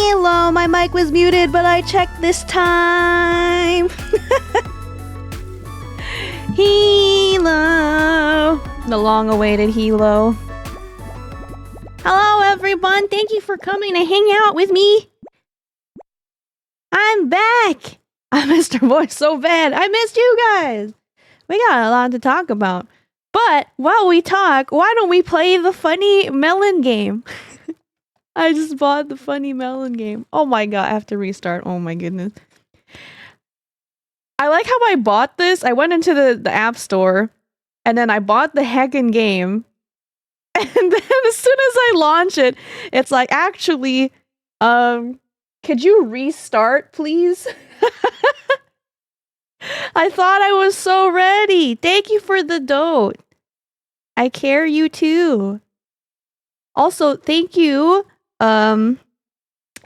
Hello, my mic was muted, but I checked this time. Hello. The long-awaited hello. Hello, everyone. Thank you for coming to hang out with me. I'm back. I missed her voice so bad. I missed you guys. We got a lot to talk about. But while we talk, why don't we play the funny melon game? I just bought the funny melon game. Oh my god, I have to restart. Oh my goodness. I like how I bought this. I went into the app store and then I bought the heckin' game. And then as soon as I launch it, it's like, actually, could you restart, please? I thought I was so ready. Thank you for the dote. I care you too. Also, thank you, at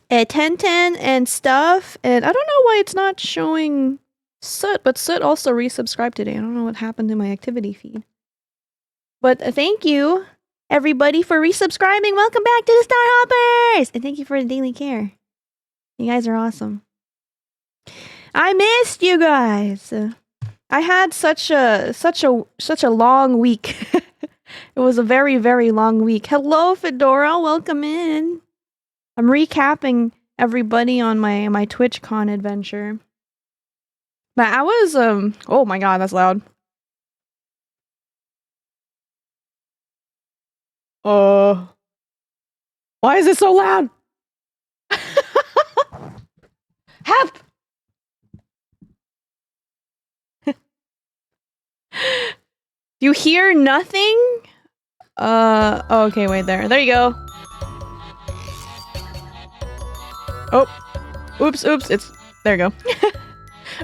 1010 and stuff. And I don't know why it's not showing Soot, but Soot also resubscribed today. I don't know what happened to my activity feed. But thank you, everybody, for resubscribing. Welcome back to the Star Hoppers! And thank you for the daily care. You guys are awesome. I missed you guys. I had such a long week. It was a very, very long week. Hello, Fedora. Welcome in. I'm recapping everybody on my Twitchcon adventure. But I was oh my god, that's loud. Why is it so loud? Help! You hear nothing? Okay, wait there. There you go. Oh. Oops, it's... There you go.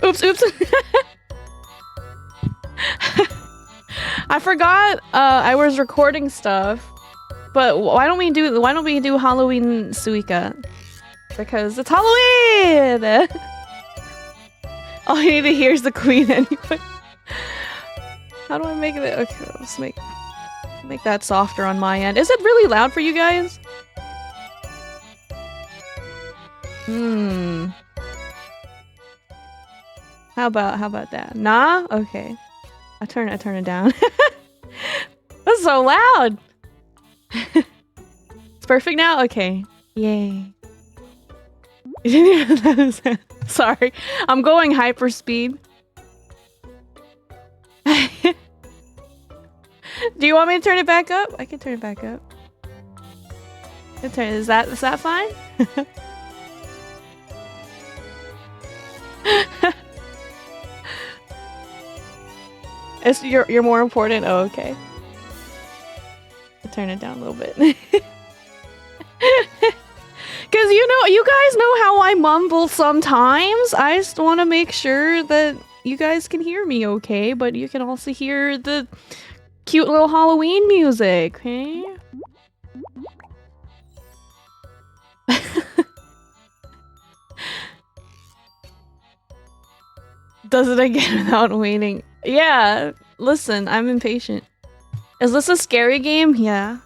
Oops. I forgot, I was recording stuff. But why don't we do Halloween Suika? Because it's Halloween! All you need to hear is the queen anyway. How do I make it? Okay, let's make that softer on my end. Is it really loud for you guys? How about that? Nah? Okay. I turn it down. That's so loud! It's perfect now? Okay. Yay. Sorry. I'm going hyperspeed. Do you want me to turn it back up? I can turn it back up. Is that fine? You're more important? Oh, okay. I'll turn it down a little bit. Cause you guys know how I mumble sometimes. I just want to make sure that you guys can hear me okay, but you can also hear the cute little Halloween music, okay? Does it again without waiting. Yeah, listen, I'm impatient. Is this a scary game? Yeah.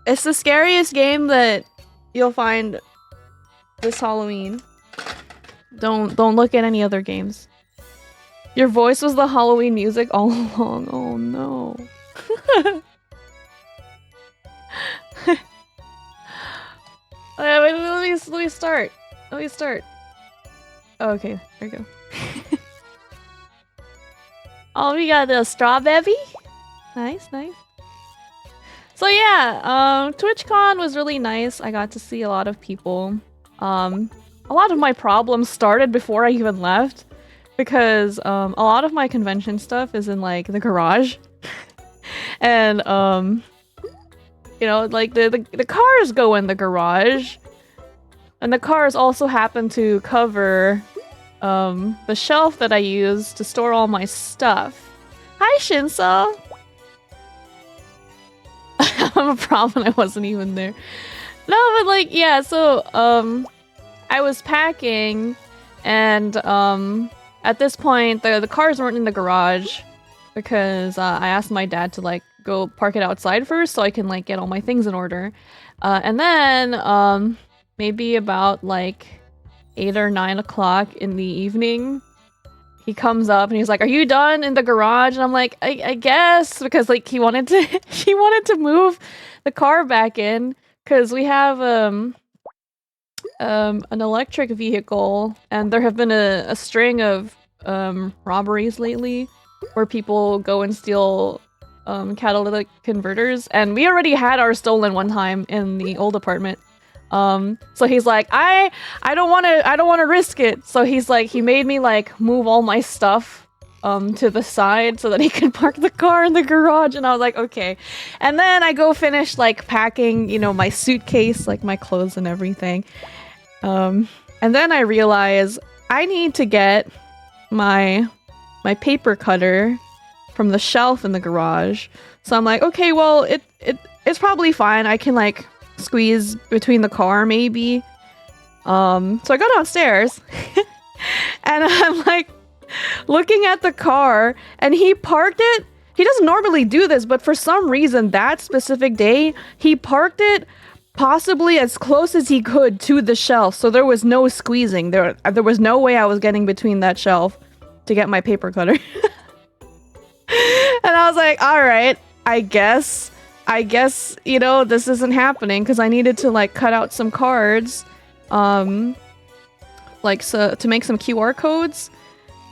It's the scariest game that you'll find this Halloween. Don't look at any other games. Your voice was the Halloween music all along. Oh no. Wait, let me start. Oh, okay, there you go. Oh, we got the strawberry. Nice. So yeah, TwitchCon was really nice. I got to see a lot of people. A lot of my problems started before I even left, because a lot of my convention stuff is in like the garage, and you know, like the cars go in the garage, and the cars also happen to cover the shelf that I use to store all my stuff. Hi, Shinso! I have a problem, I wasn't even there. No, but like, yeah, so, I was packing, and, at this point, the cars weren't in the garage, because, I asked my dad to, like, go park it outside first, so I can, like, get all my things in order. And then maybe about like 8 or 9 o'clock in the evening, he comes up and he's like, "Are you done in the garage?" And I'm like, I guess, because like he wanted to move the car back in because we have an electric vehicle, and there have been a string of robberies lately where people go and steal catalytic converters, and we already had ours stolen one time in the old apartment. So he's like, I don't want to risk it. So he's like, he made me like move all my stuff to the side so that he can park the car in the garage, and I was like, okay. And then I go finish like packing, you know, my suitcase, like my clothes and everything. And then I realize I need to get my paper cutter from the shelf in the garage. So I'm like, okay, well, it's probably fine. I can like squeeze between the car maybe. So I go downstairs and I'm like looking at the car, and he parked it. He doesn't normally do this, but for some reason that specific day he parked it possibly as close as he could to the shelf, so there was no squeezing. There was no way I was getting between that shelf to get my paper cutter. And I was like, all right, I guess, you know, this isn't happening, because I needed to like cut out some cards, like so to make some QR codes.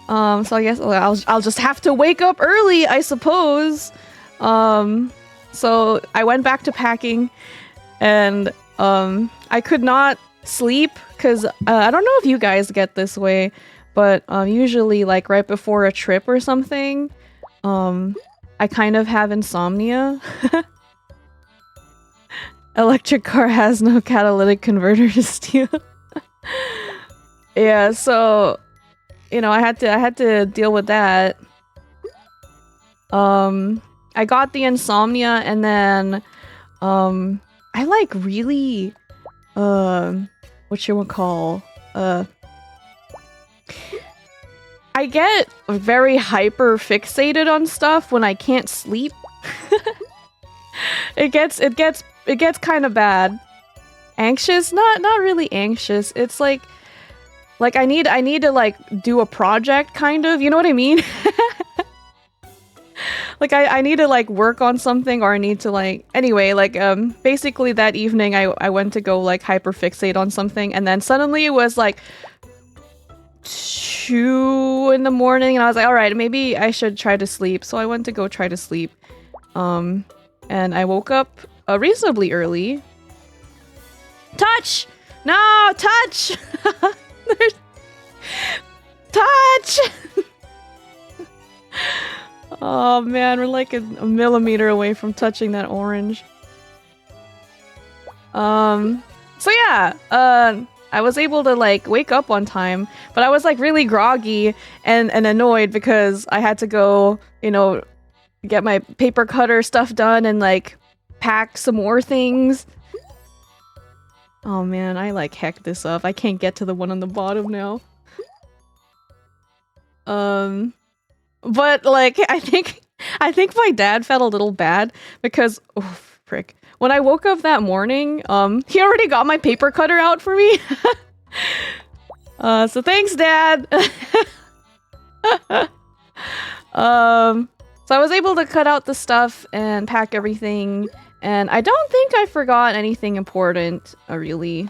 So I guess I'll just have to wake up early, I suppose. So I went back to packing, and I could not sleep because I don't know if you guys get this way, but usually like right before a trip or something, I kind of have insomnia. Electric car has no catalytic converter to steal. Yeah, so you know, I had to deal with that. I got the insomnia, and then I like really what you would call I get very hyper fixated on stuff when I can't sleep. It gets kind of bad. Anxious? Not really anxious. It's like I need to like do a project, kind of, you know what I mean? Like I need to like work on something, or I need to like, anyway, like basically that evening I went to go like hyperfixate on something, and then suddenly it was like 2 in the morning, and I was like, all right, maybe I should try to sleep. So I went to go try to sleep, and I woke up reasonably early. Touch! No, touch! Touch! Oh man, we're like a millimeter away from touching that orange. So yeah, I was able to like wake up on time, but I was like really groggy and annoyed because I had to go, you know, get my paper cutter stuff done and like pack some more things. Oh man, I like hecked this up. I can't get to the one on the bottom now. But like I think my dad felt a little bad because, oh frick, when I woke up that morning, he already got my paper cutter out for me. So thanks, Dad. So I was able to cut out the stuff and pack everything, and I don't think I forgot anything important, really.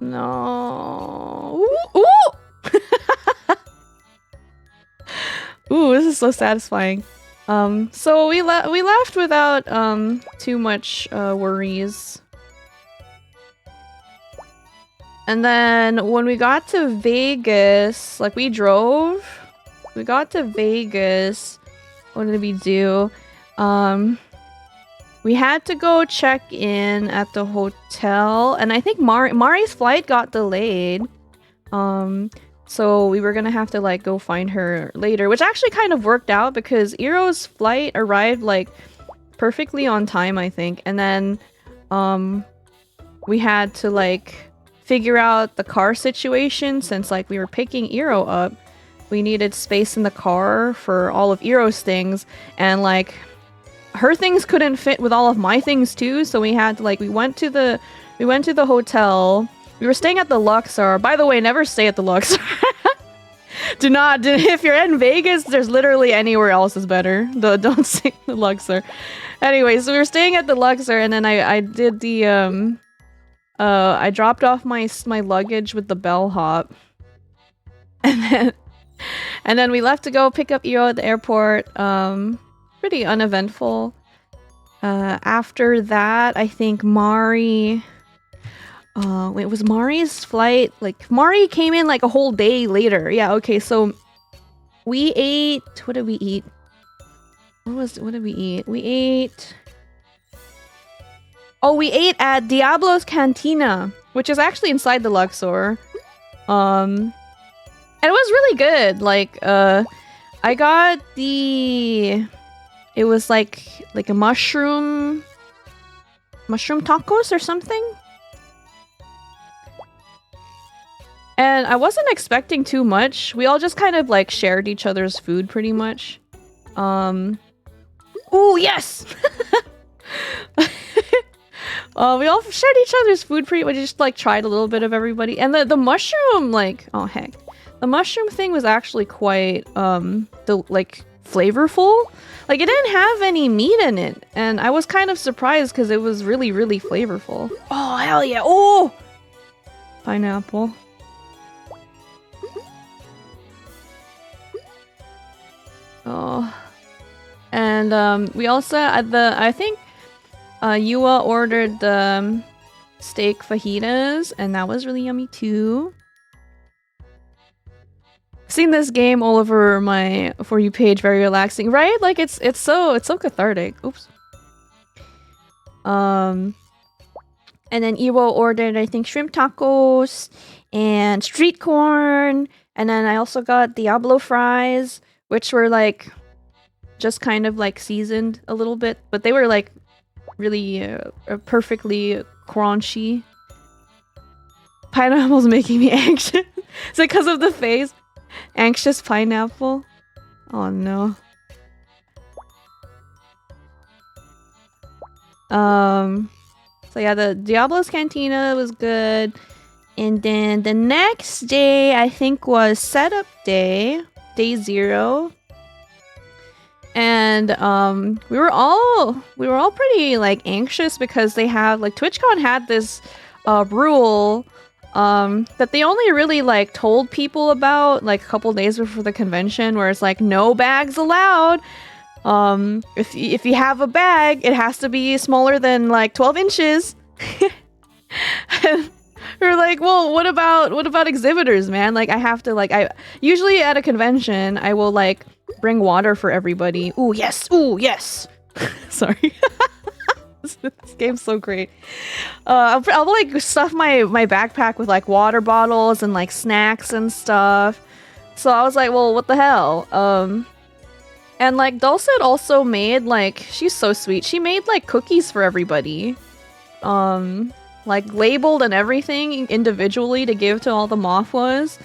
No. Ooh! Ooh! Ooh, this is so satisfying. So we left without too much worries. And then when we got to Vegas, like we got to Vegas. What did we do? We had to go check in at the hotel, and I think Mari's flight got delayed. So we were gonna have to like go find her later, which actually kind of worked out because Iro's flight arrived like perfectly on time, I think. And then we had to like figure out the car situation since like we were picking Iro up. We needed space in the car for all of Iro's things, and like her things couldn't fit with all of my things too, so we had to, like, we went to the hotel. We were staying at the Luxor. By the way, never stay at the Luxor. If you're in Vegas, there's literally anywhere else is better. Don't stay at the Luxor. Anyway, so we were staying at the Luxor, and then I did the I dropped off my luggage with the bellhop, and then we left to go pick up Iro at the airport. Pretty uneventful. After that, I think Mari. Wait, was Mari's flight, like, Mari came in like a whole day later. Yeah, okay, so we ate, what did we eat? What did we eat? We ate at Diablo's Cantina, which is actually inside the Luxor. And it was really good. Like, I got it was like a mushroom tacos or something. And I wasn't expecting too much. We all just kind of like shared each other's food pretty much. Ooh, yes! We all shared each other's food pretty much. Just like tried a little bit of everybody. And the mushroom, like, oh heck. The mushroom thing was actually quite like flavorful. Like, it didn't have any meat in it. And I was kind of surprised because it was really, really flavorful. Oh, hell yeah. Oh! Pineapple. Oh, and we also I think Yua ordered the steak fajitas, and that was really yummy too. Seen this game all over my For You page, very relaxing, right? Like it's so cathartic. Oops. And then Iwo ordered, I think, shrimp tacos and street corn, and then I also got Diablo fries, which were like just kind of like seasoned a little bit, but they were like really perfectly crunchy. Pineapple's making me anxious. Is it because of the face? Anxious pineapple? Oh no. So yeah, the Diablo's Cantina was good. And then the next day, I think, was setup day. Day 0. And we were all pretty like anxious because they have like Twitchcon had this rule that they only really like told people about like a couple days before the convention, where it's like no bags allowed. If you have a bag, it has to be smaller than like 12 inches. And we're like, well, what about exhibitors, man? Like, I have to, like, I usually at a convention, I will like bring water for everybody. Ooh, yes. Ooh, yes. Sorry. This game's so great. I'll like stuff my backpack with like water bottles and like snacks and stuff. So I was like, well, what the hell? And like Dulcet also made, like, she's so sweet. She made like cookies for everybody. Like labeled and everything individually to give to all the mofuwas.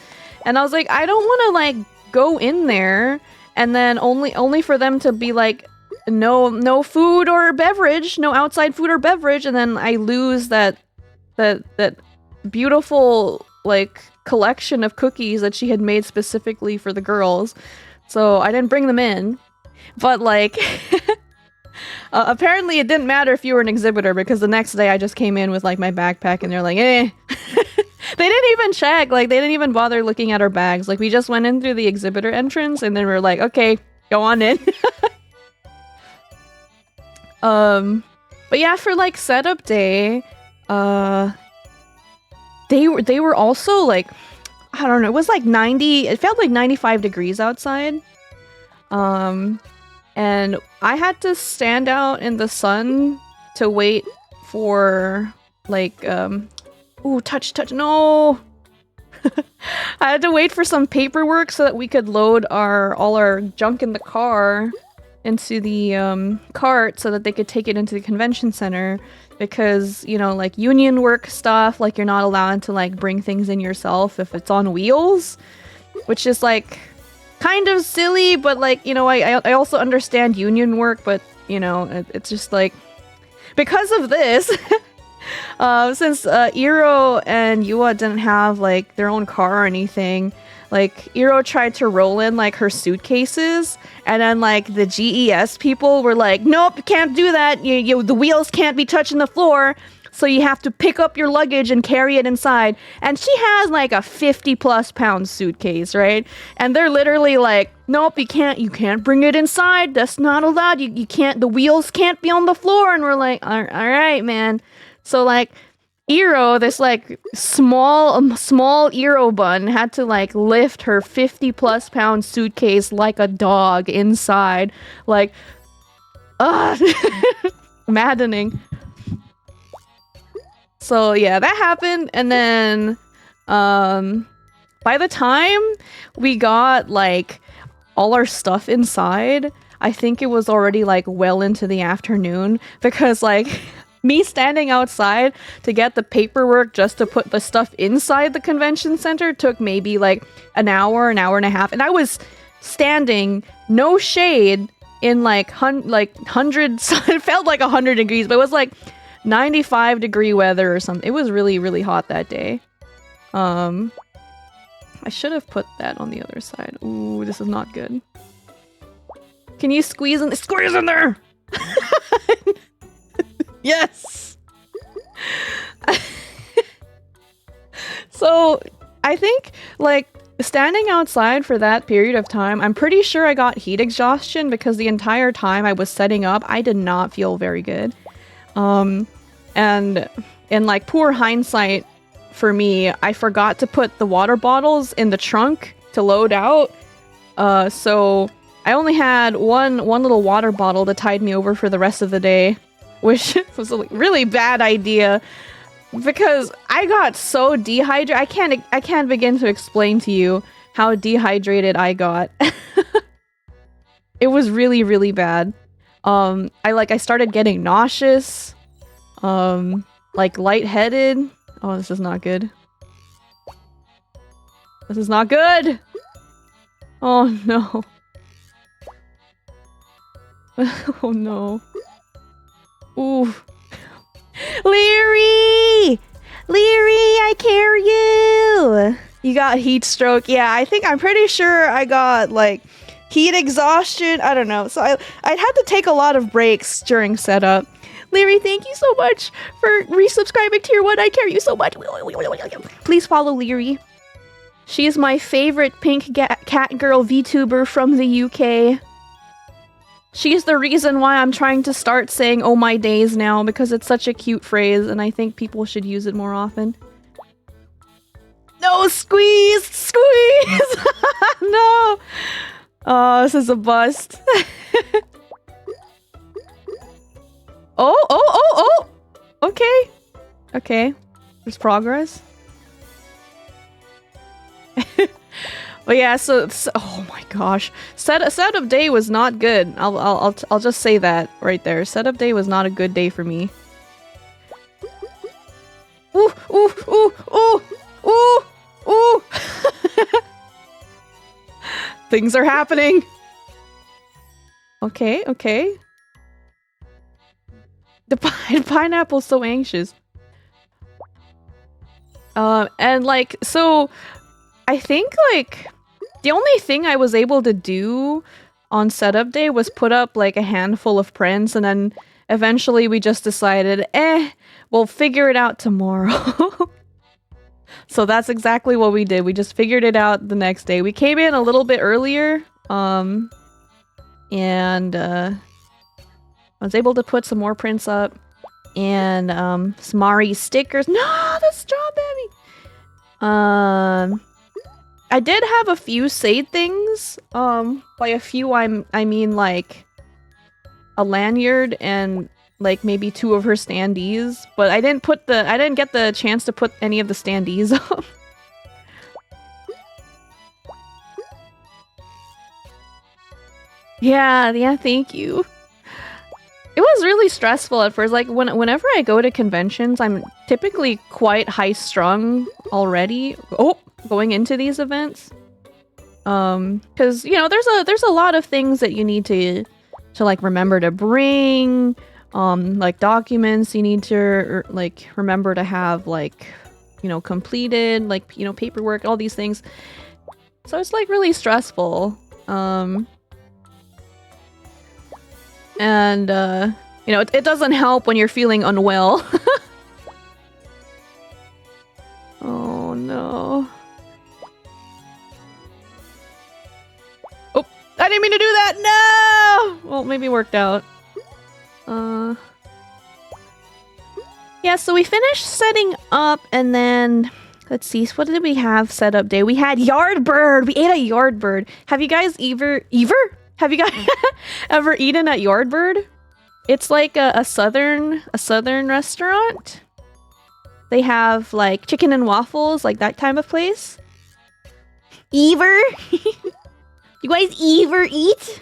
And I was like, I don't want to like go in there and then only for them to be like, no food or beverage, no outside food or beverage, and then I lose that beautiful like collection of cookies that she had made specifically for the girls. So I didn't bring them in. But like apparently it didn't matter if you were an exhibitor, because the next day I just came in with like my backpack and they're like, eh. They didn't even check, like they didn't even bother looking at our bags. Like we just went in through the exhibitor entrance and then we're like, okay, go on in. But yeah, for like setup day, they were also like, I don't know, it was like 90, it felt like 95 degrees outside. And I had to stand out in the sun to wait for like, ooh, touch, no! I had to wait for some paperwork so that we could load all our junk in the car into the cart so that they could take it into the convention center, because, you know, like union work stuff, like you're not allowed to like bring things in yourself if it's on wheels, which is like kind of silly, but like, you know, I also understand union work, but you know, it's just like, because of this, since Iro and Yua didn't have like their own car or anything, like Iro tried to roll in like her suitcases, and then like the GES people were like, nope, you can't do that, the wheels can't be touching the floor, so you have to pick up your luggage and carry it inside. And she has like a 50+ pound suitcase, right? And they're literally like, nope, you can't bring it inside, that's not allowed, you can't, the wheels can't be on the floor. And we're like, all right, man. So like Iro, this like small Iro bun, had to like lift her 50+ pound suitcase like a dog inside. Like, maddening. So yeah, that happened, and then by the time we got like all our stuff inside, I think it was already like well into the afternoon, because like me standing outside to get the paperwork just to put the stuff inside the convention center took maybe like an hour and a half, and I was standing, no shade, in like hundreds, it felt like 100 degrees, but it was like 95-degree weather or something. It was really, really hot that day. I should have put that on the other side. Ooh, this is not good. Can you squeeze in there? Yes. So I think like standing outside for that period of time, I'm pretty sure I got heat exhaustion, because the entire time I was setting up, I did not feel very good. And in like poor hindsight for me, I forgot to put the water bottles in the trunk to load out. So I only had one little water bottle that tied me over for the rest of the day, which was a really bad idea, because I got so dehydrated. I can't begin to explain to you how dehydrated I got. It was really, really bad. I started getting nauseous, like lightheaded. Oh, this is not good. This is not good! Oh no. Oh no. Ooh. Leary! Leary, I carry you! You got heat stroke. Yeah, I'm pretty sure I got like heat exhaustion. I don't know. So I'd had to take a lot of breaks during setup. Leary, thank you so much for resubscribing to your one. I carry you so much. Please follow Leary. She is my favorite pink cat girl VTuber from the UK. She's the reason why I'm trying to start saying "oh my days" now, because it's such a cute phrase and I think people should use it more often. No, squeeze! Squeeze! No! Oh, this is a bust. Oh! Okay. Okay. There's progress. But yeah, so oh my gosh. Setup day was not good. I'll just say that right there. Setup day was not a good day for me. Ooh, ooh, ooh, ooh, ooh, ooh. Things are happening. Okay, okay. The pineapple's so anxious. And like, so I think like the only thing I was able to do on setup day was put up like a handful of prints, and then eventually we just decided, we'll figure it out tomorrow. So that's exactly what we did. We just figured it out the next day. We came in a little bit earlier, and I was able to put some more prints up, and some Mari stickers. No, the strawberry! I did have a few saved things. By a few I mean like a lanyard and like maybe 2 of her standees, but I didn't get the chance to put any of the standees up. Yeah, thank you. It was really stressful at first. Like whenever I go to conventions, I'm typically quite high-strung already. Going into these events, because you know there's a lot of things that you need to to like remember to bring, like documents you need to like remember to have like, you know, completed, like, you know, paperwork, all these things. So it's like really stressful. And you know, it doesn't help when you're feeling unwell. Oh no. Oh, I didn't mean to do that! No! Well, maybe it worked out. Yeah, so we finished setting up and then... Let's see, what did we have set up day? We had Yardbird! We ate a Yardbird. Have you guys Have you guys ever eaten at Yardbird? It's like a southern restaurant. They have like chicken and waffles, like that kind of place. Ever? You guys ever eat?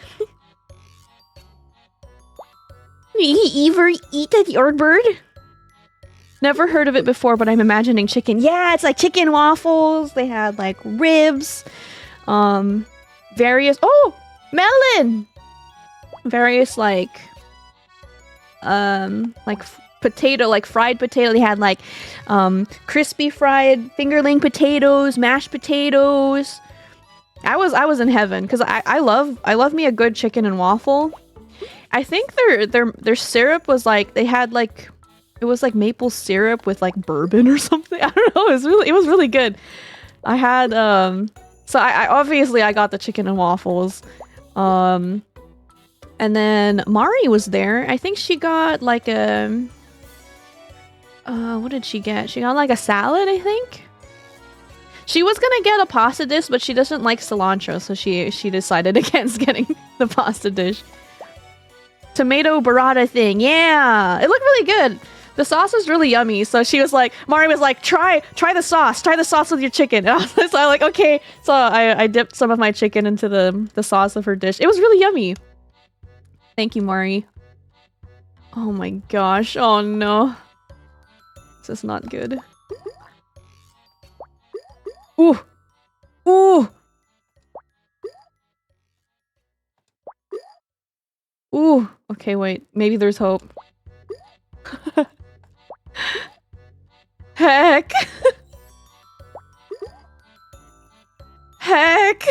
You ever eat at Yardbird? Never heard of it before, but I'm imagining chicken. Yeah, it's like chicken waffles. They had like ribs, various. Oh, melon. Various like potato, like fried potato. They had like crispy fried fingerling potatoes, mashed potatoes. I was in heaven because I love me a good chicken and waffle. I think their syrup was like they had like. It was like maple syrup with like bourbon or something. I don't know. It was really good. I had so I obviously I got the chicken and waffles. And then Mari was there. I think she got like a what did she get? She got like a salad, I think. She was gonna get a pasta dish, but she doesn't like cilantro, so she decided against getting the pasta dish. Tomato burrata thing. Yeah. It looked really good. The sauce was really yummy, so she was like, Mari was like, try the sauce with your chicken. And I was like, okay. So I dipped some of my chicken into the sauce of her dish. It was really yummy. Thank you, Mari. Oh my gosh. Oh no. This is not good. Ooh. Ooh. Ooh. Okay, wait. Maybe there's hope. Heck. Heck.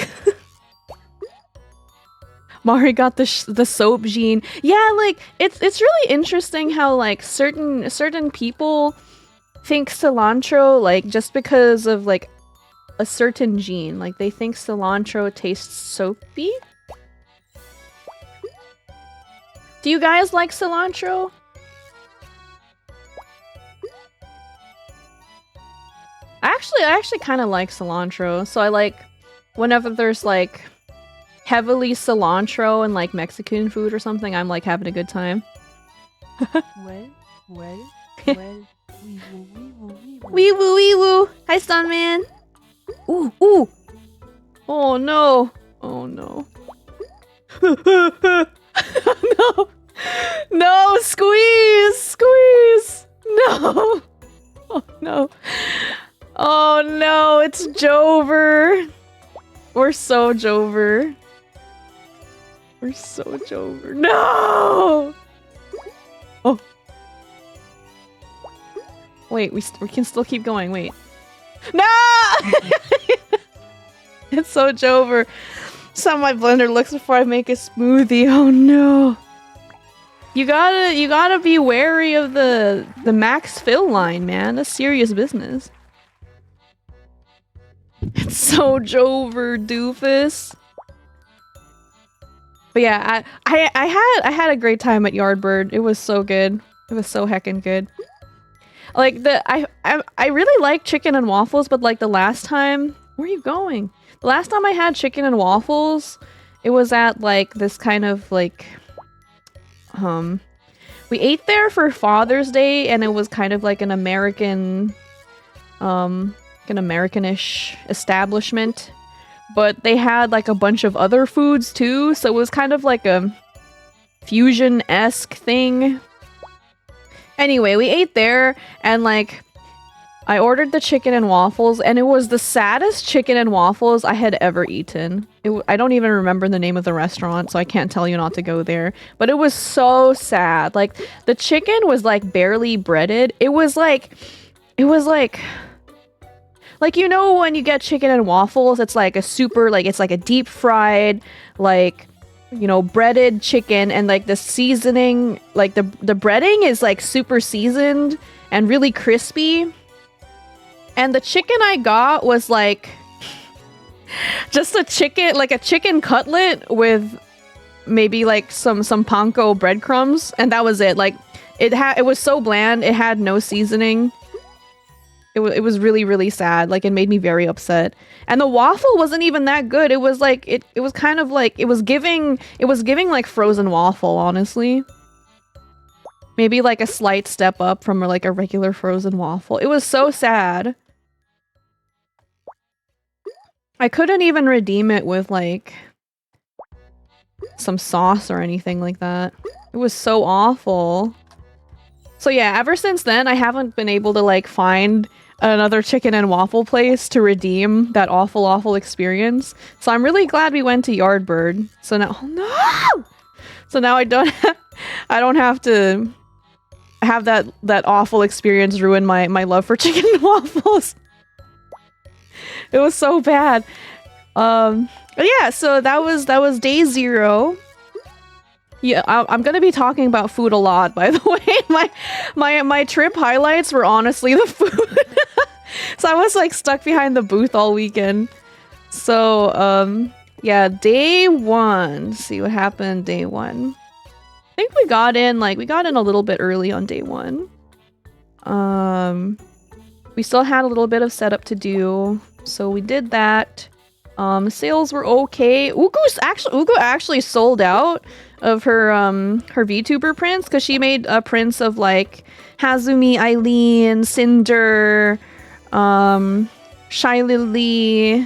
Mari got the soap gene. Yeah, like it's really interesting how like certain people think cilantro like just because of like a certain gene. Like they think cilantro tastes soapy. Do you guys like cilantro? I actually kind of like cilantro. So I like whenever there's like heavily cilantro and like Mexican food or something, I'm like having a good time. well. Wee woo wee woo. Hi, Stunman. Ooh, ooh. Oh no. Oh no. No. No, squeeze! Squeeze! No! Oh no. Oh no, it's Jover. We're so Jover. We're so Jover. No! Oh. Wait, we can still keep going. Wait. No! It's so Jover. Saw my blender looks before I make a smoothie. Oh no. You gotta be wary of the max fill line, man. That's serious business. It's so Jover, doofus. But yeah, I had a great time at Yardbird. It was so good. It was so heckin' good. Like I really like chicken and waffles, but like the last time, where are you going? The last time I had chicken and waffles, it was at like this kind of like we ate there for Father's Day, and it was kind of like an American an Americanish establishment, but they had like a bunch of other foods too, so it was kind of like a fusion-esque thing. Anyway, we ate there, and like I ordered the chicken and waffles, and it was the saddest chicken and waffles I had ever eaten. I don't even remember the name of the restaurant, so I can't tell you not to go there. But it was so sad. Like, the chicken was, like, barely breaded. It was like, you know when you get chicken and waffles, it's like a super, like, it's like a deep fried, like, you know, breaded chicken, and like the seasoning, like the breading is like super seasoned and really crispy. And the chicken I got was like just a chicken, like a chicken cutlet with maybe like some panko breadcrumbs, and that was it. Like it was so bland, it had no seasoning. It was really, really sad. Like, it made me very upset. And the waffle wasn't even that good. It was like it was kind of like it was giving like frozen waffle, honestly. Maybe like a slight step up from like a regular frozen waffle. It was so sad. I couldn't even redeem it with like some sauce or anything like that. It was so awful. So yeah, ever since then, I haven't been able to like find another chicken and waffle place to redeem that awful experience. So I'm really glad we went to Yardbird. So now, oh no! So now I don't have to have that awful experience ruin my love for chicken and waffles. It was so bad. Yeah, so that was day 0. Yeah, I'm gonna be talking about food a lot, by the way. My trip highlights were honestly the food. So I was like stuck behind the booth all weekend. So yeah, day 1. Let's see what happened day 1. I think we got in a little bit early on day 1. We still had a little bit of setup to do, so we did that. Sales were okay. Ugu actually sold out of her VTuber prints, because she made prints of like Hazumi, Eileen, Cinder, Shy Lily,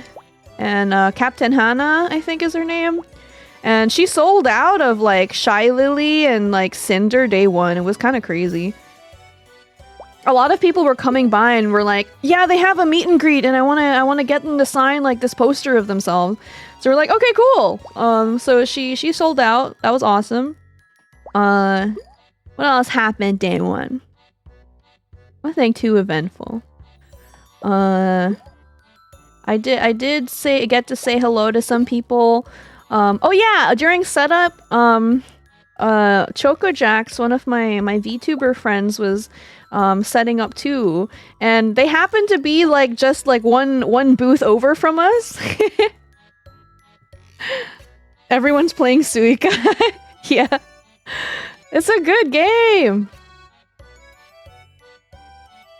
and Captain Hannah, I think is her name. And she sold out of like Shy Lily and like Cinder day 1. It was kind of crazy. A lot of people were coming by and were like, yeah, they have a meet and greet and I want to get them to sign like this poster of themselves. So we're like, okay, cool. So she sold out. That was awesome. What else happened day 1? Nothing too eventful. I did get to say hello to some people. Oh yeah, during setup, Choco Jax, one of my VTuber friends, was setting up too, and they happened to be like just like one booth over from us. Everyone's playing Suika. Yeah, it's a good game.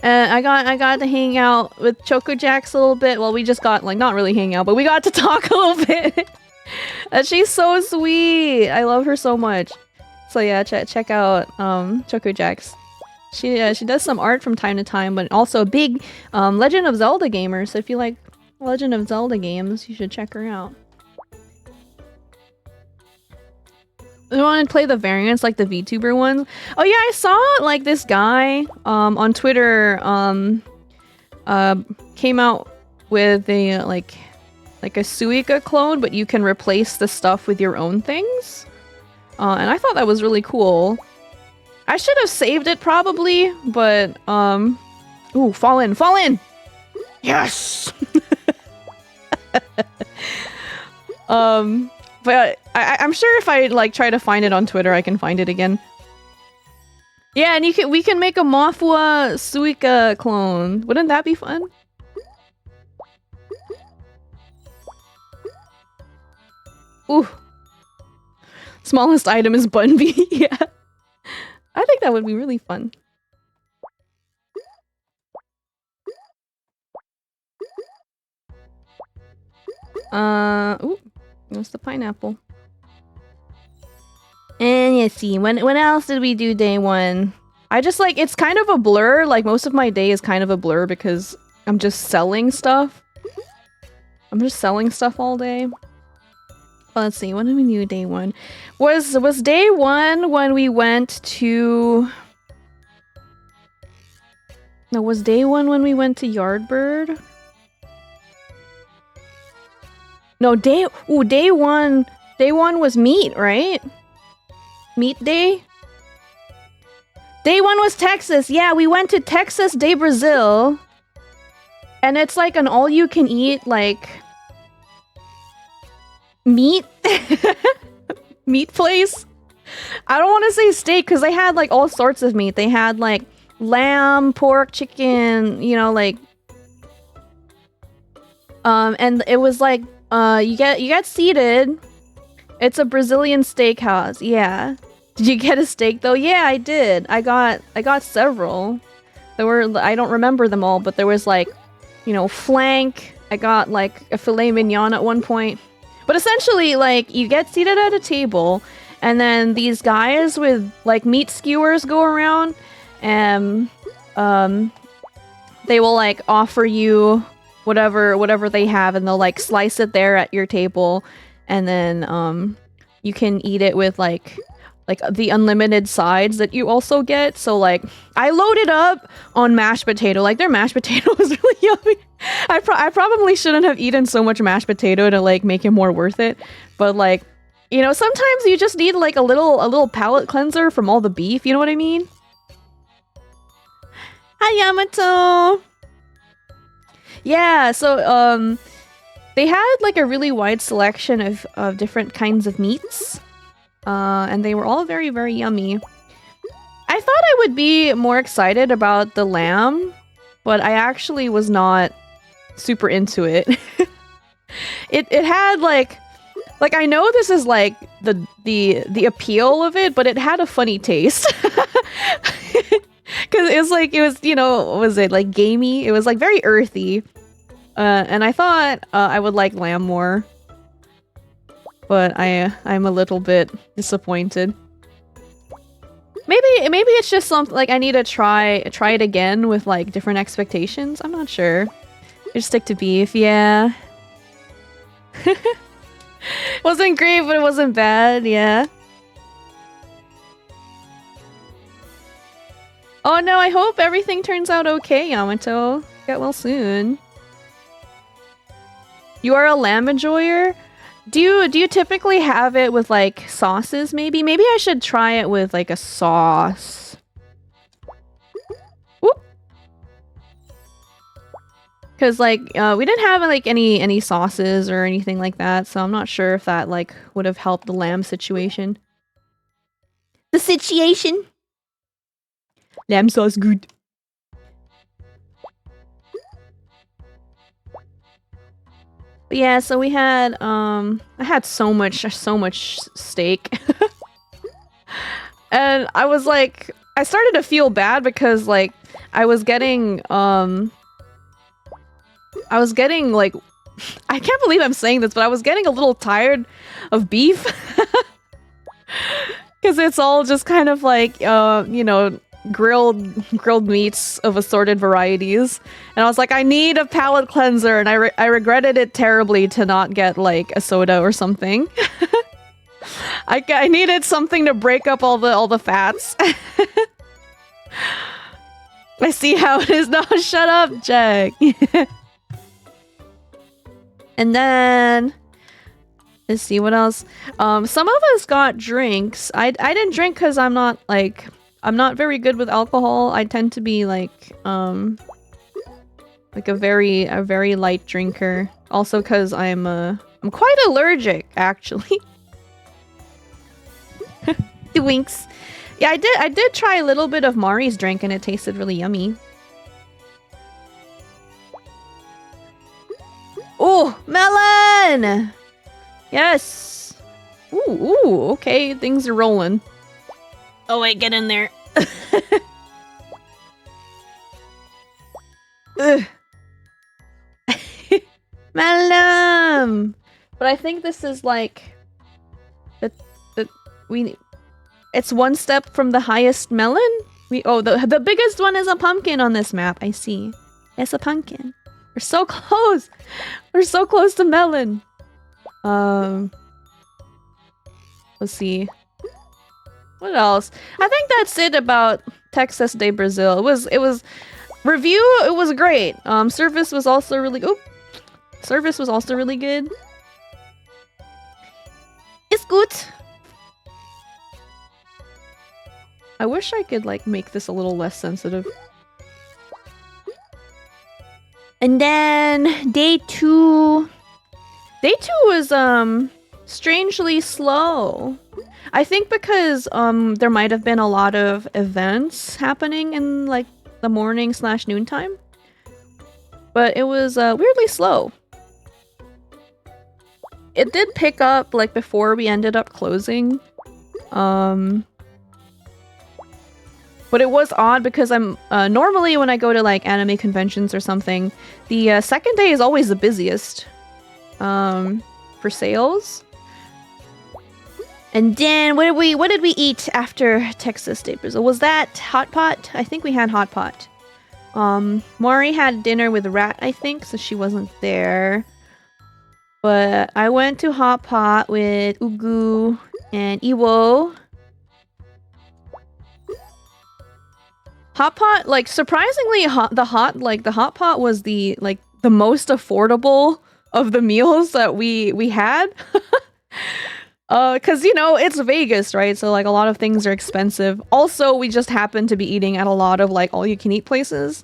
And I got to hang out with Choco Jax a little bit. Well, we just got like not really hang out, but we got to talk a little bit. And she's so sweet. I love her so much. So yeah, check out Choco Jax. She does some art from time to time, but also a big Legend of Zelda gamer. So if you like Legend of Zelda games, you should check her out. You want to play the variants, like the VTuber ones? Oh yeah, I saw like this guy on Twitter came out with a like a Suika clone, but you can replace the stuff with your own things. And I thought that was really cool. I should have saved it probably, but ooh, fall in! Yes! But I'm sure if I like try to find it on Twitter, I can find it again. Yeah, and we can make a mofuwa Suika clone. Wouldn't that be fun? Ooh. Smallest item is Bunby. Yeah. I think that would be really fun. Ooh. There's the pineapple. And let's see, when else did we do day 1? I just like, it's kind of a blur. Like most of my day is kind of a blur because I'm just selling stuff. I'm just selling stuff all day. Well, let's see, when did we do day 1? Was day 1 when we went to... No, was day 1 when we went to Yardbird? No, day 1. Day 1 was meat, right? Meat day? Day 1 was Texas. Yeah, we went to Texas de Brazil. And it's like an all-you-can-eat, like... meat? meat place? I don't want to say steak, because they had, like, all sorts of meat. They had, like, lamb, pork, chicken, you know, like... and it was, like, you get seated. It's a Brazilian steakhouse, yeah. Did you get a steak, though? Yeah, I did. I got several. There were... I don't remember them all, but there was, like, you know, flank. I got, like, a filet mignon at one point. But essentially, like, you get seated at a table, and then these guys with, like, meat skewers go around, and, they will, like, offer you whatever they have, and they'll, like, slice it there at your table, and then, you can eat it with, like the unlimited sides that you also get. So, like, I loaded up on mashed potato. Like, their mashed potato was really yummy. I probably shouldn't have eaten so much mashed potato to, like, make it more worth it. But, like, you know, sometimes you just need, like, a little palate cleanser from all the beef. You know what I mean? Hi, Yamato! Yeah, so, they had, like, a really wide selection of different kinds of meats. And they were all very, very yummy. I thought I would be more excited about the lamb, but I actually was not super into it. It had, like, I know this is, like, the appeal of it, but it had a funny taste. Because it was, you know, what was it, like, gamey? It was, like, very earthy. And I thought I would like lamb more. But I'm a little bit disappointed. Maybe it's just something, like, I need to try it again with, like, different expectations. I'm not sure. Just stick to beef, yeah. Wasn't great, but it wasn't bad, yeah. Oh no, I hope everything turns out okay, Yamato. Get well soon. You are a lamb enjoyer? Do you typically have it with, like, sauces, maybe? Maybe I should try it with, like, a sauce. Because, like, we didn't have, like, any sauces or anything like that, so I'm not sure if that, like, would have helped the lamb situation. The situation? Lamb sauce good. But yeah, so we had, I had so much steak. And I was like, I started to feel bad because, like, I was getting, like, I can't believe I'm saying this, but I was getting a little tired of beef. Because it's all just kind of like, you know, grilled meats of assorted varieties, and I was like, I need a palate cleanser, and I regretted it terribly to not get, like, a soda or something. I needed something to break up all the fats. I see how it is. No, shut up, Jack. And then let's see what else. Some of us got drinks. I didn't drink because I'm not very good with alcohol. I tend to be like a very light drinker. Also because I'm quite allergic, actually. The winks. Yeah, I did try a little bit of Mari's drink and it tasted really yummy. Oh, melon! Yes. Ooh, okay, things are rolling. Oh wait, get in there. Melon! But I think this is like it's one step from the highest melon? The biggest one is a pumpkin on this map, I see. It's a pumpkin. We're so close! We're so close to melon! Let's see. What else? I think that's it about Texas de Brazil. It was Review, it was great. Service was also really good. Service was also really good. It's good. I wish I could like make this a little less sensitive. And then day 2. Day 2 was strangely slow. I think because there might have been a lot of events happening in like the morning / noon time. But it was weirdly slow. It did pick up like before we ended up closing. But it was odd because I'm normally when I go to like anime conventions or something, the second day is always the busiest for sales. And then what did we eat after Texas State Brazil? Was that hot pot? I think we had hot pot. Mari had dinner with Rat, I think, so she wasn't there. But I went to hot pot with Ugu and Iwo. Hot pot, like surprisingly, the hot pot was the most affordable of the meals that we had. Cause you know, it's Vegas, right? So like a lot of things are expensive. Also, we just happened to be eating at a lot of like all-you-can-eat places.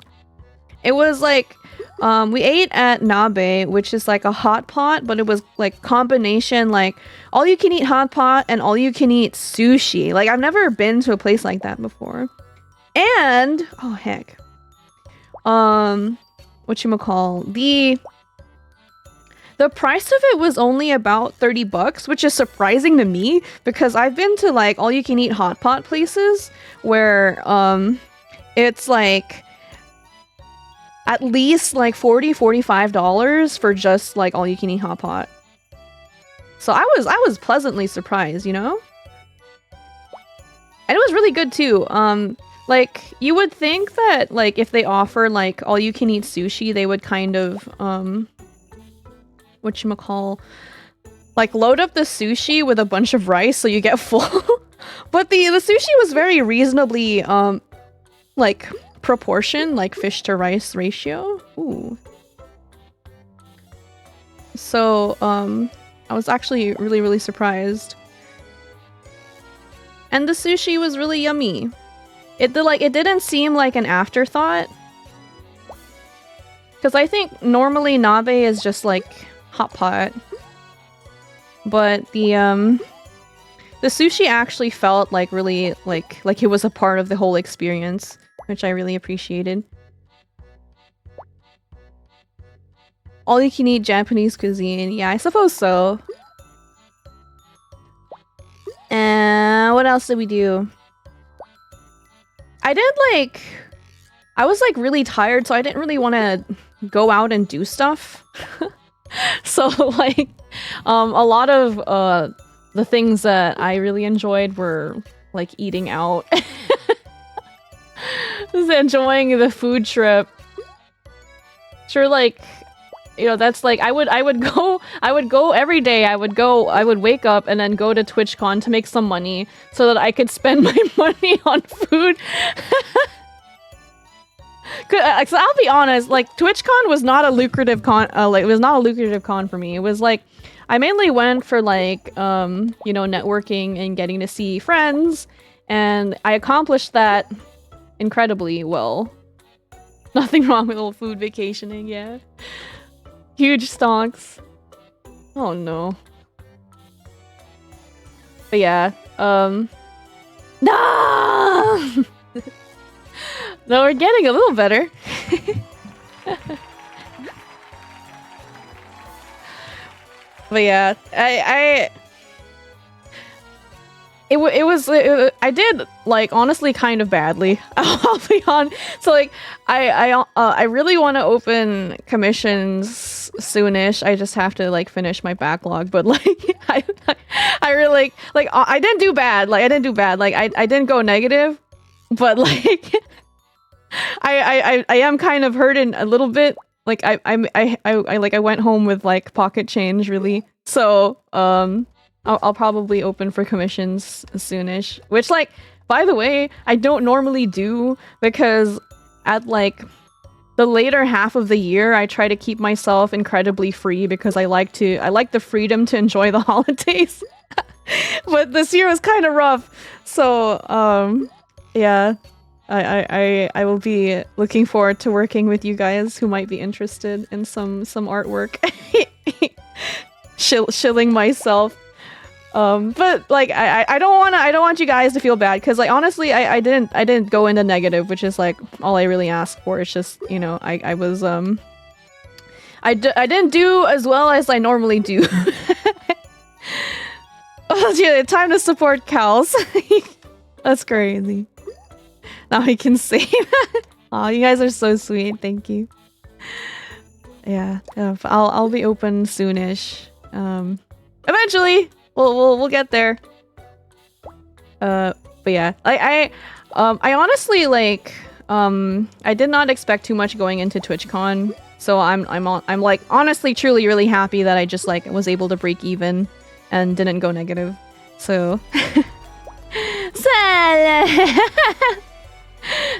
It was like, we ate at Nabe, which is like a hot pot, but it was like combination like all-you-can-eat hot pot and all-you-can-eat sushi. Like I've never been to a place like that before. And oh heck, whatchamacall, the price of it was only about $30, which is surprising to me because I've been to like all-you-can-eat hot pot places where it's like at least like $40-45 for just like all-you-can-eat hot pot. So I was pleasantly surprised, you know? And it was really good too. Like you would think that like if they offer like all-you-can-eat sushi, they would kind of whatchamacall, like load up the sushi with a bunch of rice so you get full. But the sushi was very reasonably like proportion, like fish to rice ratio. Ooh. So I was actually really surprised. And the sushi was really yummy. It didn't seem like an afterthought. Cause I think normally Nabe is just like hot pot. But the sushi actually felt like really like it was a part of the whole experience, which I really appreciated. All you can eat Japanese cuisine. Yeah, I suppose so. And what else did we do? I was like really tired, so I didn't really want to go out and do stuff. So like a lot of the things that I really enjoyed were like eating out. Just enjoying the food trip. Sure, like, you know, that's like I would go every day. I would wake up and then go to Twitchcon to make some money so that I could spend my money on food. So I'll be honest, like Twitchcon was not a lucrative con. It was not a lucrative con for me. It was like I mainly went for like you know, networking and getting to see friends, and I accomplished that incredibly well. Nothing wrong with old food vacationing, yeah. Huge stonks. Oh no. But yeah, no! No, we're getting a little better. But yeah, I did like honestly kind of badly. I'll be honest. So like I really want to open commissions soonish. I just have to like finish my backlog. But like I really like I didn't do bad. Like I didn't do bad. Like I didn't go negative. But like I am kind of hurting a little bit. Like I went home with like pocket change really. So I'll probably open for commissions soonish. Which like, by the way, I don't normally do because at like the later half of the year, I try to keep myself incredibly free because I like the freedom to enjoy the holidays. But this year was kind of rough, so yeah, I will be looking forward to working with you guys who might be interested in some artwork. Shilling myself. But like I don't want you guys to feel bad because like honestly I didn't go into negative, which is like all I really asked for. It's just, you know, I was I didn't do as well as I normally do. Oh yeah, time to support Kalce. That's crazy. Now I can save. Oh, you guys are so sweet. Thank you. Yeah, I'll be open soonish. Eventually. We'll get there. But yeah, I honestly like I did not expect too much going into Twitchcon, so I'm like honestly truly really happy that I just like was able to break even and didn't go negative. So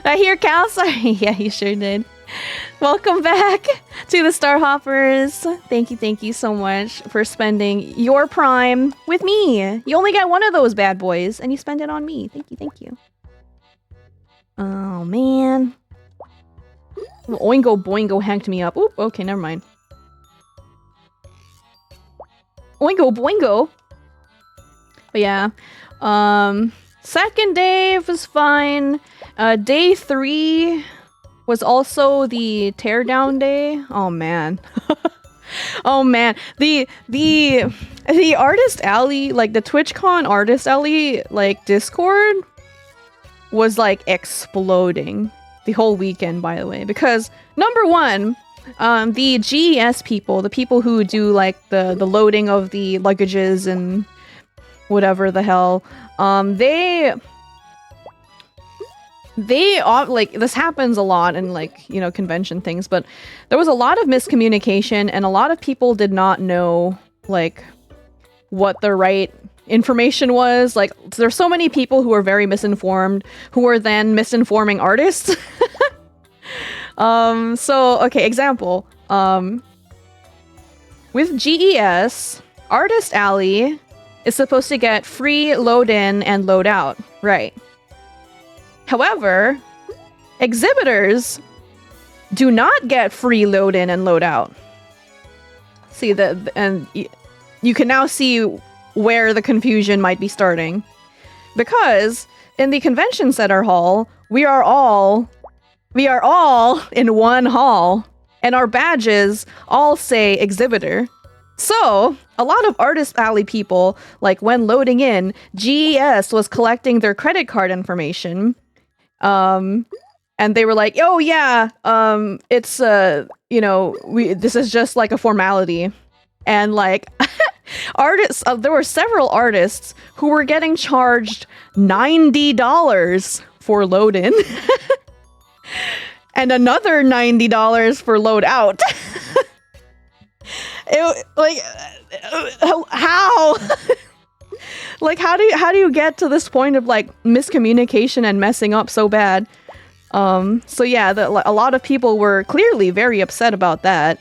I hear Kalce. Yeah, he sure did. Welcome back to the Starhoppers. Thank you so much for spending your prime with me. You only got one of those bad boys, and you spend it on me. Thank you. Oh, man. Oingo Boingo hanked me up. Oop, okay, never mind. Oingo Boingo? But yeah. Second day was fine. Day 3... was also the teardown day. Oh man. Oh man. The artist alley, like the TwitchCon artist alley, like Discord was like exploding the whole weekend, by the way, because number one, the GES people, the people who do like the loading of the luggages and whatever the hell, they like this happens a lot in like, you know, convention things, but there was a lot of miscommunication and a lot of people did not know like what the right information was. Like there's so many people who are very misinformed who are then misinforming artists. So okay, example, with GES, Artist Alley is supposed to get free load in and load out, right? However, exhibitors do not get free load in and load out. See and you can now see where the confusion might be starting, because in the convention center hall, we are all in one hall, and our badges all say exhibitor. So, a lot of Artist Alley people, like when loading in, GES was collecting their credit card information. And they were like, oh yeah, it's, you know, this is just like a formality. And like, artists, there were several artists who were getting charged $90 for load in. And another $90 for load out. It, like, how? Like, how do you get to this point of like miscommunication and messing up so bad? So yeah, a lot of people were clearly very upset about that.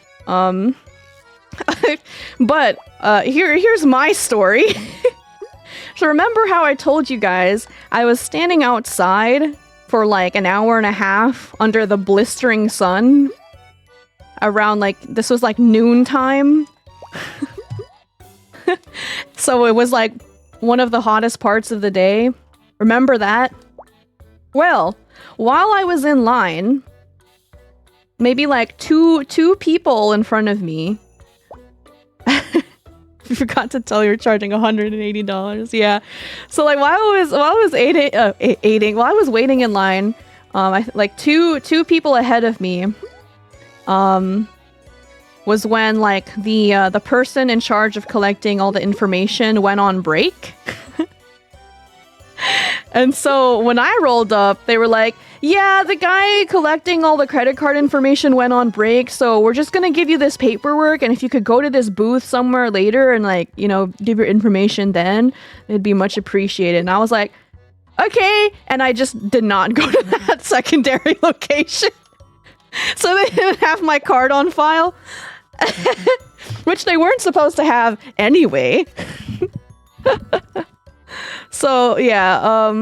But here's my story. So remember how I told you guys I was standing outside for like an hour and a half under the blistering sun around like, this was like noontime. So it was like one of the hottest parts of the day. Remember that? Well, while I was in line, maybe like two people in front of me. I forgot to tell you we're charging $180. Yeah. So like while I was waiting in line, like two people ahead of me, was when like the person in charge of collecting all the information went on break. And so when I rolled up, they were like, yeah, the guy collecting all the credit card information went on break, so we're just gonna give you this paperwork, and if you could go to this booth somewhere later and like, you know, give your information then, it'd be much appreciated. And I was like, okay, and I just did not go to that secondary location. So they didn't have my card on file. Which they weren't supposed to have anyway. So yeah,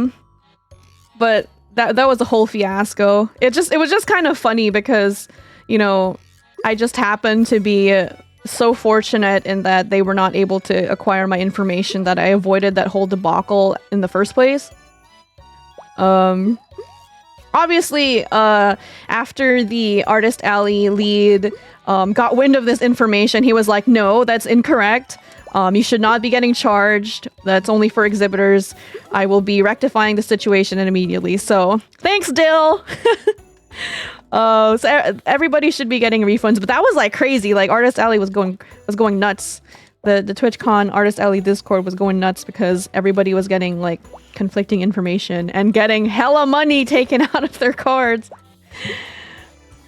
but that was a whole fiasco. It was just kind of funny because, you know, I just happened to be so fortunate in that they were not able to acquire my information that I avoided that whole debacle in the first place. Obviously, after the Artist Alley lead got wind of this information, he was like, no, that's incorrect. You should not be getting charged. That's only for exhibitors. I will be rectifying the situation immediately. So, thanks, Dill! So everybody should be getting refunds, but that was like crazy. Like, Artist Alley was going nuts. The TwitchCon Artist Alley Discord was going nuts because everybody was getting like conflicting information and getting hella money taken out of their cards.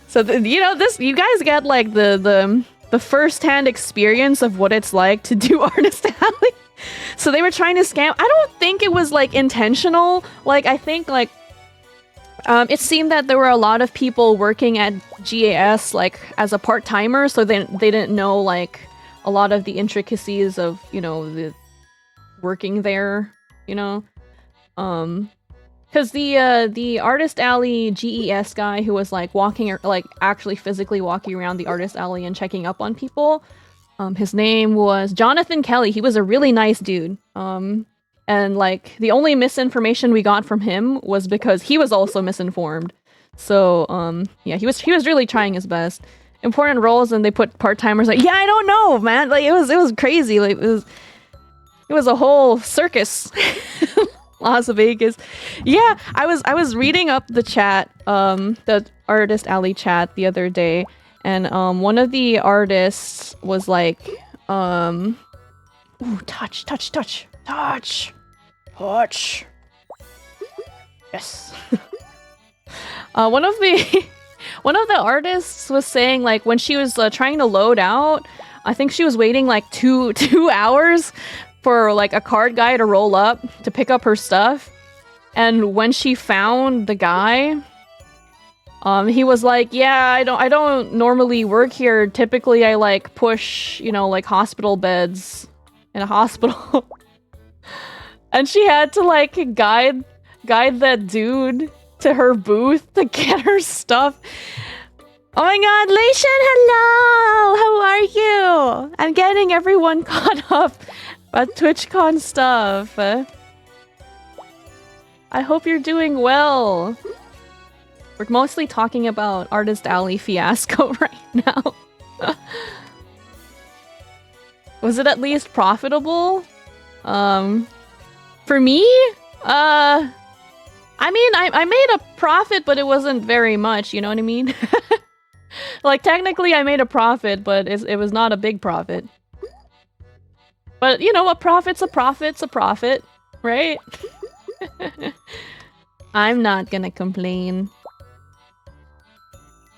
So you know, you guys get like the first-hand experience of what it's like to do Artist Alley. So they were trying to scam. I don't think it was like intentional. Like, I think like it seemed that there were a lot of people working at GAS like as a part-timer, so they didn't know like a lot of the intricacies of, you know, the working there, you know. Because the Artist Alley GES guy who was like actually physically walking around the Artist Alley and checking up on people, his name was Jonathan Kelly. He was a really nice dude. And like the only misinformation we got from him was because he was also misinformed. So yeah, he was really trying his best. Important roles, and they put part-timers. Like, yeah, I don't know, man. Like, it was crazy. Like, it was a whole circus. Las Vegas. Yeah, I was reading up the chat, the Artist Alley chat the other day, and one of the artists was like, ooh, touch. Yes. One of the artists was saying, like, when she was trying to load out, I think she was waiting like two hours for like a card guy to roll up to pick up her stuff. And when she found the guy, he was like, yeah, I don't normally work here. Typically I like push, you know, like hospital beds in a hospital. And she had to like guide that dude to her booth to get her stuff. Oh my god, Leishan, hello! How are you? I'm getting everyone caught up about TwitchCon stuff. I hope you're doing well. We're mostly talking about Artist Alley fiasco right now. Was it at least profitable? For me? I mean, I made a profit, but it wasn't very much, you know what I mean? Like, technically I made a profit, but it was not a big profit. But, you know, a profit's a profit, right? I'm not gonna complain.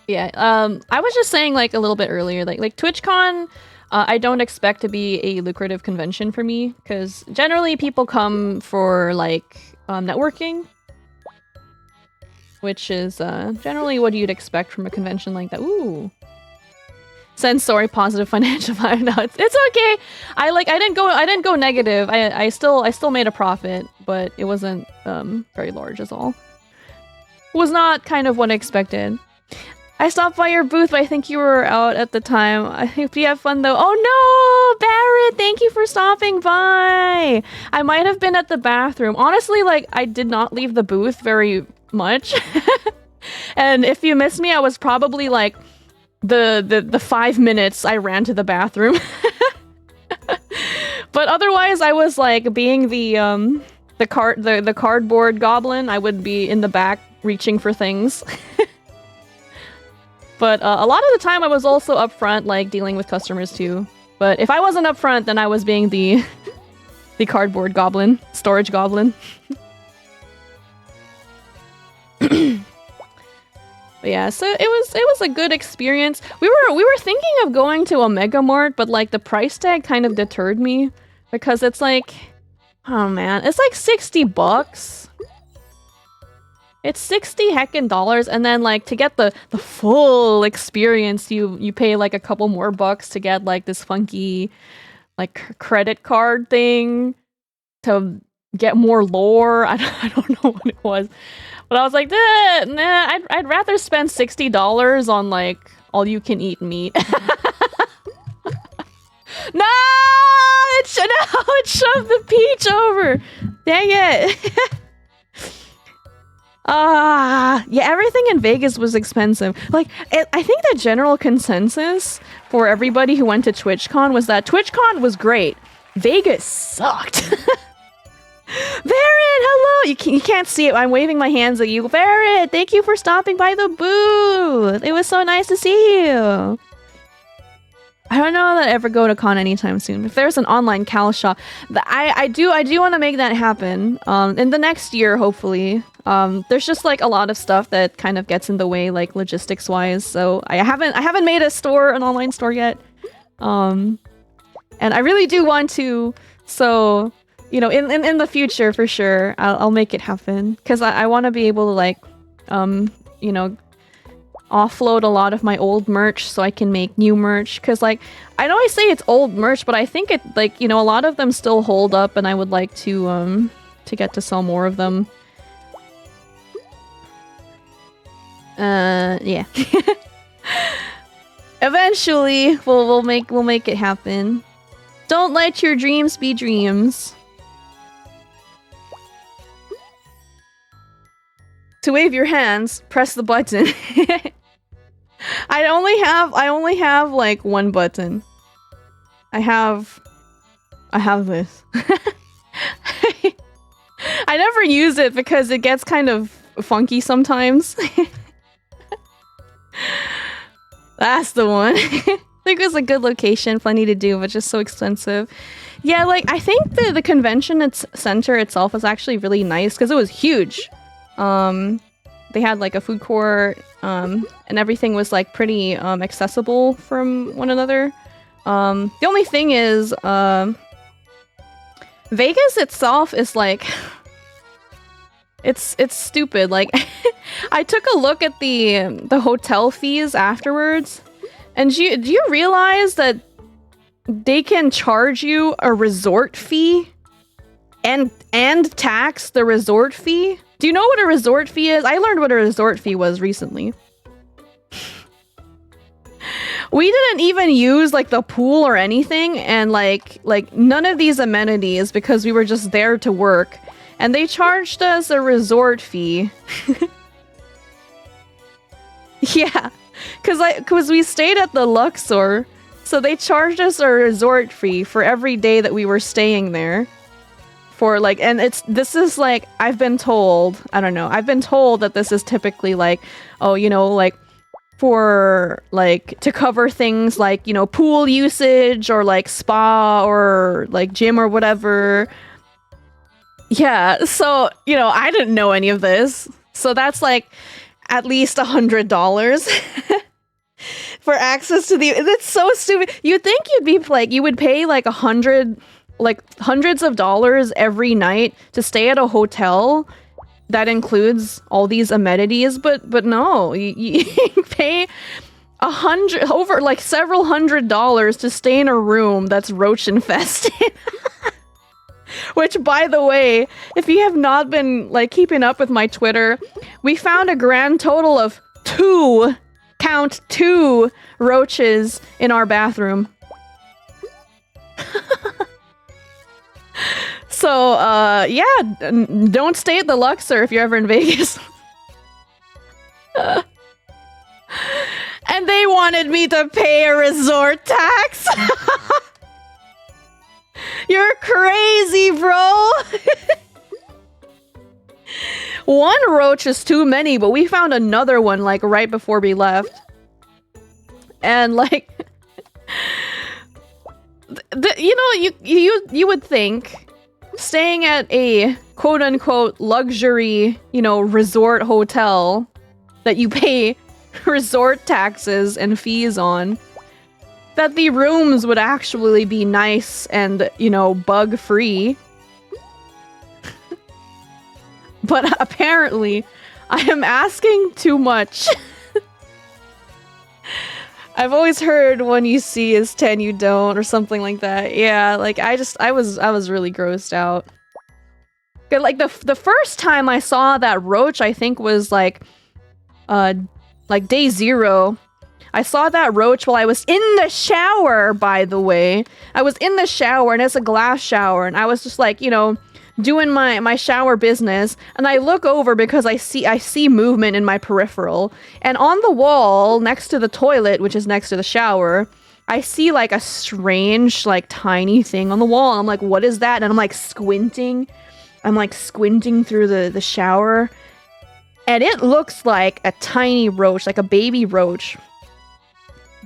Yeah, I was just saying, like, a little bit earlier, like TwitchCon, I don't expect to be a lucrative convention for me, because generally people come for, like, networking. Which is, generally what you'd expect from a convention like that. Ooh. Sensory positive financial vibe. No, it's okay. I didn't go negative. I still made a profit, but it wasn't, very large as all. It was not kind of what I expected. I stopped by your booth, but I think you were out at the time. I hope you have fun though. Oh no, Barrett, thank you for stopping by. I might have been at the bathroom. Honestly, like, I did not leave the booth very much. And if you missed me, I was probably like the 5 minutes I ran to the bathroom. But otherwise I was like being the cardboard goblin. I would be in the back reaching for things. But a lot of the time I was also up front, like dealing with customers too. But if I wasn't up front, then I was being the cardboard goblin, storage goblin. But yeah, so it was a good experience. We were thinking of going to a Mega Mart, but like the price tag kind of deterred me because it's like, oh man, it's like $60. It's 60 heckin' dollars, and then like to get the full experience, you pay like a couple more bucks to get like this funky like credit card thing to get more lore. I don't know what it was, but I was like, nah, I'd rather spend $60 on like all you can eat meat. No, it shoved the peach over. Dang it. Yeah, everything in Vegas was expensive. Like, I think the general consensus for everybody who went to TwitchCon was that TwitchCon was great. Vegas sucked. Barrett, hello! You can't see it. I'm waving my hands at you. Barrett, thank you for stopping by the booth. It was so nice to see you. I don't know that I ever go to con anytime soon. If there's an online Kalce shop, I do want to make that happen. In the next year, hopefully. There's just like a lot of stuff that kind of gets in the way, like logistics wise. So I haven't made an online store yet. And I really do want to. So, you know, in the future for sure, I'll make it happen because I want to be able to like, you know, offload a lot of my old merch so I can make new merch, because like I know I say it's old merch, but I think it, like, you know, a lot of them still hold up and I would like to get to sell more of them. Yeah. Eventually we'll make it happen. Don't let your dreams be dreams. To wave your hands, press the button. I only have like one button. I have this. I never use it because it gets kind of funky sometimes. That's the one. I think it was a good location, plenty to do, but just so expensive. Yeah, like I think the convention center itself was actually really nice because it was huge. They had like a food court, and everything was like pretty accessible from one another. The only thing is, Vegas itself is like, it's stupid. Like, I took a look at the hotel fees afterwards, and do you realize that they can charge you a resort fee and tax the resort fee? Do you know what a resort fee is? I learned what a resort fee was recently. We didn't even use like the pool or anything, and like none of these amenities because we were just there to work, and they charged us a resort fee. Yeah, because we stayed at the Luxor, so they charged us a resort fee for every day that we were staying there. For like, and this is like, I've been told, I don't know, I've been told that this is typically like, oh, you know, like for like to cover things like, you know, pool usage or like spa or like gym or whatever. Yeah, so, you know, I didn't know any of this. So that's like at least $100 for access to the, that's so stupid. You'd think you'd be like, you would pay like hundreds of dollars every night to stay at a hotel that includes all these amenities, but no, you pay over like several $100s to stay in a room that's roach infested. Which, by the way, if you have not been like keeping up with my Twitter, we found a grand total of two roaches in our bathroom. So, yeah, don't stay at the Luxor if you're ever in Vegas. And they wanted me to pay a resort tax. You're crazy, bro. One roach is too many, but we found another one like right before we left. And like, you know, you would think staying at a quote-unquote luxury, you know, resort hotel that you pay resort taxes and fees on, that the rooms would actually be nice and, you know, bug-free. But apparently I am asking too much. I've always heard when you see is 10 you don't or something like that. Yeah, like I was really grossed out. Like the first time I saw that roach, I think was like day 0. I saw that roach while I was in the shower, by the way. I was in the shower and it's a glass shower and I was just like, you know, doing my shower business, and I look over because I see movement in my peripheral, and on the wall next to the toilet, which is next to the shower, I see like a strange like tiny thing on the wall. I'm like, what is that? And I'm like squinting through the shower, and it looks like a tiny roach, like a baby roach,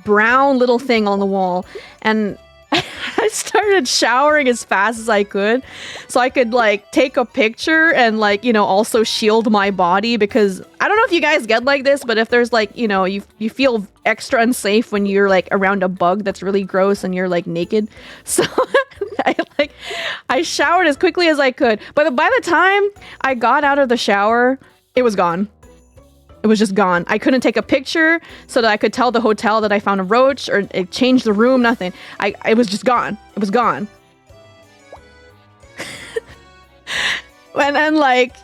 brown little thing on the wall. And I started showering as fast as I could so I could like take a picture and like, you know, also shield my body, because I don't know if you guys get like this, but if there's like, you know, you feel extra unsafe when you're like around a bug that's really gross and you're like naked. So I showered as quickly as I could, but by the time I got out of the shower, it was gone. It was just gone. I couldn't take a picture so that I could tell the hotel that I found a roach or change the room, nothing. It was just gone. It was gone. And like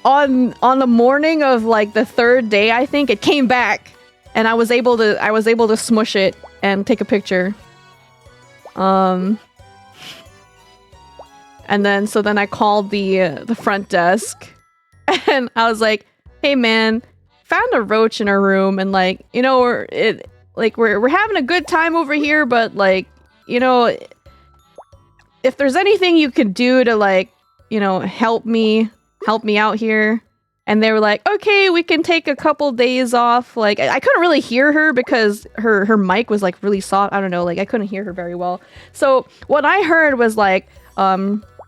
on the morning of like the 3rd day, I think it came back, and I was able to smush it and take a picture. And then I called the front desk and I was like, hey man, found a roach in our room, and like, you know, we're having a good time over here, but like, you know, if there's anything you could do to like, you know, help me out here. And they were like, okay, we can take a couple days off. Like I couldn't really hear her because her mic was like really soft. I don't know, like I couldn't hear her very well. So what I heard was like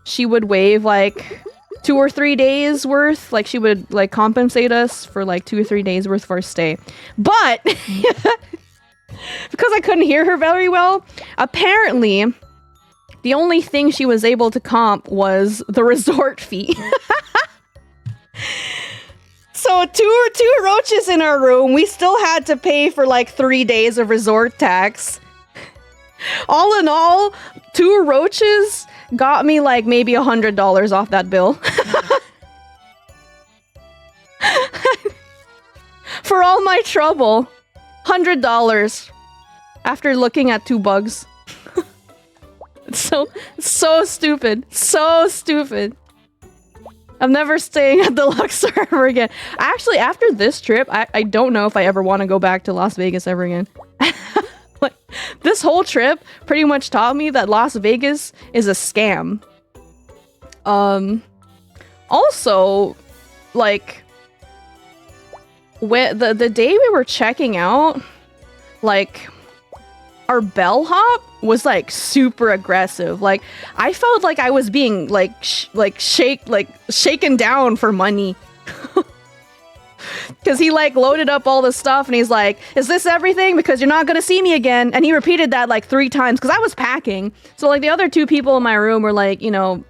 she would waive like 2 or 3 days worth, like she would like compensate us for like 2 or 3 days worth of our stay. But because I couldn't hear her very well, apparently the only thing she was able to comp was the resort fee. So two roaches in our room, we still had to pay for like 3 days of resort tax. All in all, 2 roaches got me like maybe $100 off that bill. For all my trouble, $100 after looking at 2 bugs. It's so stupid. So stupid. I'm never staying at the Luxor ever again. Actually, after this trip, I don't know if I ever want to go back to Las Vegas ever again. Like, this whole trip pretty much taught me that Las Vegas is a scam. Also, like, when the day we were checking out, like, our bellhop was like super aggressive. Like, I felt like I was being shaken down for money. Because he like loaded up all the stuff and he's like, is this everything? Because you're not gonna see me again. And he repeated that like 3 times because I was packing. So like the other 2 people in my room were like, you know,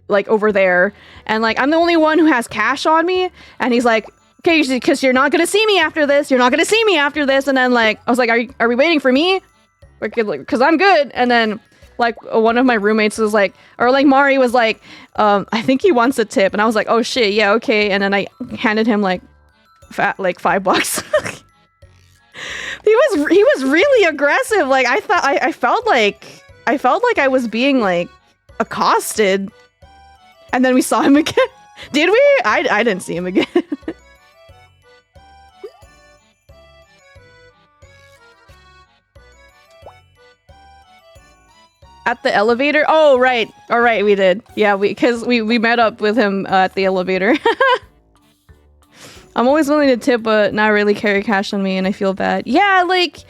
like over there. And like I'm the only one who has cash on me. And he's like, okay, because you're not gonna see me after this. You're not gonna see me after this. And then like I was like, are we waiting for me? Because I'm good. And then like one of my roommates was like, or like Mari was like, I think he wants a tip. And I was like, oh shit, yeah, okay. And then I handed him like $5. He was really aggressive. Like I felt like I was being like accosted. And then we saw him again. Did we? I didn't see him again. At the elevator? Oh, right. All right, we did. Yeah, because we met up with him at the elevator. I'm always willing to tip, but not really carry cash on me, and I feel bad. Yeah, like,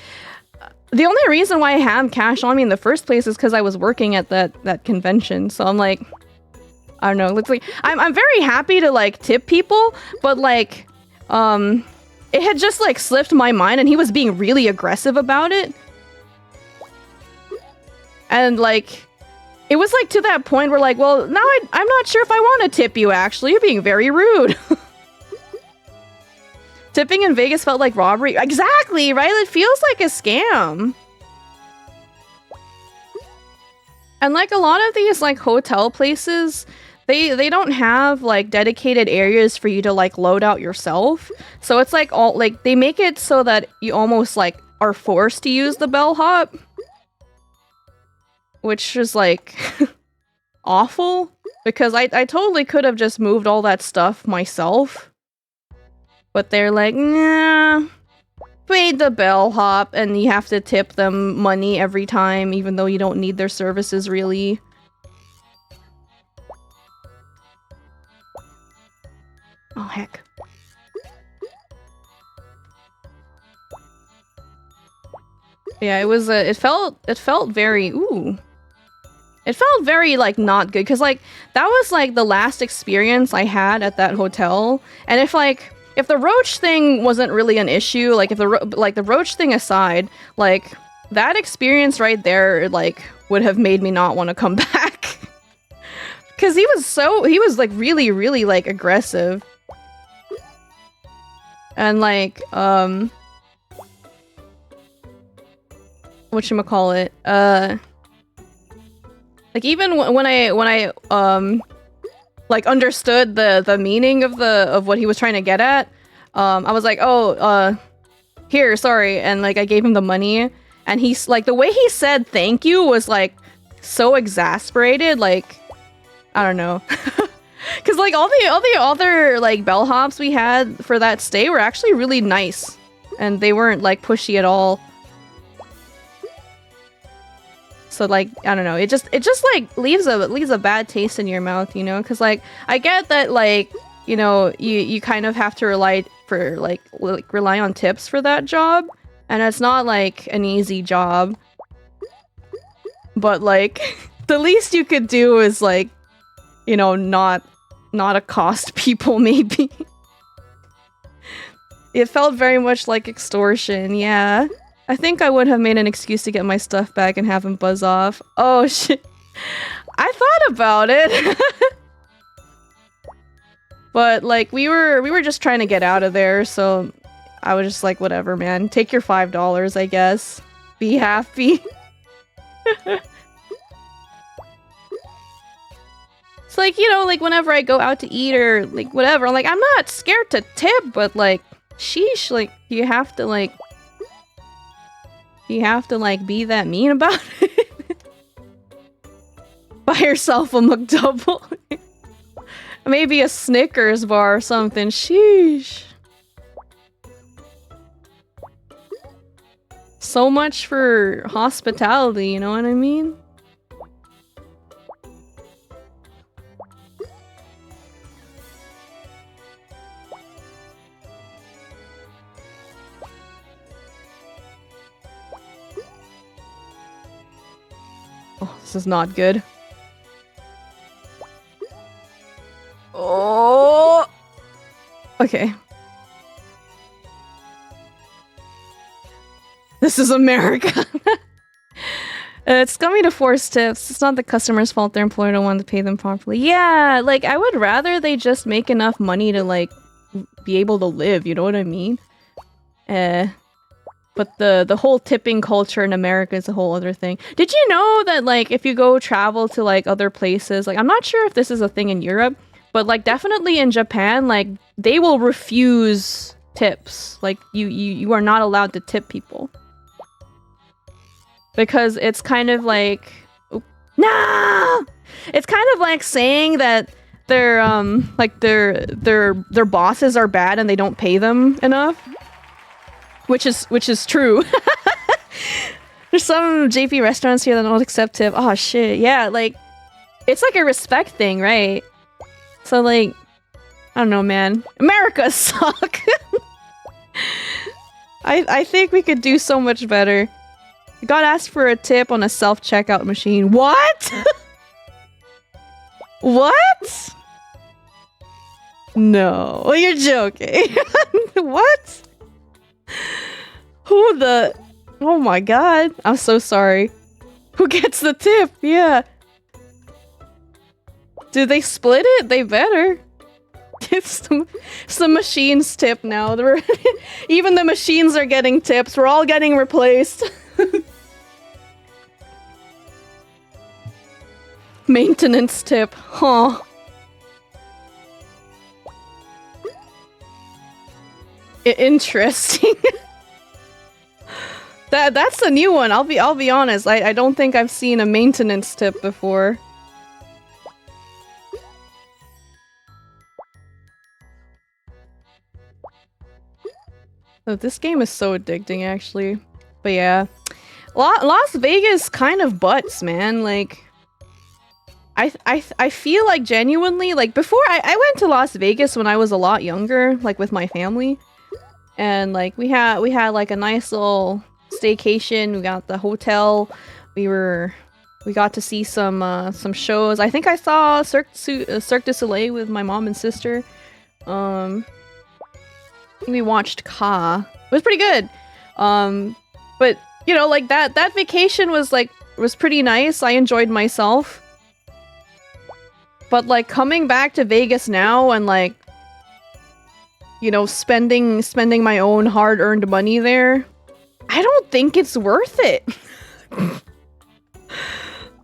the only reason why I had cash on me in the first place is because I was working at that convention. So I'm like, I don't know. It's like I'm very happy to like tip people, but like, it had just like slipped my mind, and he was being really aggressive about it. And like, it was like to that point where like, well, now I'm not sure if I want to tip you, actually. You're being very rude. Tipping in Vegas felt like robbery. Exactly, right? It feels like a scam. And like a lot of these like hotel places, they don't have like dedicated areas for you to like load out yourself. So it's like all like they make it so that you almost like are forced to use the bellhop, which is like awful because I totally could have just moved all that stuff myself. But they're like, nah, pay the bellhop and you have to tip them money every time, even though you don't need their services really. Oh, heck. Yeah, it was, it felt very, ooh. It felt very, like, not good, because, like, that was, like, the last experience I had at that hotel, and if the roach thing wasn't really an issue, like, if the roach thing aside, like, that experience right there, like, would have made me not want to come back. Because he was, like, really, really, like, aggressive. And, like, whatchamacallit, like, even when I like, understood the meaning of what he was trying to get at, I was like, oh, here, sorry, and, like, I gave him the money, and he's, like, the way he said thank you was, like, so exasperated, like, I don't know. Because, like, all the other, like, bellhops we had for that stay were actually really nice, and they weren't, like, pushy at all. So, like, I don't know, it just like leaves a bad taste in your mouth, you know? Because, like, I get that, like, you know, you kind of have to rely on tips for that job, and it's not like an easy job. But, like, the least you could do is, like, you know, not accost people, maybe. It felt very much like extortion, yeah. I think I would have made an excuse to get my stuff back and have him buzz off. Oh shit. I thought about it. But, like, we were just trying to get out of there, so I was just like, whatever, man. Take your $5, I guess. Be happy. It's like, you know, like, whenever I go out to eat or, like, whatever, I'm like, I'm not scared to tip, but, like, sheesh, like, you have to, like, be that mean about it. Buy yourself a McDouble. Maybe a Snickers bar or something. Sheesh. So much for hospitality, you know what I mean? Oh, this is not good. Oh! Okay. This is America. It's coming to force tips. It's not the customer's fault their employer don't want to pay them properly. Yeah, like, I would rather they just make enough money to, like, be able to live, you know what I mean? But the whole tipping culture in America is a whole other thing. Did you know that, like, if you go travel to, like, other places, like, I'm not sure if this is a thing in Europe, but, like, definitely in Japan, like, they will refuse tips. Like, you are not allowed to tip people. Because it's kind of like... No! It's kind of like saying that their bosses are bad and they don't pay them enough. Which is true. There's some JP restaurants here that don't accept tip. Oh shit, yeah, like, it's like a respect thing, right? So, like, I don't know, man. America suck! I think we could do so much better. We got asked for a tip on a self-checkout machine. What? What? No, you're joking. What? Who the... Oh my god. I'm so sorry. Who gets the tip? Yeah. Do they split it? They better. It's the machines tip now. Even the machines are getting tips. We're all getting replaced. Maintenance tip, huh? Interesting. That's a new one. I'll be honest. I don't think I've seen a maintenance tip before. Oh, this game is so addicting, actually. But yeah, Las Vegas kind of butts, man. Like, I feel like genuinely, like, before I went to Las Vegas when I was a lot younger, like with my family, and like we had like a nice little staycation. We got the hotel. We got to see some shows. I think I saw Cirque du Soleil with my mom and sister. We watched Ka. It was pretty good. But you know, like that vacation was pretty nice. I enjoyed myself. But like coming back to Vegas now and like, you know, spending my own hard-earned money there, I don't think it's worth it.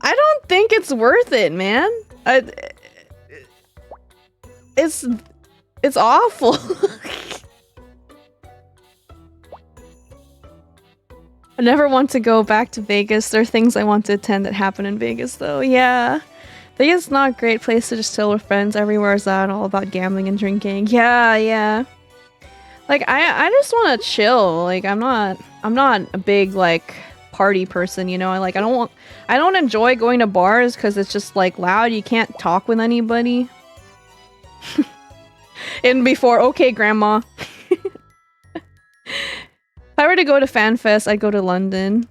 I don't think it's worth it, man. It's awful. I never want to go back to Vegas. There are things I want to attend that happen in Vegas, though. Yeah. Vegas is not a great place to just chill with friends. Everywhere is that all about gambling and drinking. Yeah, yeah. Like, I just want to chill. Like, I'm not a big, like, party person, you know? I don't enjoy going to bars because it's just, like, loud. You can't talk with anybody. And before, okay, grandma. If I were to go to FanFest, I'd go to London.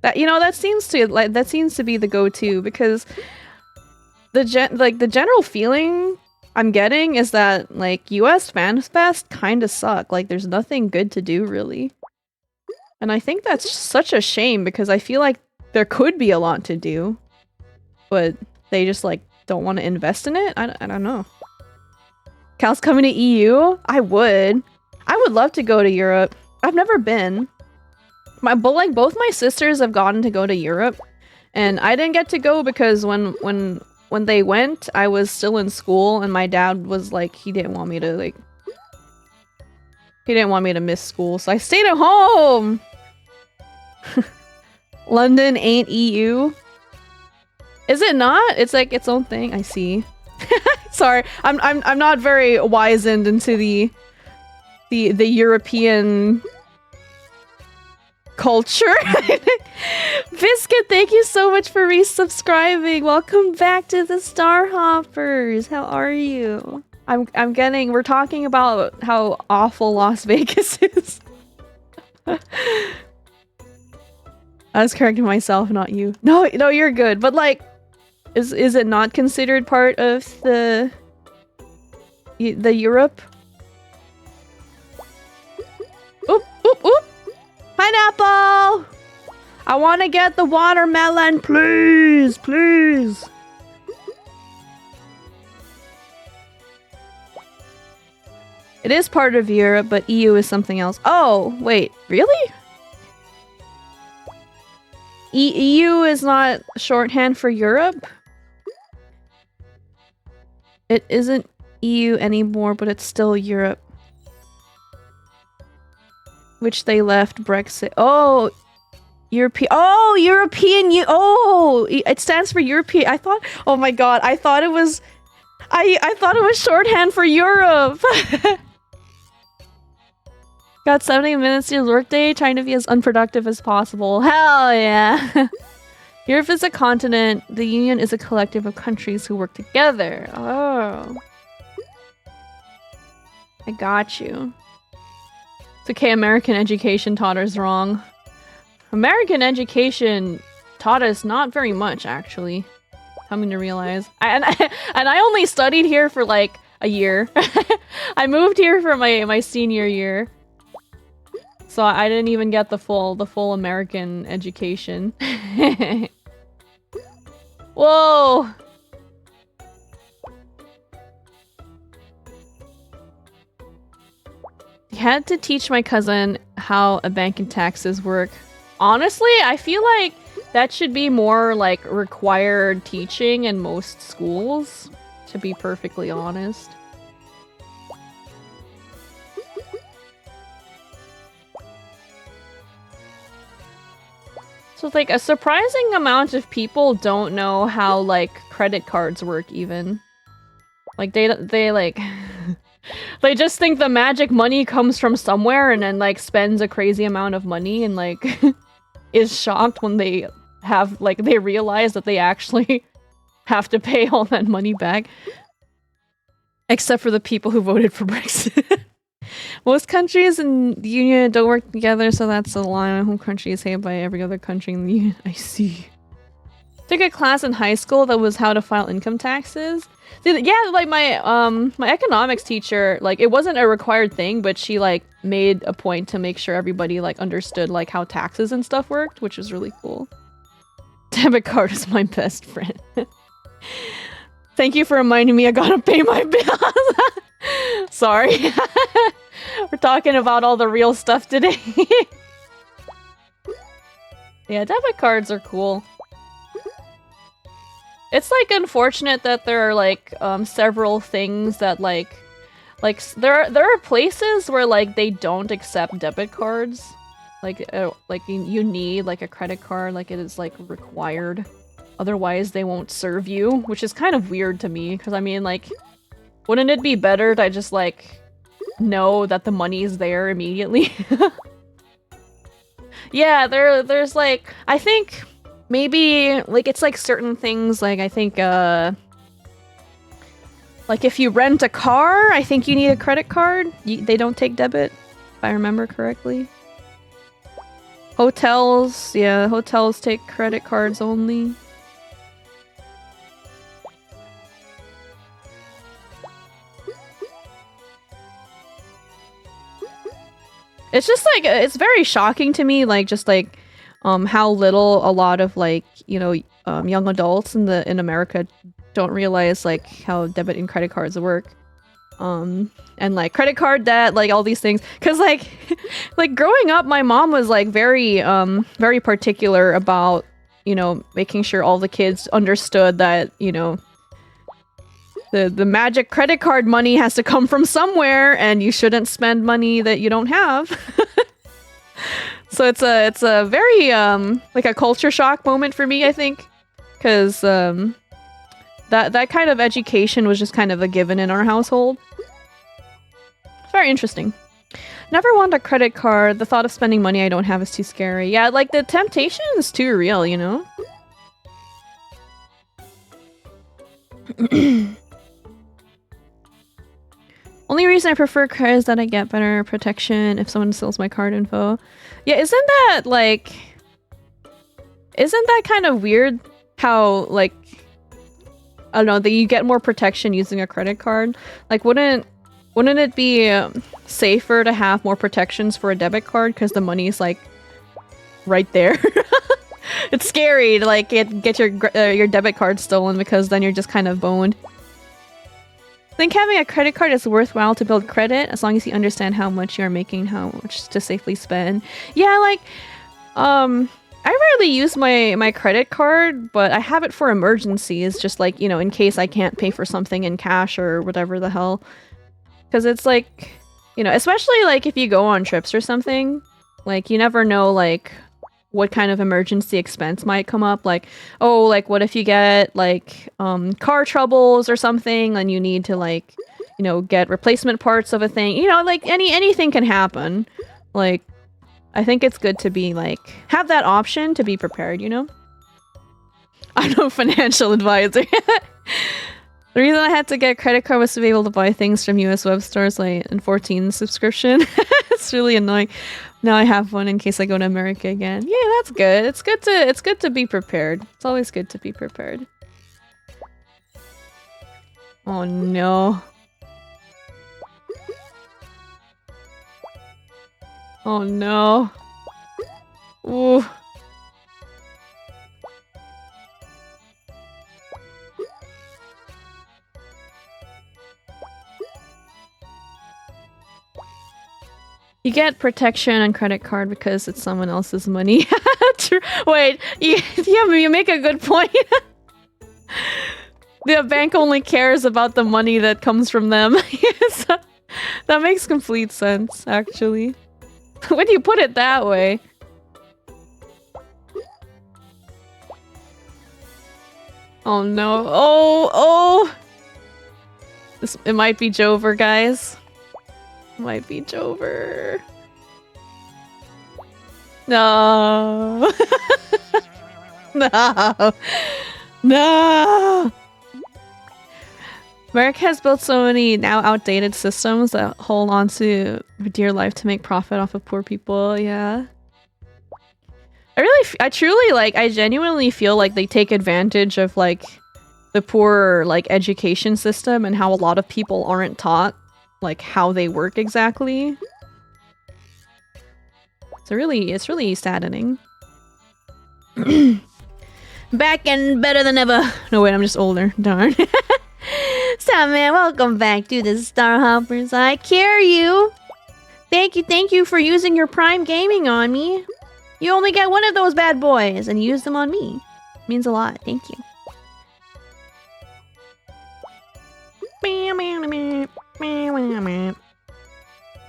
That seems to be the go-to because the general feeling I'm getting is that like US FanFest kind of suck. Like there's nothing good to do really. And I think that's such a shame because I feel like there could be a lot to do, but they just like don't want to invest in it. I don't know. Kalce coming to EU? I would love to go to Europe. I've never been. Both my sisters have gotten to go to Europe, and I didn't get to go because when they went, I was still in school, and my dad was like, he didn't want me to miss school, so I stayed at home. London ain't EU. Is it not? It's like its own thing. I see. Sorry, I'm not very wizened into the European culture. Biscuit, thank you so much for resubscribing. Welcome back to the Star Hoppers. How are you? We're talking about how awful Las Vegas is. I was correcting myself, not you. No, you're good. But like, is it not considered part of the Europe? Oop, oop, oop. Pineapple! I want to get the watermelon, please, please. It is part of Europe, but EU is something else. Oh, wait, really? EU is not shorthand for Europe? It isn't EU anymore, but it's still Europe. Which they left Brexit. Oh, European. Oh, European. Oh, it stands for European. I thought. Oh my god! I thought it was. I thought it was shorthand for Europe. Got 70 minutes to your workday, trying to be as unproductive as possible. Hell yeah! Europe is a continent. The Union is a collective of countries who work together. Oh, I got you. It's okay, American education taught us wrong. American education taught us not very much, actually. Coming to realize. And I only studied here for like a year. I moved here for my senior year. So I didn't even get the full American education. Whoa! had to teach my cousin how a bank and taxes work. Honestly, I feel like that should be more like required teaching in most schools, to be perfectly honest. So it's like a surprising amount of people don't know how like credit cards work even. Like they like they just think the magic money comes from somewhere and then like spends a crazy amount of money and like is shocked when they have like they realize that they actually have to pay all that money back. Except for the people who voted for Brexit. Most countries in the Union don't work together, so that's a lie. My home country is hated by every other country in the Union. I see. Took a class in high school that was how to file income taxes. Yeah, like my economics teacher, like it wasn't a required thing, but she like made a point to make sure everybody like understood like how taxes and stuff worked, which was really cool. Debit card is my best friend. Thank you for reminding me I gotta pay my bills. Sorry. We're talking about all the real stuff today. Yeah, debit cards are cool. It's like unfortunate that there are like several things that like there are places where like they don't accept debit cards. Like you need like a credit card, like it is like required. Otherwise they won't serve you, which is kind of weird to me because I mean like wouldn't it be better to just like know that the money is there immediately? Yeah, there's like I think maybe like it's like certain things like I think like if you rent a car, I think you need a credit card. They don't take debit, if I remember correctly. Hotels, yeah, hotels take credit cards only. It's just like it's very shocking to me, like just like how little a lot of like young adults in America don't realize like how debit and credit cards work, and like credit card debt, like all these things. Cause like like growing up, my mom was like very very particular about making sure all the kids understood that the magic credit card money has to come from somewhere and you shouldn't spend money that you don't have. So it's a very like a culture shock moment for me, I think, because that kind of education was just kind of a given in our household. Very interesting. Never want a credit card. The thought of spending money I don't have is too scary. Yeah, like the temptation is too real, you know? Only reason I prefer credit is that I get better protection if someone steals my card info. Yeah, isn't that kind of weird how, like, I don't know, that you get more protection using a credit card? Like, wouldn't it be safer to have more protections for a debit card because the money's, like, right there? It's scary to, like, get your debit card stolen because then you're just kind of boned. I think having a credit card is worthwhile to build credit as long as you understand how much you're making, how much to safely spend. Yeah, like, I rarely use my credit card, but I have it for emergencies, just like, in case I can't pay for something in cash or whatever the hell. Because it's like, especially like if you go on trips or something, like you never know like what kind of emergency expense might come up. Like, oh, like what if you get like car troubles or something and you need to like, get replacement parts of a thing, like anything can happen. Like, I think it's good to be like, have that option to be prepared, I'm no financial advisor. The reason I had to get a credit card was to be able to buy things from US web stores like in 14 subscription. It's really annoying. Now I have one in case I go to America again. Yeah, that's good. It's good to be prepared. It's always good to be prepared. Oh no. Oh no. Ooh. You get protection on credit card because it's someone else's money. Wait, yeah, you make a good point. The bank only cares about the money that comes from them. Yes, that makes complete sense, actually. When you put it that way. Oh no. Oh! It might be Jover, guys. It might be Jover. No. No. No. America has built so many now outdated systems that hold on to dear life to make profit off of poor people. Yeah. I genuinely feel like they take advantage of like the poor like education system and how a lot of people aren't taught like how they work exactly. It's really saddening. Back and better than ever. No wait, I'm just older. Darn. Stop, man. Welcome back to the Star Hoppers. I care you. Thank you for using your Prime Gaming on me. You only get one of those bad boys, and you use them on me. Means a lot. Thank you.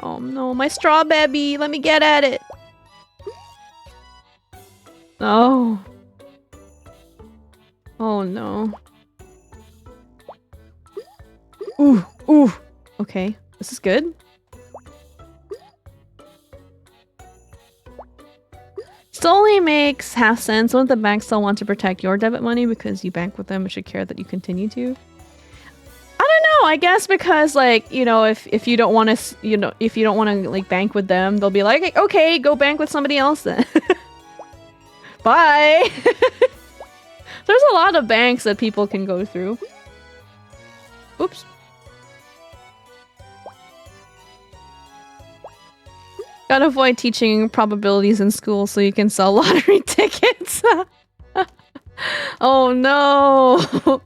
Oh no, my straw baby. Let me get at it. Oh. Oh no. Ooh. Okay, this is good. Still only makes half sense. Won't the bank still want to protect your debit money because you bank with them and should care that you continue to? I don't know. I guess because like, you know, if you don't want to, you know, if you don't want to like bank with them, they'll be like, okay, go bank with somebody else then. Bye. There's a lot of banks that people can go through. Oops. Gotta avoid teaching probabilities in school so you can sell lottery tickets. Oh no!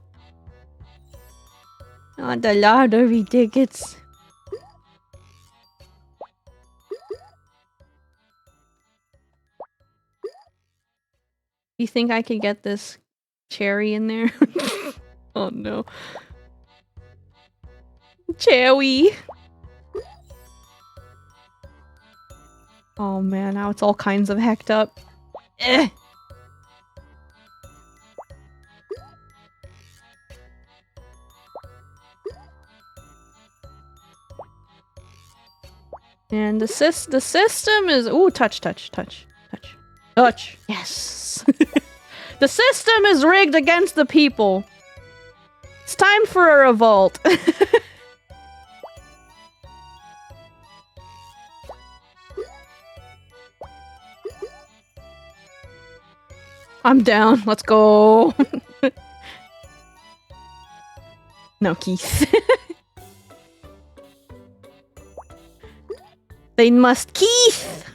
Not the lottery tickets. You think I could get this cherry in there? Oh no. Cherry! Oh man, now it's all kinds of hecked up. Eh. And the system is— ooh, touch. Yes! The system is rigged against the people. It's time for a revolt. I'm down. Let's go. No, Keith. They must Keith!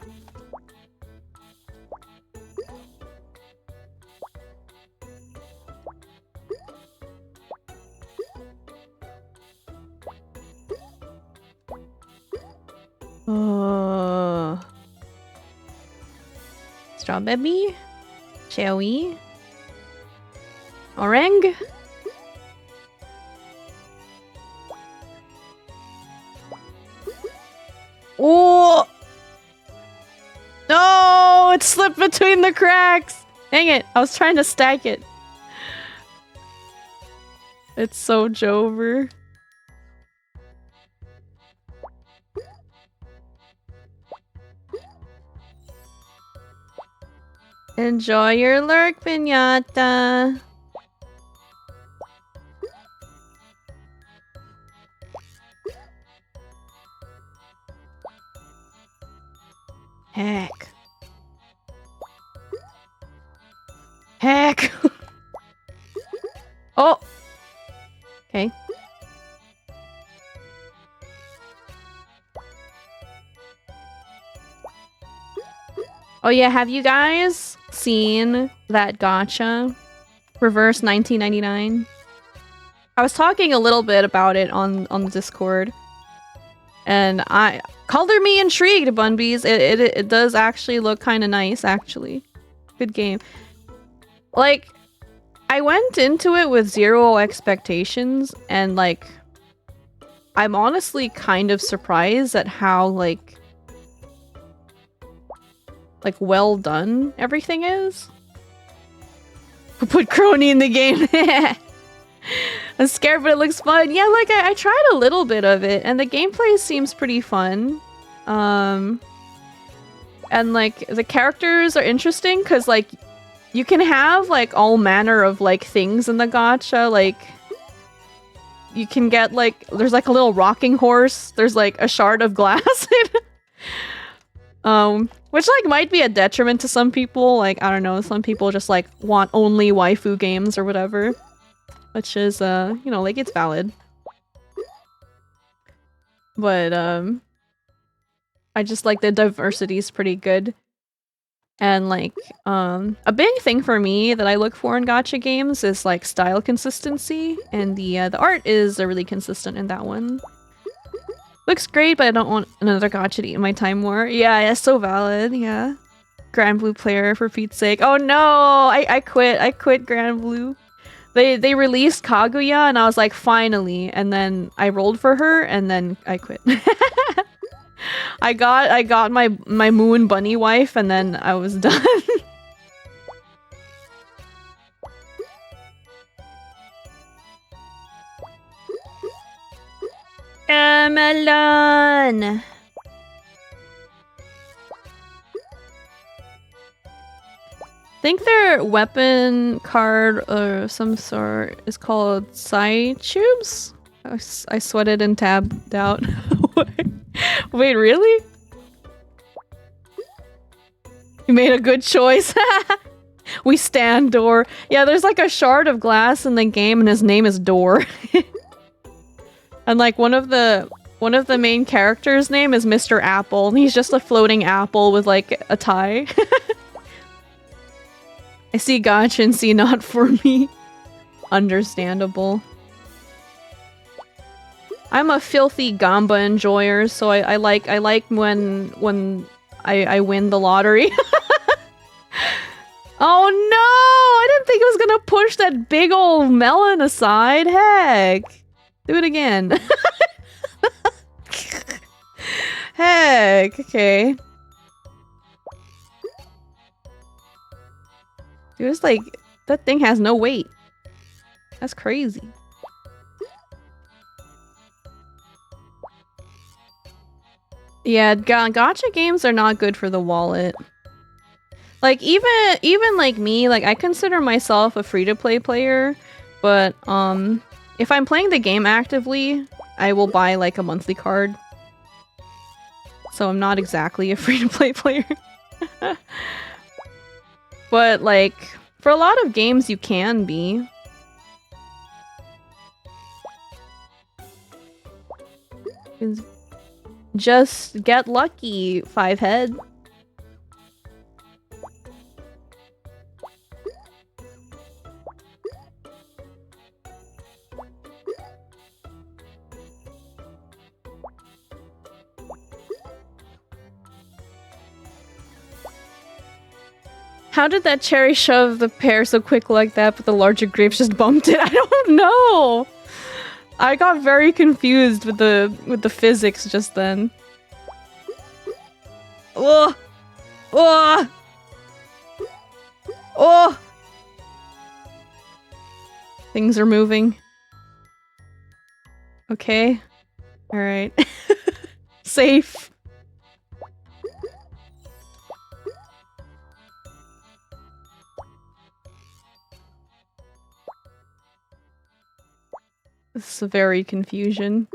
Strawberry? Shall we? Orang? Oh! No! It slipped between the cracks! Dang it! I was trying to stack it. It's so Jover. Enjoy your lurk, Pinata! Heck. Heck! Oh! Okay. Oh yeah, have you guys seen that gacha? Reverse 1999? I was talking a little bit about it on the Discord. And Color me intrigued, Bunbees. It does actually look kind of nice, actually. Good game. Like, I went into it with 0 expectations, and like, I'm honestly kind of surprised at how like well done everything is. Who put Crony in the game? I'm scared, but it looks fun. Yeah, like I tried a little bit of it, and the gameplay seems pretty fun. And like the characters are interesting because like you can have like all manner of like things in the gacha. Like you can get like there's like a little rocking horse. There's like a shard of glass. Which like might be a detriment to some people. Like I don't know, some people just like want only waifu games or whatever. Which is, you know, like, it's valid. But, I just like the diversity is pretty good. And, like, a big thing for me that I look for in gacha games is, like, style consistency. And the art is really consistent in that one. Looks great, but I don't want another gacha to eat my time more. Yeah, it's so valid, yeah. Grand Blue player, for Pete's sake. Oh no! I quit. I quit Grand Blue. They released Kaguya and I was like, finally, and then I rolled for her and then I quit. I got my moon bunny wife and then I was done. Melon. I think their weapon card or some sort is called Psy Tubes. I sweated and tabbed out. Wait, really? You made a good choice. We stand Door. Yeah, there's like a shard of glass in the game and his name is Door. And like one of the main characters' name is Mr. Apple. And he's just a floating apple with like a tie. I see gacha and see not for me. Understandable. I'm a filthy gamba enjoyer, so I like when I win the lottery. Oh no! I didn't think it was gonna push that big old melon aside. Heck. Do it again. Heck, okay. Dude, it's like, that thing has no weight. That's crazy. Yeah, gacha games are not good for the wallet. Like, even like me, like, I consider myself a free-to-play player, but, if I'm playing the game actively, I will buy, like, a monthly card. So I'm not exactly a free-to-play player. But, like, for a lot of games, you can be. Just get lucky, 5-head. How did that cherry shove the pear so quick like that, but the larger grapes just bumped it? I don't know! I got very confused with the physics just then. Ugh! Ugh! Oh! Things are moving. Okay. Alright. Safe. This is a very confusion.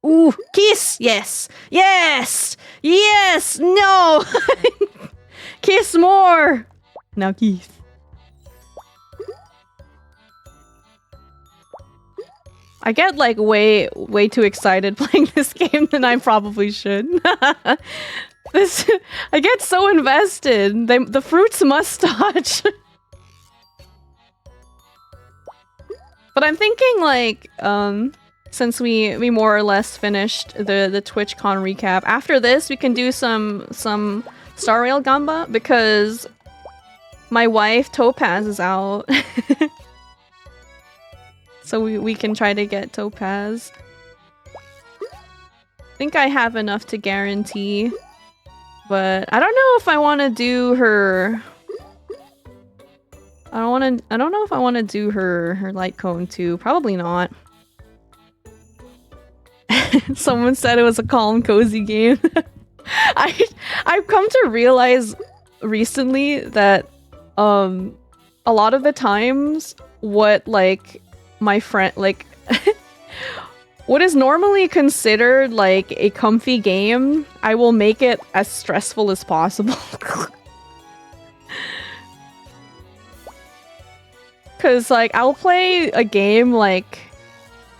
Ooh, kiss! Yes! Yes! Yes! No! Kiss more! Now kiss. I get like way too excited playing this game than I probably should. I get so invested. The fruits must touch. But I'm thinking like, since we more or less finished the TwitchCon recap. After this, we can do some Star Rail Gamba because my wife Topaz is out. So we can try to get Topaz. I think I have enough to guarantee, but I don't know if I want to do her. I don't know if I want to do her light cone too. Probably not. Someone said it was a calm, cozy game. I've come to realize recently that a lot of the times what like my friend like what is normally considered like a comfy game, I will make it as stressful as possible. Cause like I'll play a game like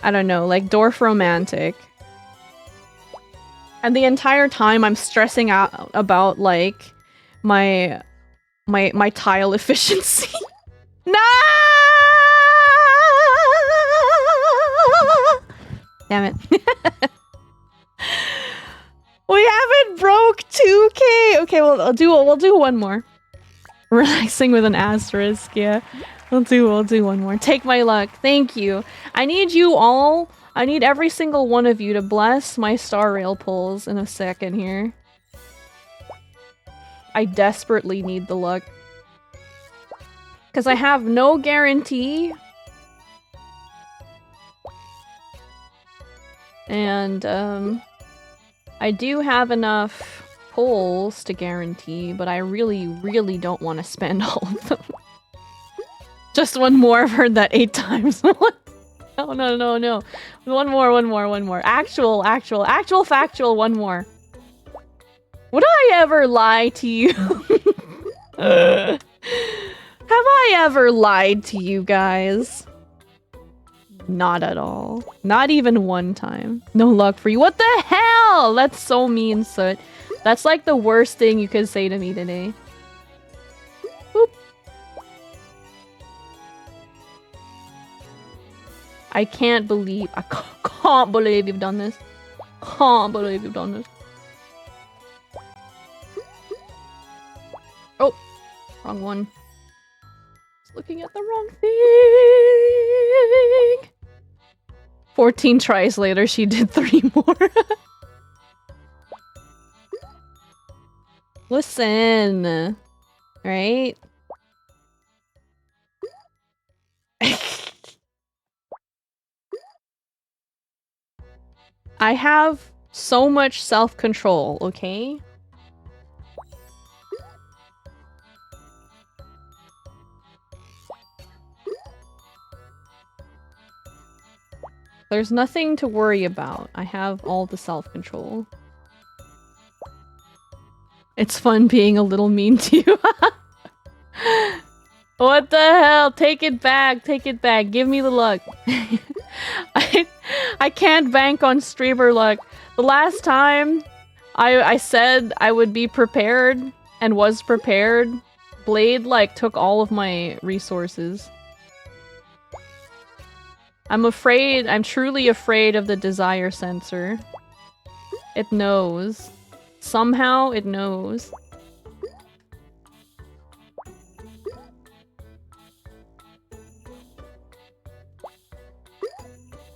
I don't know, like Dwarf Romantic. And the entire time I'm stressing out about like my tile efficiency. No! Damn it. We haven't broke 2K. Okay, well we'll do one more. Relaxing with an asterisk, yeah. We'll do one more. Take my luck. Thank you. I need you all. I need every single one of you to bless my Star Rail pulls in a second here. I desperately need the luck. Because I have no guarantee. And, I do have enough pulls to guarantee, but I really, really don't want to spend all of them. Just one more. I've heard that 8 times. No. One more. Actual, factual, one more. Would I ever lie to you? Have I ever lied to you guys? Not at all. Not even one time. No luck for you. What the hell? That's so mean, Soot. That's like the worst thing you could say to me today. Boop. I can't believe you've done this. Can't believe you've done this. Oh, wrong one. Just looking at the wrong thing. 14 tries later, she did 3 more. Listen, right? I have so much self-control, okay? There's nothing to worry about. I have all the self-control. It's fun being a little mean to you. What the hell? Take it back. Take it back. Give me the luck. I can't bank on streamer luck. The last time I said I would be prepared and was prepared, Blade like took all of my resources. I'm afraid, I'm truly afraid of the desire sensor. It knows. Somehow it knows.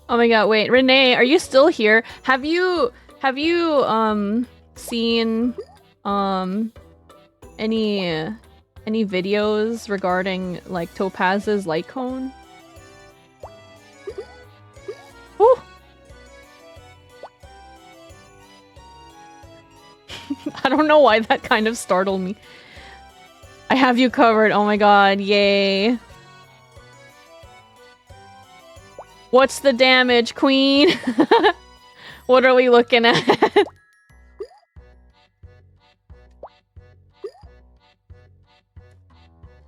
Oh my god, wait, Renee, are you still here? Have you seen any videos regarding like Topaz's light cone? Whew. I don't know why that kind of startled me. I have you covered. Oh my god, yay. What's the damage, queen? What are we looking at?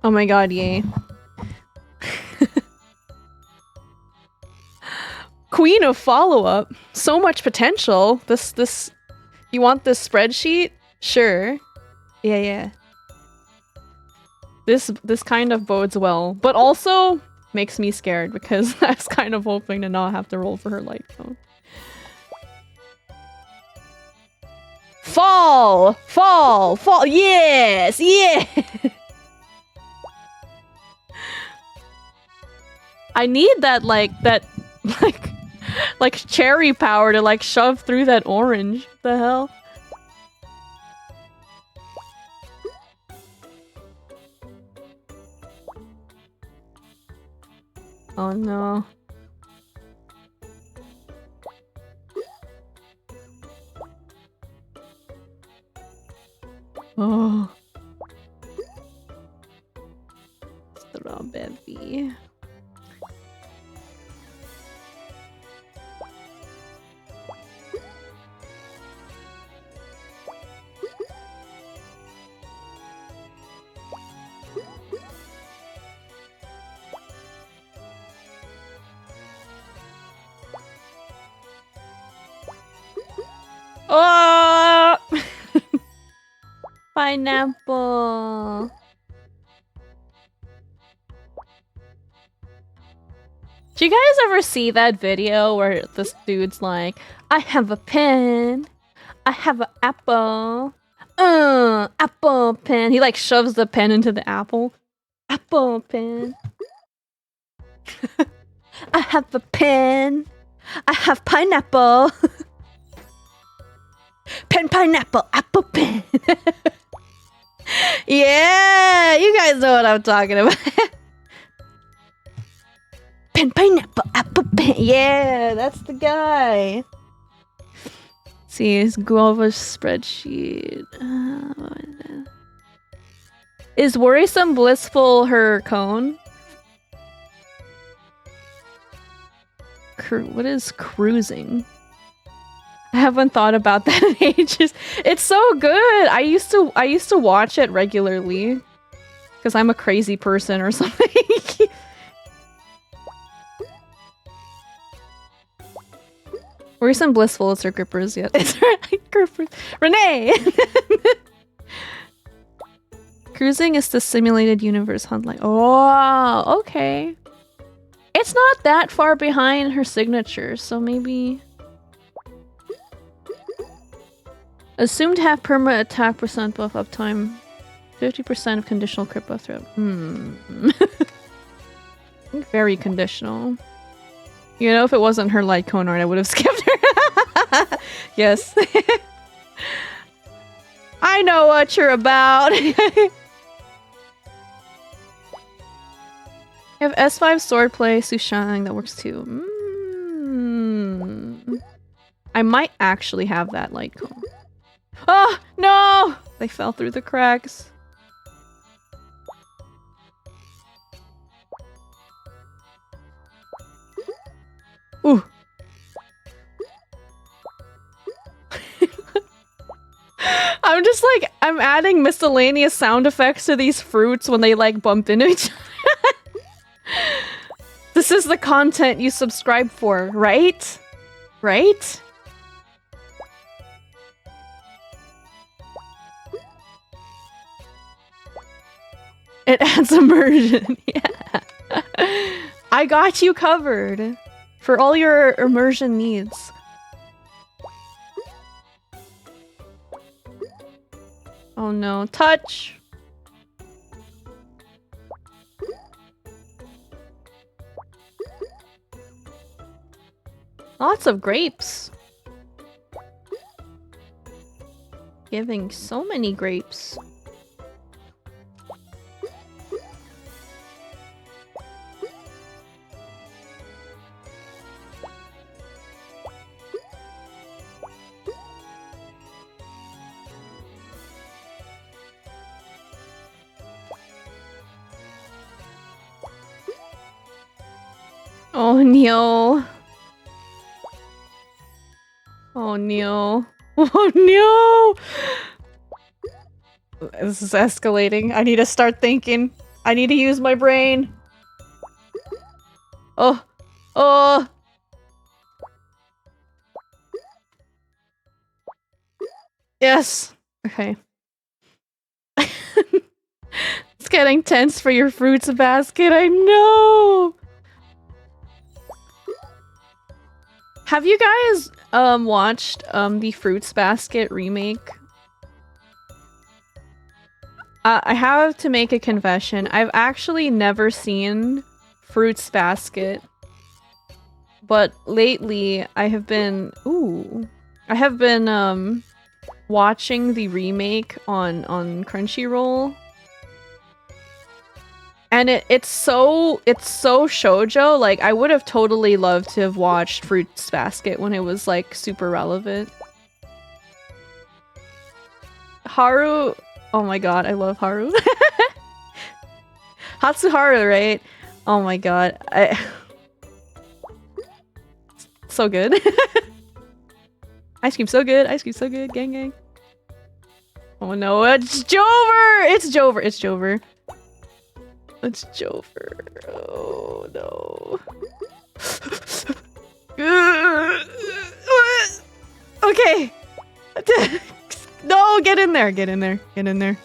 Oh my god, yay. Queen of follow-up. So much potential. This... You want this spreadsheet? Sure. Yeah. This kind of bodes well. But also, makes me scared because I was kind of hoping to not have to roll for her light cone. Fall! Fall! Fall! Yes! Yeah! I need that, like cherry power to, like, shove through that orange. What the hell? Oh no. Oh. Strawberry. Oh! Pineapple. Do you guys ever see that video where this dude's like, I have a pen, I have an apple, apple pen. He like shoves the pen into the apple. Apple pen. I have a pen, I have pineapple. Pen, pineapple, apple pen. Yeah, you guys know what I'm talking about. Pen, pineapple, apple pen. Yeah, that's the guy. See his guava spreadsheet. Is worrisome blissful her cone? What is cruising? I haven't thought about that in ages. It's so good. I used to watch it regularly because I'm a crazy person or something. Worrisome blissful is her grippers yet. It's her grippers. Renee. Cruising is the simulated universe hunt like. Oh, okay. It's not that far behind her signature, so maybe. Assumed to have perma attack percent buff uptime. 50% of conditional crit buff throw. Very conditional. You know, if it wasn't her light cone art, I would have skipped her. Yes. I know what you're about. You have S5 swordplay, Sushan, that works too. I might actually have that light cone. Oh, no! They fell through the cracks. Ooh. I'm just like, I'm adding miscellaneous sound effects to these fruits when they like bump into each other. This is the content you subscribe for, right? Right? It adds immersion, yeah. I got you covered for all your immersion needs. Oh no, touch! Lots of grapes. Giving so many grapes. Oh no. Oh no. Oh no! This is escalating. I need to start thinking. I need to use my brain. Oh. Oh. Yes. Okay. It's getting tense for your fruits basket. I know. Have you guys watched the Fruits Basket remake? I have to make a confession. I've actually never seen Fruits Basket, but lately I have been watching the remake on Crunchyroll. And it's so shoujo. Like, I would have totally loved to have watched Fruits Basket when it was like super relevant. Haru, oh my god, I love Haru. Hatsuharu, right? Oh my god, so good. Ice cream so good, ice cream so good, gang gang. Oh no, it's Jover! It's Jover, it's Jover. It's Jover. Oh no. Okay. No, get in there. Get in there. Get in there.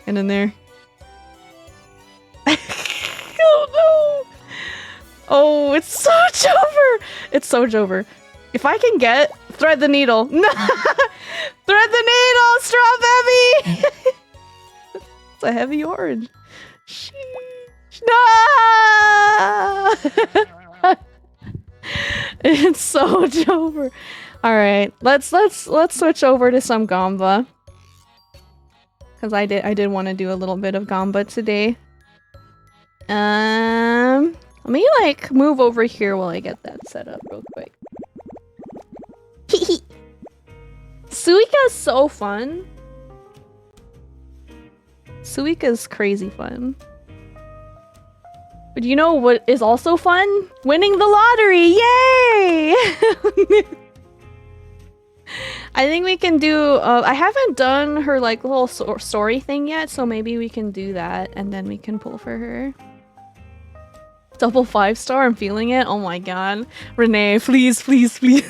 Get in there. Oh no. Oh, it's so Jover. It's so Jover. If I can get thread the needle. No. Thread the needle, straw baby. It's a heavy orange. No! It's so Jover. All right, let's switch over to some Gamba, because I did want to do a little bit of Gamba today. Let me like move over here while I get that set up real quick. Suika's so fun. Suika's crazy fun. But you know what is also fun? Winning the lottery! Yay! I think we can do... I haven't done her like little story thing yet, so maybe we can do that and then we can pull for her. Double 5-star, I'm feeling it. Oh my god. Renee, please, please, please.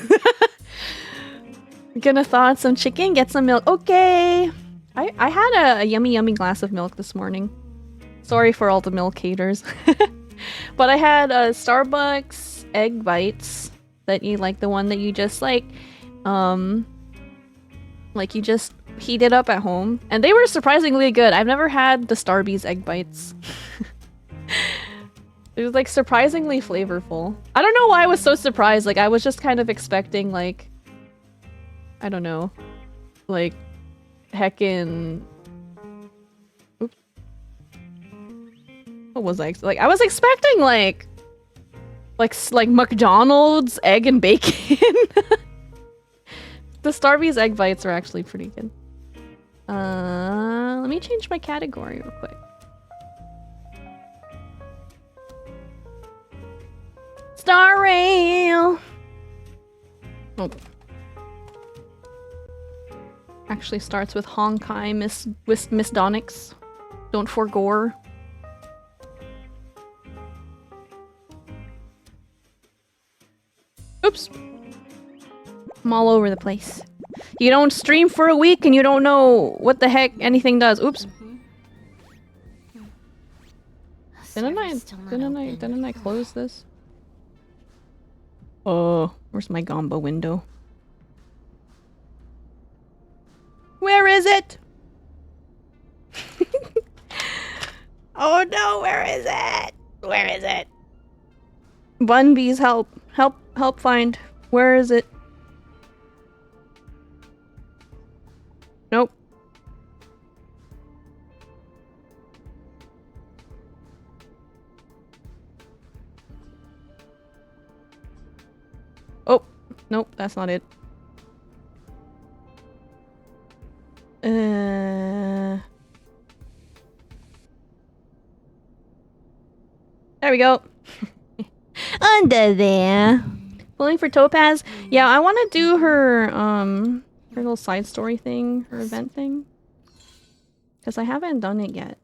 We're gonna thaw out some chicken, get some milk. Okay! I had a yummy yummy glass of milk this morning. Sorry for all the milk haters. But I had Starbucks egg bites that you like, the one that you just like you just heat it up at home, and they were surprisingly good. I've never had the Starbucks egg bites. It was like surprisingly flavorful. I don't know why I was so surprised. Like, I was just kind of expecting like, I don't know, like heckin'. Oops. What was I like? I was expecting like McDonald's egg and bacon. The Starbucks egg bites are actually pretty good. Let me change my category real quick. Star Rail. Oh. Actually starts with Honkai Miss Donix. Don't forgore. Oops. I'm all over the place. You don't stream for a week and you don't know what the heck anything does. Oops. Didn't I close this? Oh, where's my Gamba window? Where is it? Oh no, where is it? Where is it? Bunbees, help. Help find. Where is it? Nope. Oh, nope, that's not it. There we go. Under there. Pulling for Topaz. Yeah, I want to do her little side story thing, her event thing, because I haven't done it yet.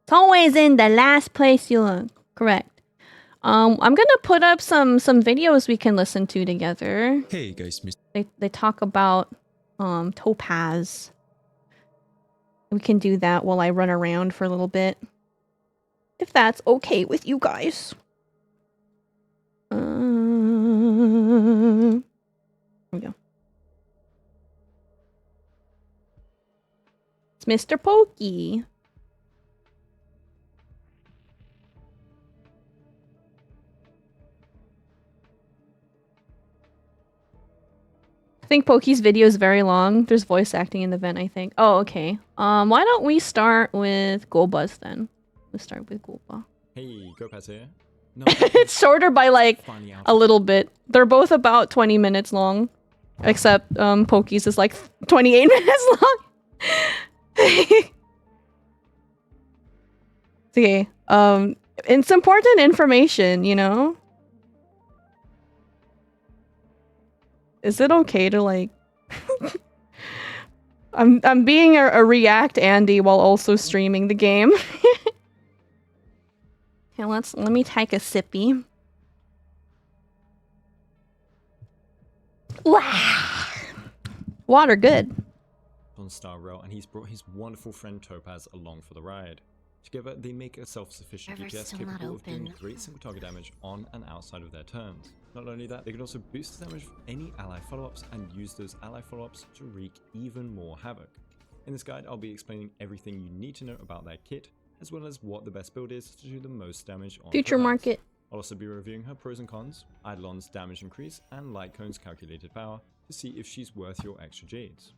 It's always in the last place you look. Correct. I'm gonna put up some videos we can listen to together. Hey guys, they talk about Topaz. We can do that while I run around for a little bit. If that's okay with you guys. Here we go. It's Mr. Pokey. I think Pokey's video is very long. There's voice acting in the vent, I think. Oh, okay. Why don't we start with Golbuzz then? Let's start with Golbuzz. Hey, Gopaz here. No, It's shorter by like a little bit. They're both about 20 minutes long. Except Pokey's is like 28 minutes long. Okay. It's important information, you know? Is it okay to like I'm being a React Andy while also streaming the game. Okay, let me take a sippy. Wow. Water good. On Star Rail, and he's brought his wonderful friend Topaz along for the ride. Together, they make a self-sufficient DPS capable of doing great single target damage on and outside of their turns. Not only that, they can also boost the damage of any ally follow-ups and use those ally follow-ups to wreak even more havoc. In this guide, I'll be explaining everything you need to know about their kit, as well as what the best build is to do the most damage on Future Topaz. market. I'll also be reviewing her pros and cons, Eidolon's damage increase, and Lightcone's calculated power to see if she's worth your extra jades.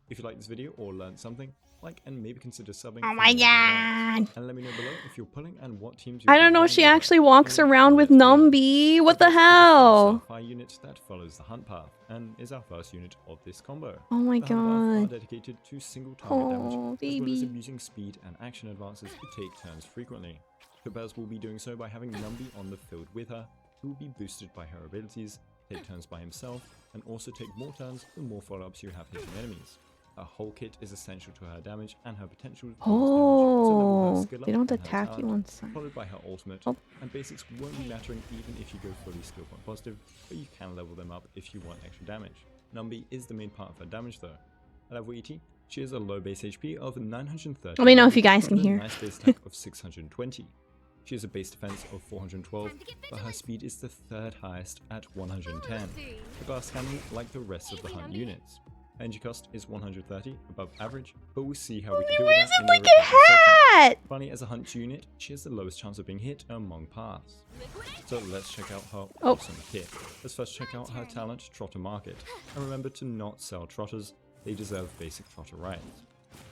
If you like this video or learned something, like and maybe consider subbing. Oh my god! And let me know below if you're pulling and what teams I don't know, she actually walks around with Numby. What the hell? Fire unit that follows the hunt path and is our first unit of this combo. Oh my The hunt path god. are dedicated to single target damage, as Baby. well as using speed and action advances to take turns frequently. Topaz will be doing so by having Numby on the field with her, who will be boosted by her abilities, take turns by himself, and also take more turns the more follow-ups you have hitting enemies. Her whole kit is essential to her damage and her potential to Oh, they don't attack you on sight. followed by her ultimate, Oh. and basics won't be mattering even if you go fully skill point positive, but you can level them up if you want extra damage. Numby is the main part of her damage though. At level 80, she has a low base HP of 930. Let me know if you guys can and a hear. nice base attack of 620. She has a base defense of 412, but her speed is the third highest at 110. The burst handling like the rest of the hunt units. Energy cost is 130, above average, but we'll see how we can deal with that in the Freaking hat! Finally, as a hunt unit, she has the lowest chance of being hit among paths. So let's check out her Oh. awesome kit. Let's first check out her talent, Trotter Market. And remember to not sell trotters, they deserve basic trotter rights.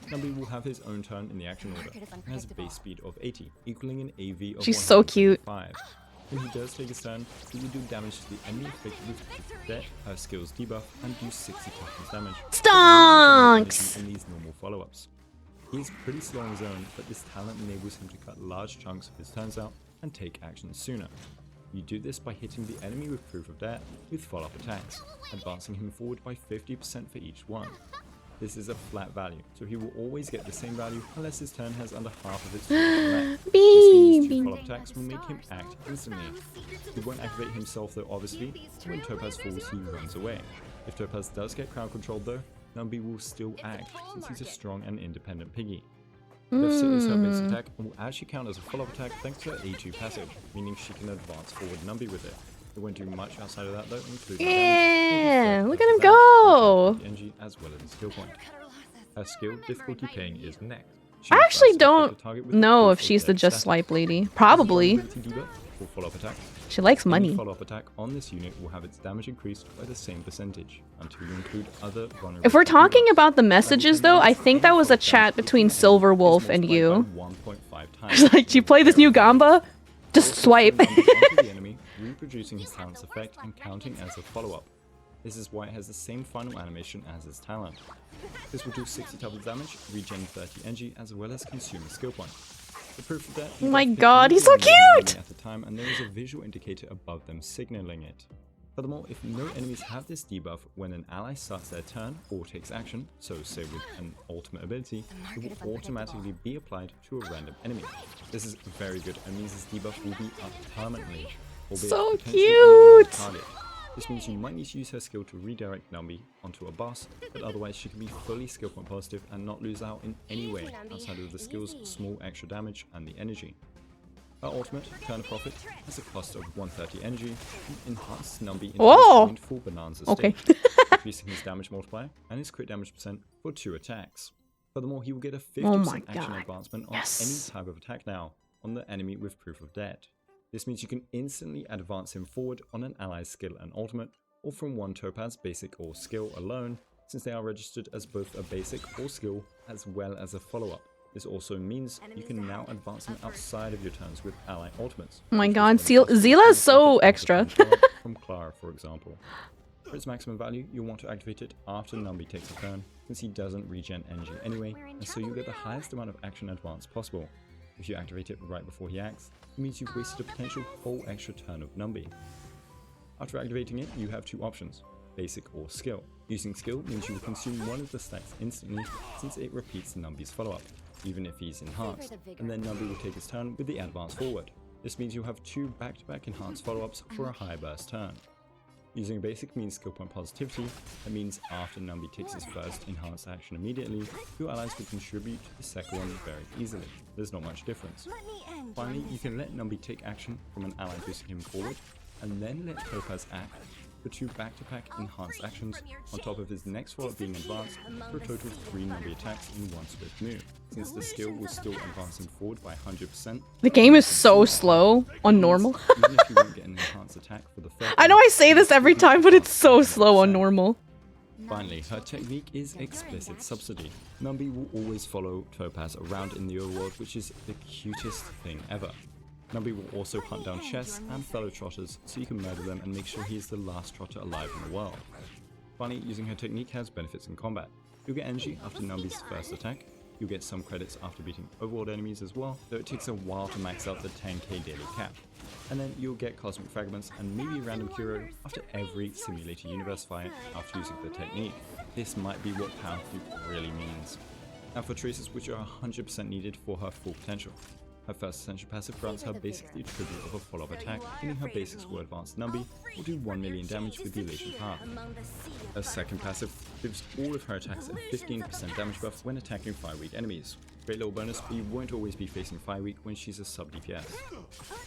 Numby will have his own turn in the action order, and has a base speed of 80, equaling an AV of She's so cute. 105. When he does take his turn, he will do damage to the enemy affected with death, her skills debuff, and do 60 toughness damage. Stonks! In these normal follow-ups. He is pretty slow on his own, but this talent enables him to cut large chunks of his turns out and take action sooner. You do this by hitting the enemy with proof of death with follow-up attacks, advancing him forward by 50% for each one. This is a flat value, so he will always get the same value unless his turn has under half of its left. This means 2 follow-up attacks will make him act instantly. He won't activate himself though obviously, when Topaz falls he runs away. If Topaz does get crowd controlled though, Numby will still act since he's a strong and independent piggy. Deficit is her base attack and will actually count as a follow-up attack thanks to her A2 passive, meaning she can advance forward Numby with it. It won't do much outside of that though, including Yeah, look at him go! NG as well as a skill point. Her skill difficulty paying is next. I actually don't know if she's the just swipe lady. Probably. She likes money. Follow-up attack on this unit will have its damage increased by the same percentage until you include other vulnerable. If we're talking about the messages though, I think that was a chat between Silver Wolf and you. 1.5 She's times. like, do you play this new Gamba? Just swipe. The enemy, reproducing his talent's effect and counting as a follow-up. This is why it has the same final animation as its talent. This will do 60 double damage, regen 30 energy, as well as consume a skill point. The proof of that. Oh my god, he's so cute! At the time, and there is a visual indicator above them signaling it. Furthermore, if no enemies have this debuff when an ally starts their turn or takes action, so say with an ultimate ability, it will automatically be applied to a random enemy. This is very good and means this debuff will be up permanently. So potentially on one cute! target. This means you might need to use her skill to redirect Numby onto a boss, but otherwise she can be fully skill point positive and not lose out in any way outside of the skill's small extra damage and the energy. Her ultimate, Turn of Profit, has a cost of 130 energy and enhances Numbi into Whoa! his full bonanza Okay. state, increasing his damage multiplier and his crit damage percent for 2 attacks. Furthermore, he will get a 50% action advancement on any type of attack now on the enemy with Proof of Debt. This means you can instantly advance him forward on an ally's skill and ultimate, or from one topaz basic or skill alone, since they are registered as both a basic or skill as well as a follow-up. This also means you can now advance him outside of your turns with ally ultimates. Oh my god, Zila is so extra. From Clara, for example. For its maximum value, you'll want to activate it after Numbi takes a turn, since he doesn't regen energy anyway, and so you get the highest amount of action advance possible. If you activate it right before he acts, it means you've wasted a potential whole extra turn of Numbi. After activating it, you have two options, basic or skill. Using skill means you will consume one of the stacks instantly, since it repeats Numbi's follow-up, even if he's enhanced, and then Numbi will take his turn with the advance forward. This means you'll have two back-to-back enhanced follow-ups for a high burst turn. Using basic means skill point positivity, that means after Numbi takes his first enhanced action immediately, your allies will contribute to the second one very easily. There's not much difference. Finally, you can let Numbi take action from an ally boosting him forward, and then let Topaz act for two back-to-back enhanced actions on top of his next follow-up being advanced for a total of 3 Numbi attacks in one swift move. Since the skill will still advance him forward by 100%. The game is so slow on normal. Even if you won't get an enhanced attack for the first I know I say this every time, but it's so slow on normal. Finally, her technique is explicit subsidy. Numbi will always follow Topaz around in the overworld, which is the cutest thing ever. Numbi will also hunt down chests and fellow trotters so you can murder them and make sure he is the last trotter alive in the world. Finally, using her technique has benefits in combat. You'll get energy after Numbi's first attack, you'll get some credits after beating overworld enemies as well, though it takes a while to max out the 10k daily cap. And then you'll get cosmic fragments and maybe a random hero after every simulator universe fight after using the technique. This might be what Power Creep really means. Now for traces which are 100% needed for her full potential. Her first essential passive grants her basically a tribute of a follow-up attack, meaning her basics will advance Numbi will do 1 million damage with the Elation Path. Her second passive gives all of her attacks a 15% damage buff when attacking fire weak enemies. Great little bonus, but you won't always be facing fire weak when she's a sub DPS.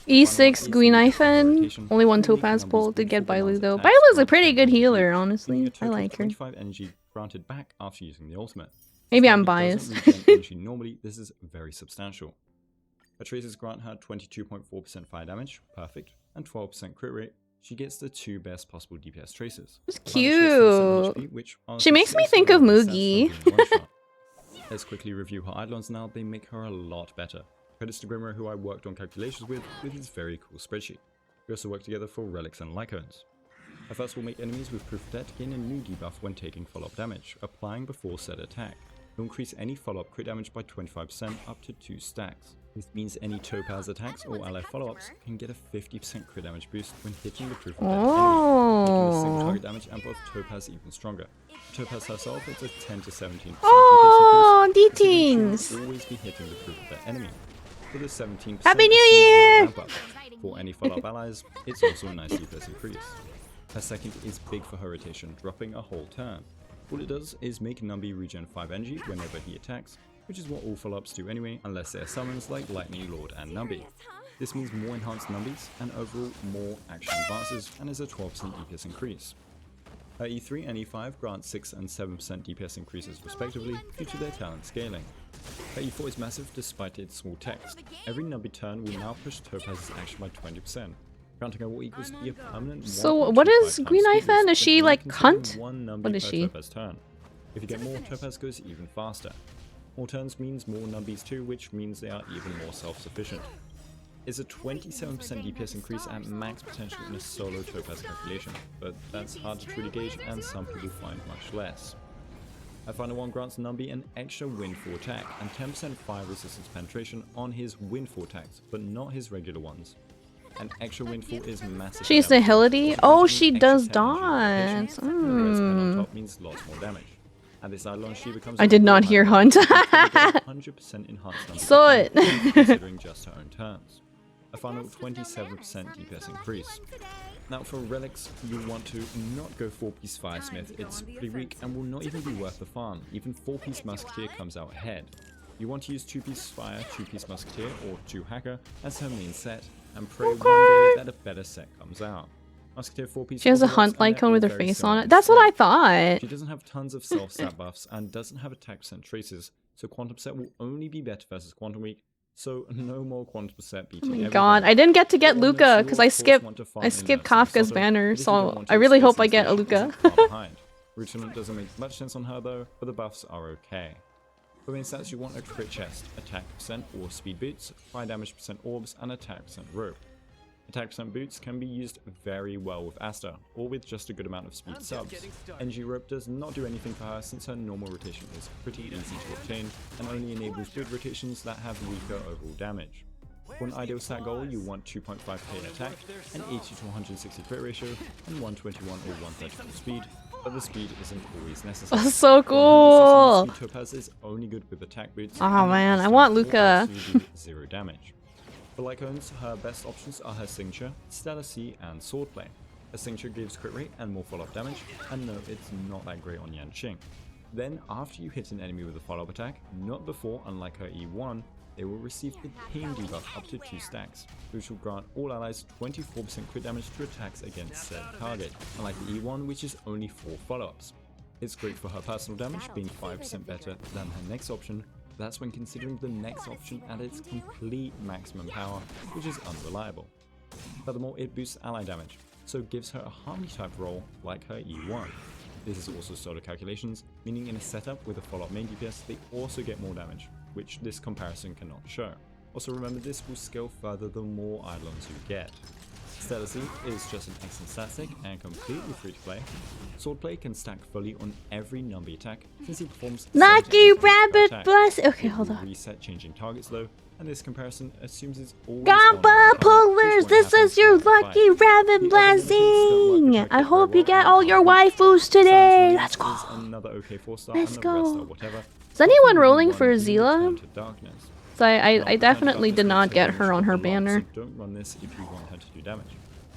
E6 Gwynaifen, only one topaz pull to get Bailu though. Bailu's a pretty good healer, honestly. I like her. 25 energy granted back after using the ultimate. Maybe I'm If it doesn't biased. regen energy normally, this is very substantial. Her traces grant her 22.4% fire damage, perfect, and 12% crit rate. She gets the two best possible DPS traces. It's Finally, she has 37 cute. HP, which She makes me honestly think of really sets Mugi. from being one shot. Let's quickly review her Eidolons now, they make her a lot better. Credits to Grimmer, who I worked on calculations with his very cool spreadsheet. We also work together for relics and lycones. Her first will make enemies with Proof of Debt gain a new debuff when taking follow-up damage, applying before said attack. It will increase any follow-up crit damage by 25% up to 2 stacks. This means any Topaz attacks or ally follow-ups can get a 50% crit damage boost when hitting the Proof of Debt enemy, making the single target damage and both Topaz even stronger. Topaz herself it's a 10 to 17%. Oh, DPS D-teens. will always be hitting the Proof of Debt enemy. For the 17% Happy New seasonal Year! ramp up. For any follow-up allies, it's also a nice DPS increase. Her second is big for her rotation, dropping a whole turn. All it does is make Numbi regen 5 energy whenever he attacks, which is what all follow-ups do anyway, unless they are summons like Lightning Lord and Numbi. This means more enhanced Numbis and overall more action advances and is a 12% DPS increase. Her E3 and E5 grant 6 and 7% DPS increases respectively due to their talent scaling. Her E4 is massive despite its small text. Every Numbi turn will now push Topaz's action by 20%. Granting her what equals to be a permanent So 1.25 what is times Gwynaifen? speed boost, Is she but like only Hunt? consuming one Numbi What is per she? Topaz turn. If you get more, Topaz goes even faster. More turns means more Numbis too, which means they are even more self-sufficient. It's a 27% DPS increase at max potential in a solo Topaz calculation, but that's hard to truly gauge and some people find much less. Her final one grants Numbi an extra windfall attack and 10% fire resistance penetration on his windfall attacks, but not his regular ones. An extra windfall is massive. She's the damage. Hility? It Oh, means she extra does 10 energy dots. penetration, and the res pen on top means lots more damage. At this Eidolon, she becomes I did not hear Hunt. 100% enhanced Numbi Saw it. considering just her own turns. A final 27% DPS increase. Now for relics, you want to not go 4-piece Firesmith, it's pretty weak and will not even be worth the farm. Even 4-piece Musketeer comes out ahead. You want to use 2-piece Fire, 2-piece Musketeer, or 2 Hacker as her main set, and pray one day that a better set comes out. Musketeer 4-piece. She has a hunt icon with her face on it. That's what I thought. She doesn't have tons of self-stat buffs and doesn't have attack percent traces, so Quantum Set will only be better versus Quantum Weak. So no more Quantum Set beating everything. God, I didn't get to get Luca because I skipped Kafka's banner, so I really hope I get a Luca. Lieutenant doesn't make much sense on her though, but the buffs are okay. For main stats, you want a crit chest, attack percent or speed boots, fire damage percent orbs, and attack percent rope. Attack percent boots can be used very well with Asta, or with just a good amount of speed subs. Energy rope does not do anything for her since her normal rotation is pretty easy to obtain, and only enables good rotations that have weaker overall damage. For an ideal stat goal, you want 2.5k attack, an 80 to 160 crit ratio, and 121 or 134 speed, but the speed isn't always necessary. That's so cool! Topaz is only good with attack boots. Oh man, I want Luca. 0 damage. For Lycones, her best options are her Signature, Stellar Sea, and Swordplay. Her Signature gives crit rate and more follow-up damage, and no, it's not that great on Yanqing. Then, after you hit an enemy with a follow-up attack, not before, unlike her E1, they will receive the Pain debuff up to 2 stacks, which will grant all allies 24% crit damage to attacks against said target, unlike the E1, which is only 4 follow-ups. It's great for her personal damage, being 5% better than her next option. That's when considering the next option at its complete maximum power, which is unreliable. Furthermore, it boosts ally damage, so gives her a Harmony type role like her E1. This is also solo calculations, meaning in a setup with a follow-up main DPS, they also get more damage, which this comparison cannot show. Also remember, this will scale further the more Eidolons you get. Stellar Sea is just an excellent static and completely free to play. Swordplay can stack fully on every Numby attack since he performs Lucky Rabbit Bless. Okay, hold on. Reset changing targets though, and this comparison assumes it's always Gamba Pullers, this is your Lucky Rabbit Blessing! I hope you get all your waifus today! Let's go! Another OK 4-star Let's and the rest go. are whatever. Is anyone rolling for Azila? Darkness. So I definitely did not get her on her banner. So don't run this if you want her to do damage.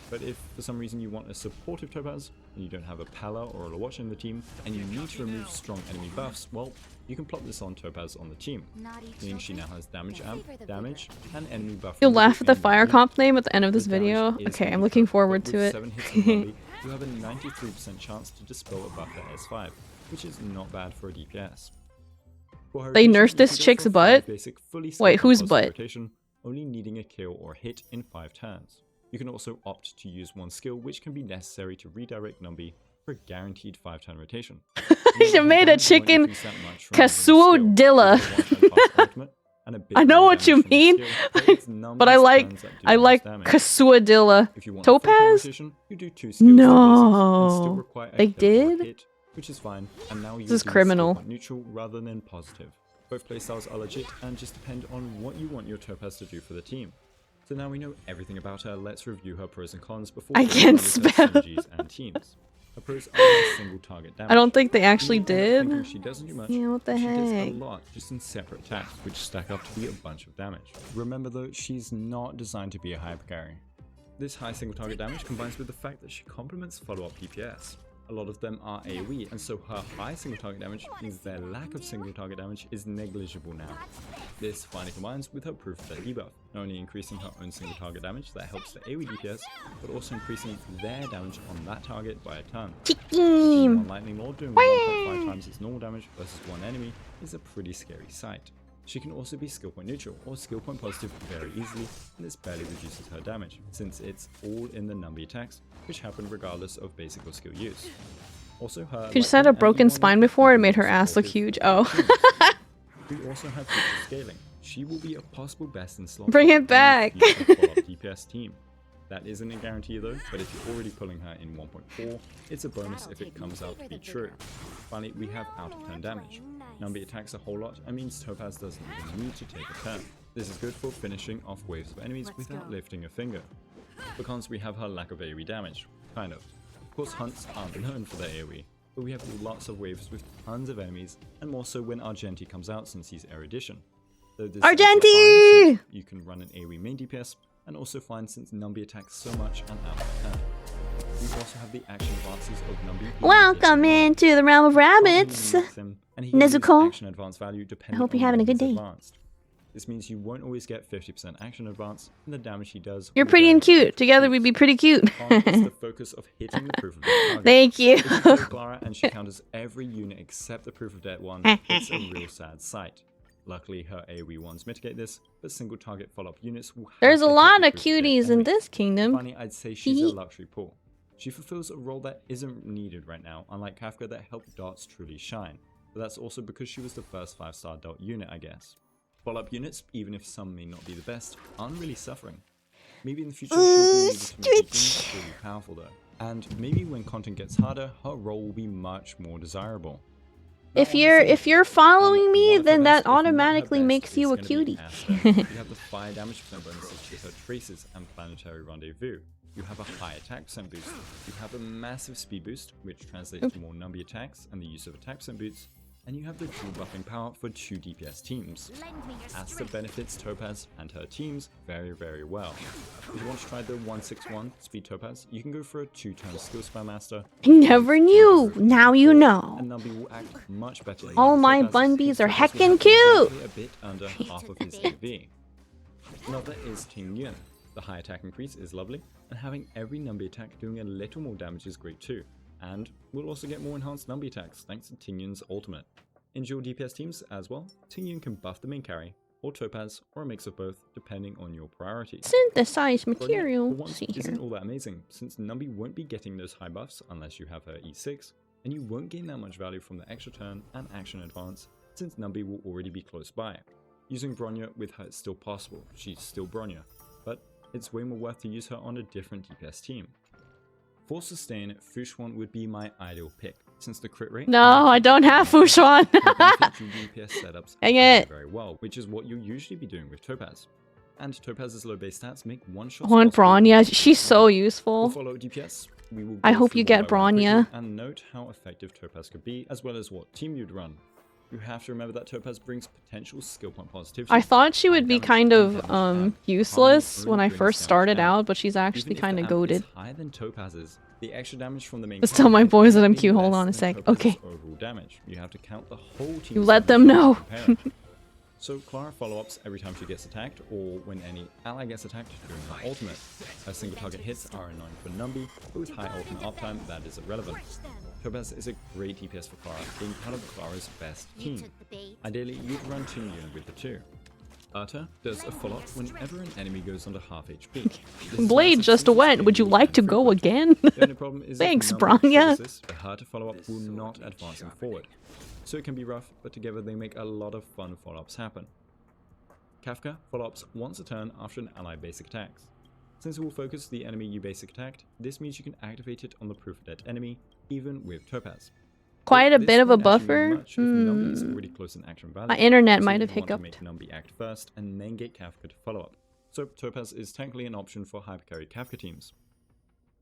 But if for some reason you want a supportive Topaz, and you don't have a Pala or a Lawatch in the team, and you need to remove strong enemy buffs, well, you can plop this on Topaz on the team, meaning she now has damage amp, damage, and enemy buff. You'll laugh at the fire comp name at the end of this video. Okay, I'm looking forward to it. 7 hits of Lolly, you have a 93% chance to dispel a buff at S5, which is not bad for a DPS. They nerfed this chick's butt? Wait, whose butt? Rotation, only needing a kill or hit in 5 turns. You can also opt to use one skill which can be necessary to redirect Numby for a guaranteed 5-turn rotation. You made a chicken Kasuodilla. I know what you mean, but I like Kasuodilla. Topaz? No, they did? Which is fine, and now this is criminal. Neutral rather than positive. Both playstyles are legit and just depend on what you want your Topaz to do for the team. So now we know everything about her, let's review her pros and cons before I can't spell. And teams. Her pros are single target damage. I don't think they actually did. She doesn't do much. Yeah, what the She does heck? a lot just in separate attacks, which stack up to be a bunch of damage. Remember though, she's not designed to be a hyper carry. This high single target damage combines with the fact that she complements follow-up DPS. A lot of them are AoE, and so her high single target damage means their lack of single target damage is negligible now. This finally combines with her proof of their debuff, not only increasing her own single target damage that helps the AoE DPS, but also increasing their damage on that target by a ton. One lightning lord doing 1.5 times its normal damage versus one enemy is a pretty scary sight. She can also be skill point neutral or skill point positive very easily, and this barely reduces her damage, since it's all in the Numby attacks, which happen regardless of basic or skill use. Also, her She just had a broken spine before and made her ass look huge. Oh. We also have future scaling. She will be a possible best in slot. Bring it back. DPS team. That isn't a guarantee though, but if you're already pulling her in 1.4, it's a bonus if it comes out to be true. Finally, we have out of turn damage. Numby attacks a whole lot and means Topaz doesn't even need to take a turn. This is good for finishing off waves of enemies without lifting a finger. For cons, we have her lack of AoE damage, kind of. Of course, hunts aren't known for their AoE, but we have lots of waves with tons of enemies, and more so when Argenti comes out since he's Air Edition. Argenti! You can run an AoE main DPS, and also fine since Numby attacks so much and out of turn. We also have the action advances of Numbi. Welcome into the realm of rabbits. And he can use Nezuko. action advance value depending I hope you're on having a when good he's day. advanced. This means you won't always get 50% action advance, and the damage he does. You're will pretty vary and with cute. different Together we'd be suits. pretty cute. It's the focus of hitting the proof of debt target. Thank you. If you play Clara and she counters every unit except the proof of debt one, it's a real sad sight. Luckily, her AoE ones mitigate this, but single target follow-up units will have There's to a hit lot the of proof of debt cuties in enemy. this kingdom. Finally, I'd say she's a luxury pool. She fulfills a role that isn't needed right now, unlike Kafka that helped dots truly shine. But that's also because she was the first 5-star dot unit, I guess. Follow-up units, even if some may not be the best, aren't really suffering. Maybe in the future she'll be able to make things really powerful though. And maybe when content gets harder, her role will be much more desirable. If you're following me, then that automatically makes you a cutie. You have the fire damage % bonuses to her traces and planetary rendezvous. You have a high attack % boost. You have a massive speed boost, which translates to more Numbi attacks and the use of attack % boots. And you have the dual buffing power for 2 DPS teams. Asta benefits Topaz and her teams very, very well. If you want to try the 161 speed Topaz, you can go for a 2-turn skill spam master. I never knew. Now you know. And Numbi will act much better. All my Bunbies are heckin' cute. A bit under half of his AV. Another is Ting Yun. The high attack increase is lovely, and having every Numbi attack doing a little more damage is great too. And we'll also get more enhanced Numbi attacks thanks to Ting Yun's ultimate. In dual DPS teams as well, Ting Yun can buff the main carry, or Topaz, or a mix of both, depending on your priority. Synthesized material. Bronya, for once, isn't all that amazing, since Numbi won't be getting those high buffs unless you have her E6, and you won't gain that much value from the extra turn and action advance, since Numbi will already be close by. Using Bronya with her is still possible, she's still Bronya, but it's way more worth to use her on a different DPS team. For sustain, Fushuan would be my ideal pick, since the crit rate... No, I don't have Fushuan. DPS setups Dang it. very well, which is what you'll usually be doing with Topaz. And Topaz's low base stats make one-shots One possible. Bronya, she's so For useful. follow DPS, we will I go hope through you one get by one quickly Bronya. and note how effective Topaz could be, as well as what team you'd run. You have to remember that Topaz brings potential skill point positivity. I thought she would be damage, kind and of damage and useless harmony when I only first brings started damage down. out, but she's actually Even if kind the of amp is goated. higher than Topaz's, the extra damage from the main Let's tell my carry boys that I'm may be cute. Hold less on a than sec. Topaz's Okay. overall damage. You have to count the whole team's You let damage them to know. compare it. So Clara follow-ups every time she gets attacked, or when any ally gets attacked during her ultimate. Her single target hits are annoying for Numbi, but with high ultimate uptime, that is irrelevant. Topaz is a great DPS for Clara, being part of Clara's best team. Ideally, you'd run Ting Yun with the two. Arta does a follow-up whenever an enemy goes under half HP. This Blade massive just single went. Would you speed like to and go frequent. again? The only problem is Thanks, if Numbi Bronya. triggers this, the harder follow-up will not advance him forward. So it can be rough, but together they make a lot of fun follow-ups happen. Kafka follow-ups once a turn after an ally basic attacks. Since it will focus the enemy you basic attacked, this means you can activate it on the proof of debt enemy, even with Topaz. Quite a This bit of a won't actually buffer. mean much if Numbi is already close in action value. My internet So might you'd have want to hiccuped. make Numbi act first and then get Kafka to follow up. So Topaz is technically an option for hypercarry Kafka teams.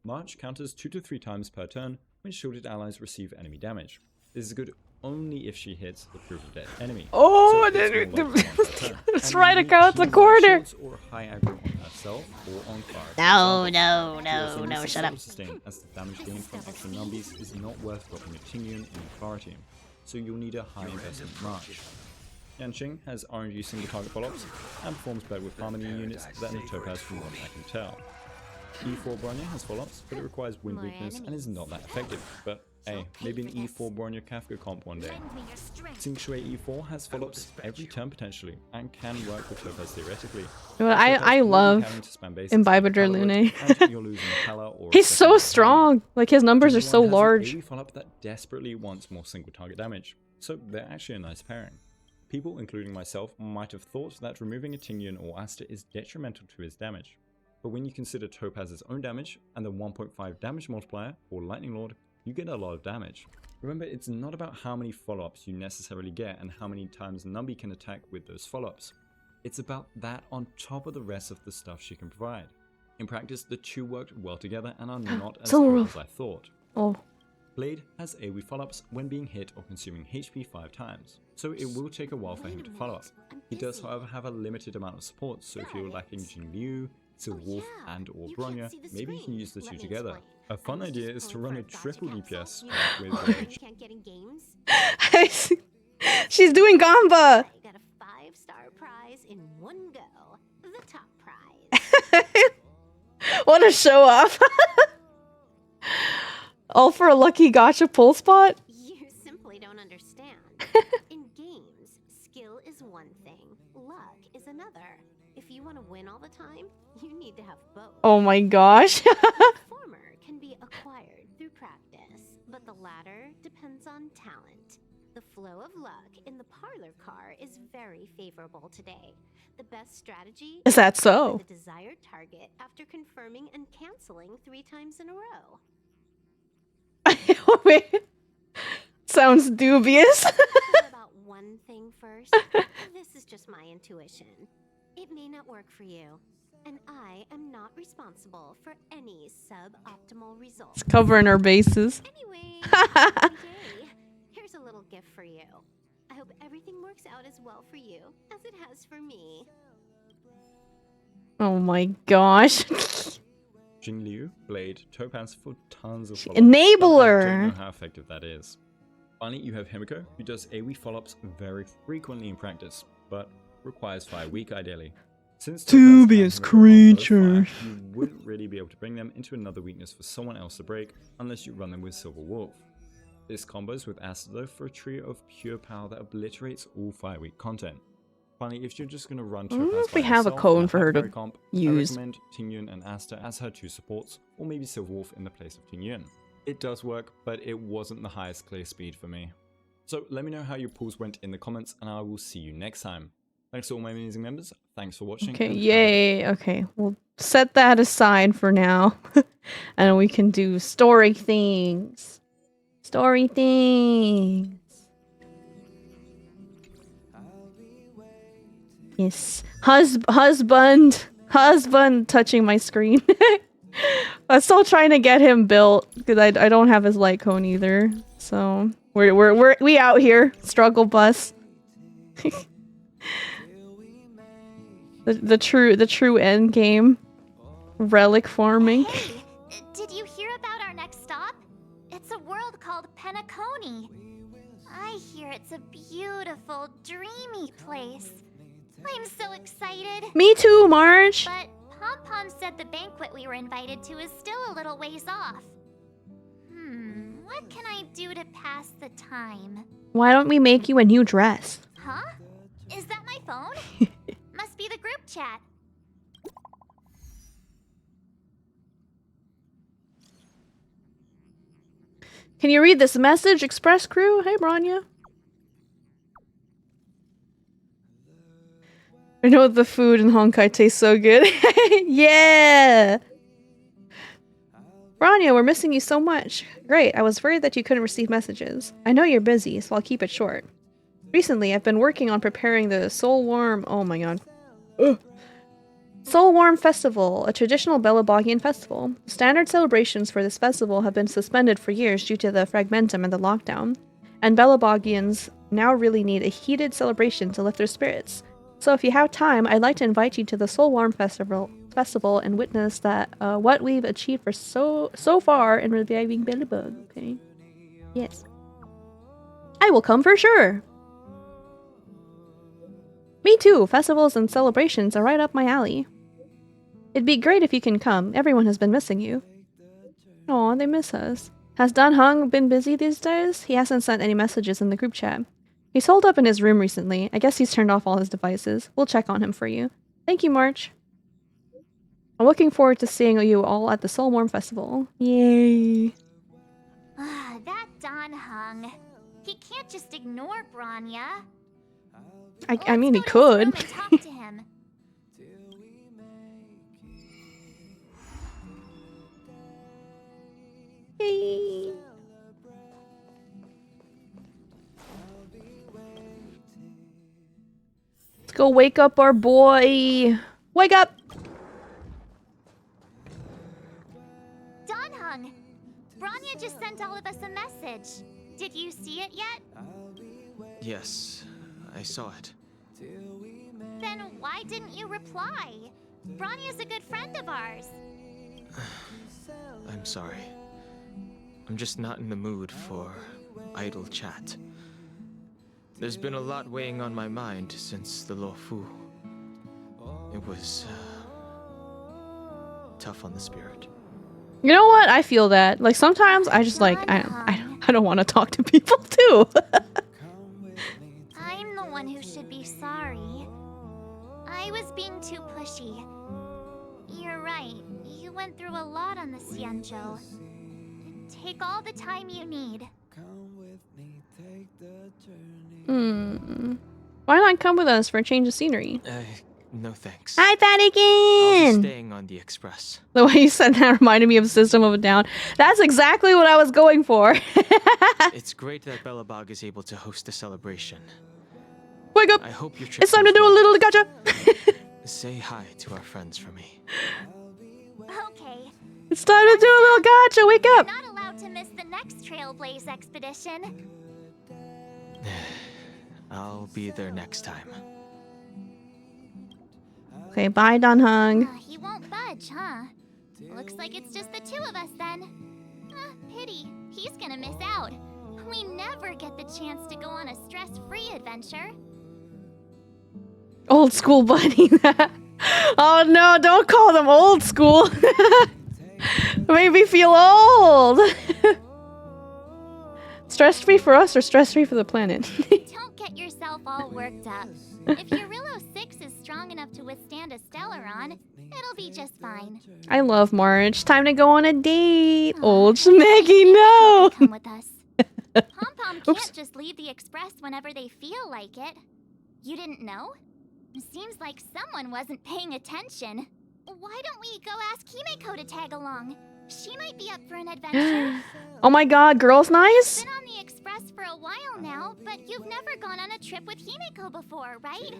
March counters 2 to 3 times per turn when shielded allies receive enemy damage. This is good only if she hits the proof of death enemy. Oh, So it's more like once per turn. it's And right you need across the key corner. shots or high aggro on herself or on Clara. for No, example. no, She also no, needs no, some shut sort up. of sustain, as the damage gained from extra Numbis is not worth dropping a Ting Yun in a Clara team, so you'll need a high investment March. Yanqing has RNG single target follow-ups and performs better with harmony units than Topaz from what I can tell. E4 Bronya has follow-ups, but it requires wind weakness and is not that effective, but hey, maybe an E4 Bronya Kafka comp one day. Xing Shui E4 has follow-ups every turn potentially, and can work with Topaz theoretically. But I love Imbibitor Lune. He's so strong. Like his numbers are so large. AoE follow-up that desperately wants more single target damage, so they're actually a nice pairing. People, including myself, might have thought that removing a Ting Yun or Asta is detrimental to his damage. But when you consider Topaz's own damage and the 1.5 damage multiplier, or Lightning Lord, you get a lot of damage. Remember, it's not about how many follow-ups you necessarily get and how many times Numbi can attack with those follow-ups. It's about that on top of the rest of the stuff she can provide. In practice, the two worked well together and are not as good as I thought. Oh. Blade has AoE follow-ups when being hit or consuming HP 5 times, so it will take a while for him to follow up. He does however have a limited amount of support, so if you're lacking Jing Liu, Silver Wolf and or Bronya, maybe you can use the two together. A fun idea is to run a triple DPS with Can't get in games. She's doing Gamba. You got a 5-star prize in one go. The top prize. What a show off. All for a lucky gacha pull spot? You simply don't understand. In games, skill is one thing, luck is another. If you want to win all the time, you need to have both. Oh my gosh. The former can be acquired through practice, but the latter depends on talent. The flow of luck in the parlor car is very favorable today. The best strategy Is that so? the desired target after confirming and canceling 3 times in a row. Wait. Sounds dubious. What about one thing first? This is just my intuition. It may not work for you, and I am not responsible for any suboptimal results. Covering our bases. Anyway, yay. Here's a little gift for you. I hope everything works out as well for you as it has for me. Oh my gosh. Jingliu, Blade, Topaz for tons of follow-ups. Enabler! I don't know how effective that is. Finally, you have Himiko, who does AoE follow-ups very frequently in practice, but requires fire weak ideally. Since Topaz and Dubious Himiko are both creature. fire, you wouldn't really be able to bring them into another weakness for someone else to break unless you run them with Silver Wolf. This combos with Asta though for a trio of pure power that obliterates all fire weak content. Finally, if you're just going to run I don't know Topaz if we by have a herself cone in for her to Hyperberry comp, use. I recommend Tingyun and Asta as her 2 supports, or maybe Silver Wolf in the place of Tingyun. It does work, but it wasn't the highest clear speed for me. So let me know how your pulls went in the comments, and I will see you next time. Thanks to all my amazing members, thanks for watching. Okay, and yay. Okay, we'll set that aside for now. And we can do story things. Story things. Yes. Husband touching my screen. I'm still trying to get him built because I don't have his light cone either. So we out here. Struggle bus. the true end game. Relic farming. Hey, did you hear about our next stop? It's a world called Penacony. I hear it's a beautiful, dreamy place. I'm so excited. Me too, Marge. But Pom Pom said the banquet we were invited to is still a little ways off. What can I do to pass the time? Why don't we make you a new dress? Huh? Is that my phone? Must be the group chat. Can you read this message, Express Crew? Hey, Bronya. I know the food in Honkai tastes so good. Yeah! Bronya, we're missing you so much. Great, I was worried that you couldn't receive messages. I know you're busy, so I'll keep it short. Recently, I've been working on preparing the Soul Warm... Oh my god. Ugh. Soul Warm Festival, a traditional Belabogian festival. Standard celebrations for this festival have been suspended for years due to the Fragmentum and the lockdown, and Belabogians now really need a heated celebration to lift their spirits. So if you have time, I'd like to invite you to the Soul Warm Festival and witness that what we've achieved for so far in reviving Belabog. Okay. Yes. I will come for sure. Me too. Festivals and celebrations are right up my alley. It'd be great if you can come. Everyone has been missing you. Aw, they miss us. Has Dan Hung been busy these days? He hasn't sent any messages in the group chat. He's holed up in his room recently. I guess he's turned off all his devices. We'll check on him for you. Thank you, March. I'm looking forward to seeing you all at the Soul Warm Festival. Yay. That Don Hung. He can't just ignore Bronya. I mean, he Let's go to could. his room and talk to him. Yay. Let's go wake up our boy. Wake up! Don Hung, Bronya just sent all of us a message. Did you see it yet? Yes, I saw it. Then why didn't you reply? Bronya's a good friend of ours. I'm sorry. I'm just not in the mood for idle chat. There's been a lot weighing on my mind since the Lofu. It was tough on the spirit. You know what? I feel that. Like sometimes I just like I don't want to talk to people too. I'm the one who should be sorry. I was being too pushy. You're right. You went through a lot on the Xianzhou. Take all the time you need. Why not come with us for a change of scenery? No thanks. Hi, I'll be Vatican! staying on the express. The way you said that reminded me of System of a Down. That's exactly what I was going for. It's great that Belobog is able to host a celebration. Wake up! I hope your trip It's time to goes do a well. little gacha! Say hi to our friends for me. Okay. It's time to do a little gacha! Wake You're up! not allowed to miss the next Trailblaze expedition. I'll be there next time. Okay, bye, Danhung. He won't budge, huh? Looks like it's just the two of us then. Pity. He's gonna miss out. We never get the chance to go on a stress-free adventure. Old school buddy. Oh no, don't call them old school. Made me feel old. Stress-free for us or stress-free for the planet? Don't get yourself all worked up. If your Rillo 6 is strong enough to withstand a Stellaron, it'll be just fine. I love March. Time to go on a date. Old Maybe Maggie, no! Come with us. Pom-Pom Oops. can't just leave the express whenever they feel like it. You didn't know? Seems like someone wasn't paying attention. Why don't we go ask Himeko to tag along? She might be up for an adventure. Oh my god, girls nice? Been on the express for a while now, but you've never gone on a trip with Himeko before, right?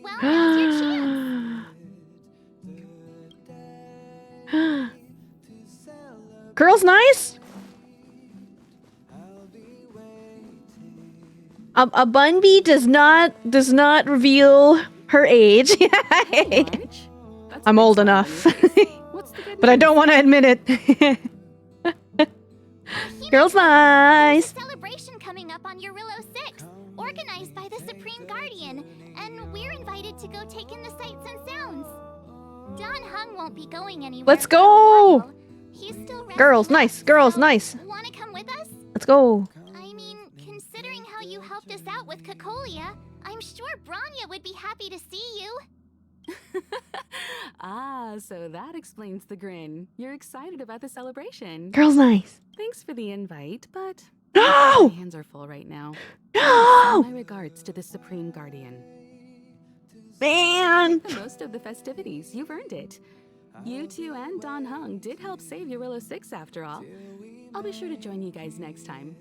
Well, now's your chance. Girls nice? A bun bee does not reveal her age. I'm old enough. But I don't want to admit it. Girls nice. There's a celebration coming up on Eurillo 6, organized by the Supreme Guardian, and we're invited to go take in the sights and sounds. Don Hung won't be going anywhere. Let's for a go. while. He's still resting Girls up, nice. Girls so nice. Wanna come with us? Let's go. I mean, considering how you helped us out with Cocolia, I'm sure Branya would be happy to see you. Ah, so that explains the grin. You're excited about the celebration. Girls nice. Thanks for the invite, but No! my hands are full right now. No! My regards to the Supreme Guardian. Man! The most of the festivities, you've earned it. You two and Don Hung did help save Eurillo 6 after all. I'll be sure to join you guys next time.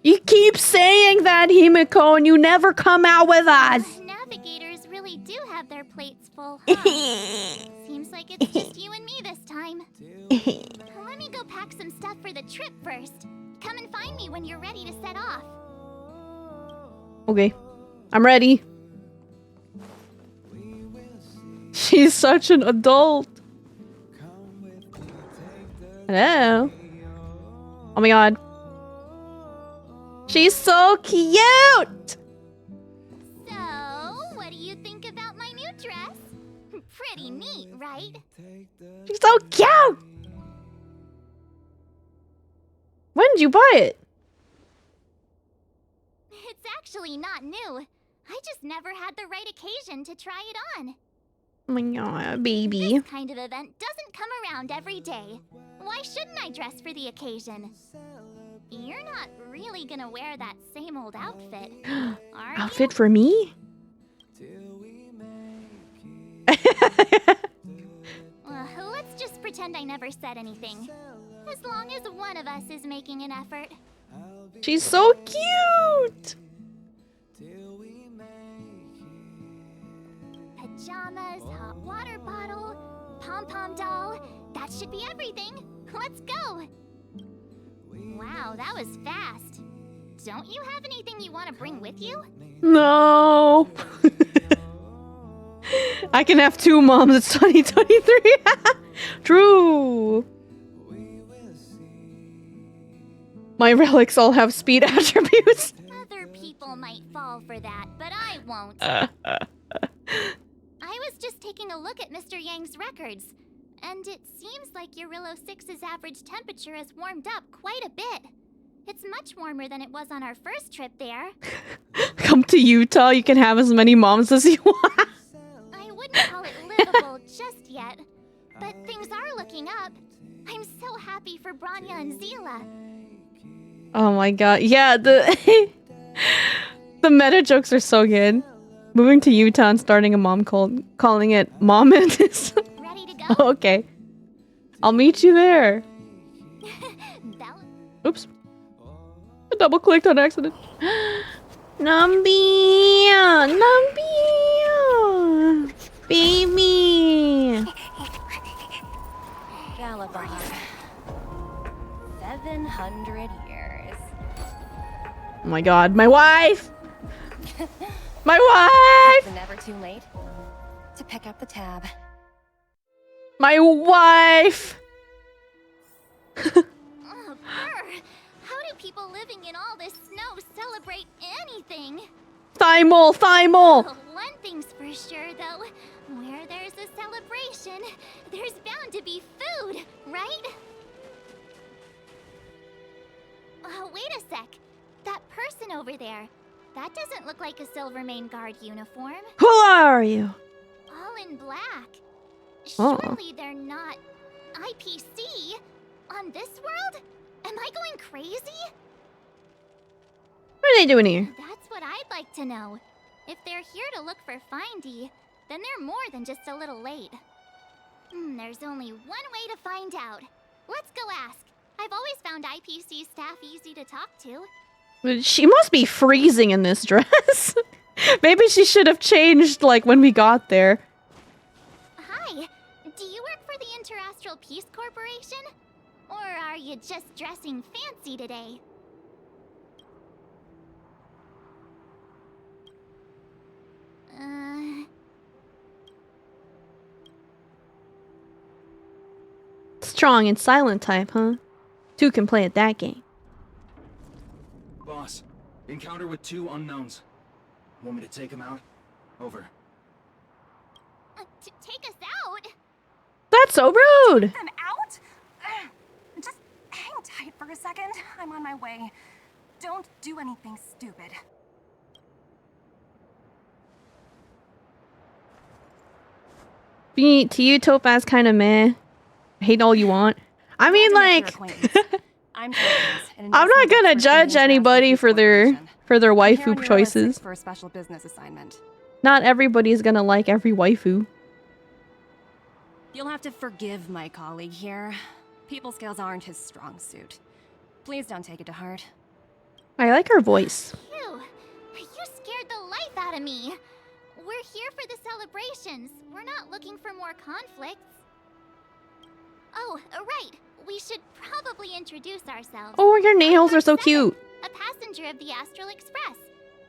You keep saying that, Himeko, and you never come out with us. Navigators really do have their plates full, huh? Seems like it's just you and me this time. Let me go pack some stuff for the trip first. Come and find me when you're ready to set off. Okay. I'm ready. She's such an adult. Hello. Oh my god. She's so cute! So, what do you think about my new dress? Pretty neat, right? She's so cute! When did you buy it? It's actually not new. I just never had the right occasion to try it on. Oh my god, baby. This kind of event doesn't come around every day. Why shouldn't I dress for the occasion? You're not really gonna wear that same old outfit, are Outfit for me? Let's just pretend I never said anything. As long as one of us is making an effort. She's so cute! Pajamas, hot water bottle, pom-pom doll. That should be everything. Let's go. Wow, that was fast. Don't you have anything you want to bring with you? No! I can have 2 moms. It's 2023. True. My relics all have speed attributes. Other people might fall for that, but I won't. I was just taking a look at Mr. Yang's records, and it seems like Eurillo 6's average temperature has warmed up quite a bit. It's much warmer than it was on our first trip there. Come to Utah. You can have as many moms as you want. I wouldn't call it livable just yet, but things are looking up. I'm so happy for Branya and Zila. Oh my god. Yeah, the the meta jokes are so good. Moving to Utah and starting a mom cult, calling it Mom and this. Ready to go? Okay. I'll meet you there. Oops. I double clicked on accident. Numby! Numby! Baby! Gallivant. 700 years. Oh my god, my wife! My wife! It's never too late to pick up the tab. My wife! Oh, brr. How do people living in all this snow celebrate anything? Thymol! Thymol! Oh, one thing's for sure, though. Where there's a celebration, there's bound to be food, right? Wait a sec. That person over there, that doesn't look like a Silvermane Guard uniform. Who are you? All in black. Oh. Surely they're not IPC on this world? Am I going crazy? What are they doing here? That's what I'd like to know. If they're here to look for Findy, then they're more than just a little late. There's only one way to find out. Let's go ask. I've always found IPC staff easy to talk to. She must be freezing in this dress. Maybe she should have changed, like, when we got there. Hi, do you work for the Interastral Peace Corporation? Or are you just dressing fancy today? Strong and silent type, huh? 2 can play at that game. Boss, encounter with 2 unknowns. Want me to take them out? Over. Take us out? That's so rude! Them out? Just hang tight for a second. I'm on my way. Don't do anything stupid. To you, Topaz kind of meh. Hate all you want. I mean, like, I'm Topaz, an I'm not investment gonna expert judge in the anybody Interastral for their Corporation. I'm here waifu on Eurillo choices. 6 for a special business assignment. Not everybody's gonna like every waifu. You'll have to forgive my colleague here. People skills aren't his strong suit. Please don't take it to heart. I like her voice. Phew, you scared the life out of me. We're here for the celebrations. We're not looking for more conflicts. Oh, right. We should probably introduce ourselves. Oh, your nails I'm are so Seven, cute. a passenger of the Astral Express.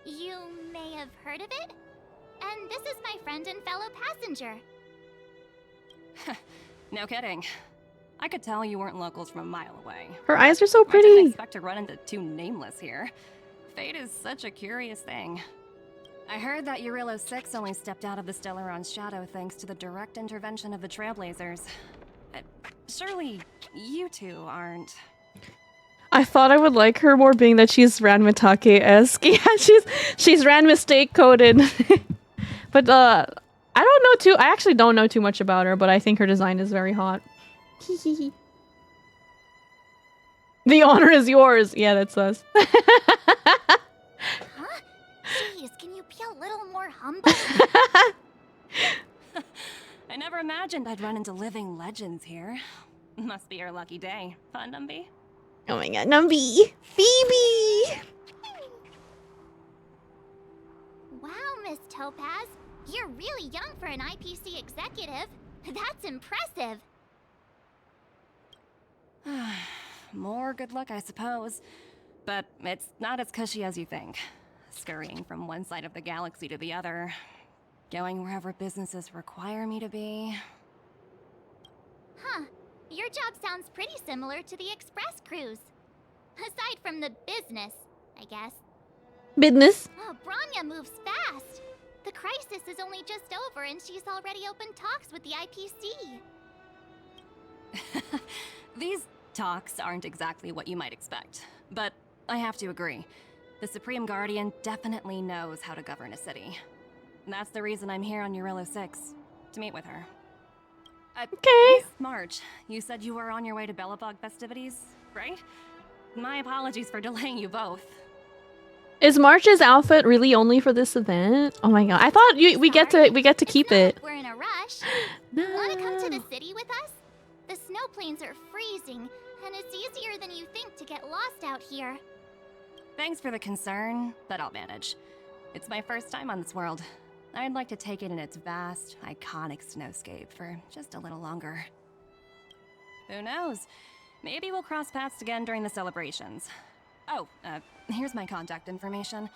You may have heard of it? And this is my friend and fellow passenger. No kidding. I could tell you weren't locals from a mile away. Her eyes are so I didn't pretty. expect to run into 2 nameless here. Fate is such a curious thing. I heard that Eurillo 6 only stepped out of the Stellaron's shadow thanks to the direct intervention of the Trailblazers. Surely you 2 aren't. I thought I would like her more, being that she's Ranmitake-esque. Yeah, she's Ran mistake coded. But I don't know too. I actually don't know too much about her, but I think her design is very hot. The honor is yours. Yeah, that's us. Huh? Jeez, can you be a little more humble? I never imagined I'd run into living legends here. Must be your lucky day, huh, Numby? Oh my god, Numby! Baby! Wow, Miss Topaz. You're really young for an IPC executive. That's impressive. More good luck, I suppose. But it's not as cushy as you think. Scurrying from one side of the galaxy to the other. going wherever businesses require me to be. Huh. Your job sounds pretty similar to the express cruise. Aside from the business, I guess. Business. Oh, Branya moves fast. The crisis is only just over and she's already opened talks with the IPC. These talks aren't exactly what you might expect, but I have to agree. The Supreme Guardian definitely knows how to govern a city. And that's the reason I'm here on Eurillo 6, to meet with her. Okay. Miss March, you said you were on your way to Belobog festivities, right? My apologies for delaying you both. Is March's outfit really only for this event? Oh my god! I thought we get to keep it. Like we're in a rush. No. Want to come to the city with us? The snow plains are freezing, and it's easier than you think to get lost out here. Thanks for the concern, but I'll manage. It's my first time on this world. I'd like to take it in its vast, iconic snowscape for just a little longer. Who knows? Maybe we'll cross paths again during the celebrations. Oh, here's my contact information.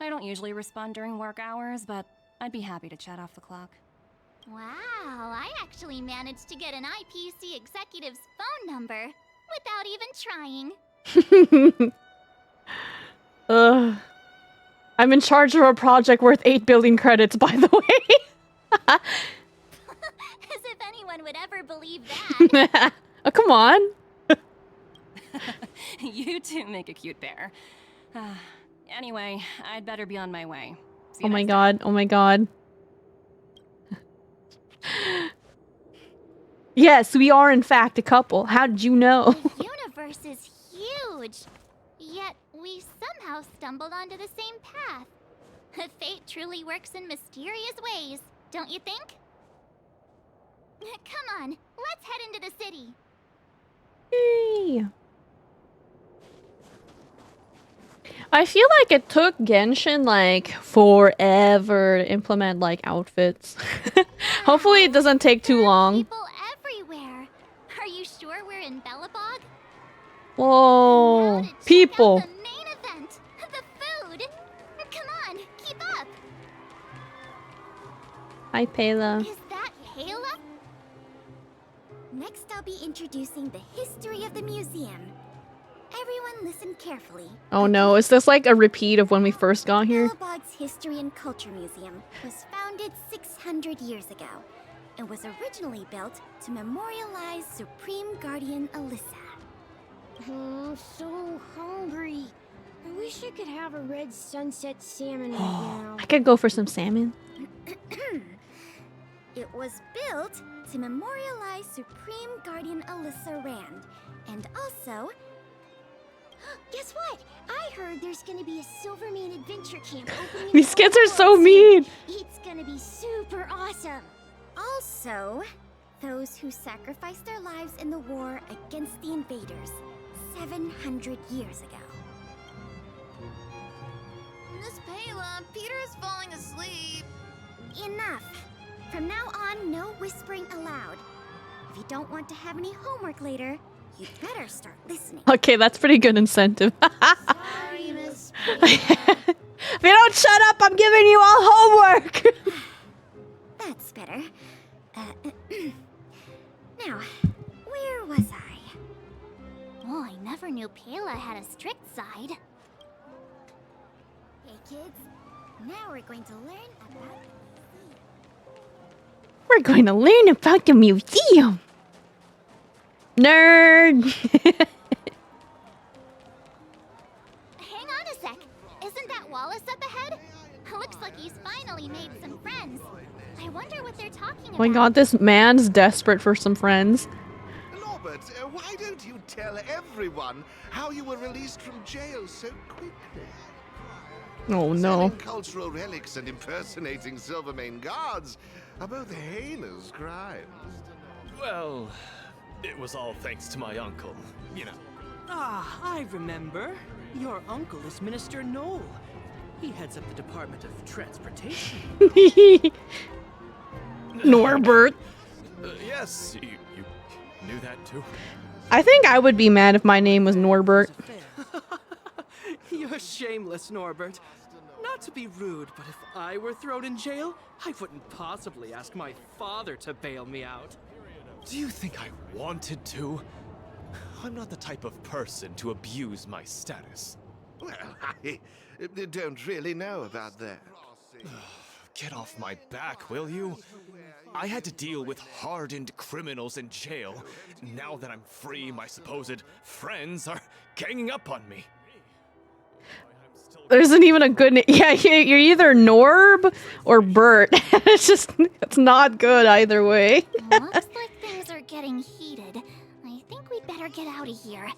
I don't usually respond during work hours, but I'd be happy to chat off the clock. Wow, I actually managed to get an IPC executive's phone number without even trying. Ugh. I'm in charge of a project worth 8 billion credits, by the way. As if anyone would ever believe that. Oh, come on. You two make a cute pair. Anyway, I'd better be on my way. See you Oh my next god. Oh my god. Yes, we are in fact a couple. How did you know? The universe is huge, yet we somehow stumbled onto the same path. Fate truly works in mysterious ways, don't you think? Come on, let's head into the city. Yay. I feel like it took Genshin like forever to implement like outfits. Hopefully it doesn't take too long. People everywhere. Are you sure we're in Belobog? Whoa, Now to check people. out the main event, the food. Come on, keep up. Hi, Pela. Is that Kayla? Next, I'll be introducing the history of the museum. Everyone listen carefully. Oh no, is this like a repeat of when we first got here? Belobog's History and Culture Museum was founded 600 years ago and was originally built to memorialize Supreme Guardian Alyssa. I'm so hungry. I wish I could have a red sunset salmon right now. I could go for some salmon. It was built to memorialize Supreme Guardian Alyssa Rand, and also... Guess what? I heard there's gonna be a Silvermane adventure camp opening. These kids are so mean. It's gonna be super awesome. Also, those who sacrificed their lives in the war against the invaders 700 years ago. Miss Pela, Peter is falling asleep. Enough. From now on, no whispering allowed. If you don't want to have any homework later, you'd better start listening. Okay, that's pretty good incentive. Sorry, Miss If you don't shut up, I'm giving you all homework. That's better. Now, where was I? Oh, I never knew Pela had a strict side. Hey kids, now we're going to learn about... We're going to learn about the museum. Nerd. Hang on a sec. Isn't that Wallace up ahead? Looks like he's finally made some friends. I wonder what they're talking about. Oh my god, this man's desperate for some friends. Norbert, why don't you tell everyone how you were released from jail so quickly? Oh no. Selling cultural relics and impersonating Silvermane guards are both heinous crimes. Well, it was all thanks to my uncle, you know. Ah, I remember. Your uncle is Minister Knoll. He heads up the Department of Transportation. Norbert. Yes, you knew that too. I think I would be mad if my name was Norbert. You're shameless, Norbert. Not Not to be rude, but if I were thrown in jail, I wouldn't possibly ask my father to bail me out. Do you think I wanted to? I'm not the type of person to abuse my status. Well, I don't really know about that. Get off my back, will you? I had to deal with hardened criminals in jail. Now that I'm free, my supposed friends are ganging up on me. There isn't even a good yeah, you're either Norb or Bert. It's not good either way. Looks like things are getting heated. I think we'd better get out of here.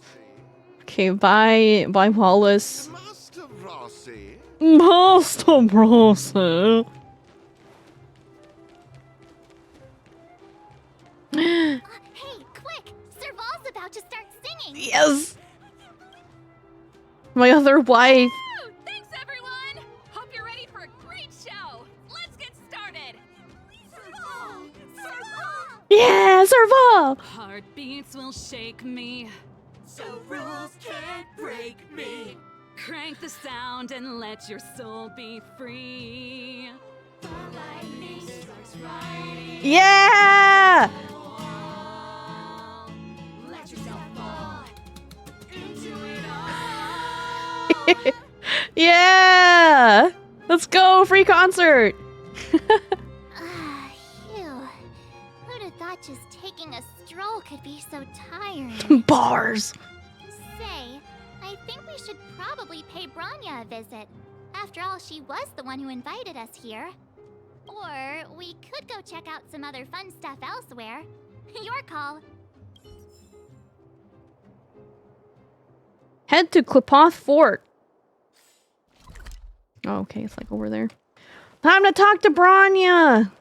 Okay, bye Wallace. Master Rossi. Master Rossi. Hey, quick! Serval's about to start singing! Yes! My other wife. Woo! Thanks, everyone! Hope you're ready for a great show! Let's get started! Serval! Serval! Yeah, Serval! Heartbeats will shake me. So rules can't break me. Crank the sound and let your soul be free. The lightning strikes right. Yeah! Let yourself fall into it all. Yeah! Let's go! Free concert! Phew. Who'd have thought just taking a stroll could be so tiring? Bars! Say, I think we should probably pay Branya a visit. After all, she was the one who invited us here. Or we could go check out some other fun stuff elsewhere. Your call. Head to Klipoth Fort. Oh, okay, it's like over there. Time to talk to Branya!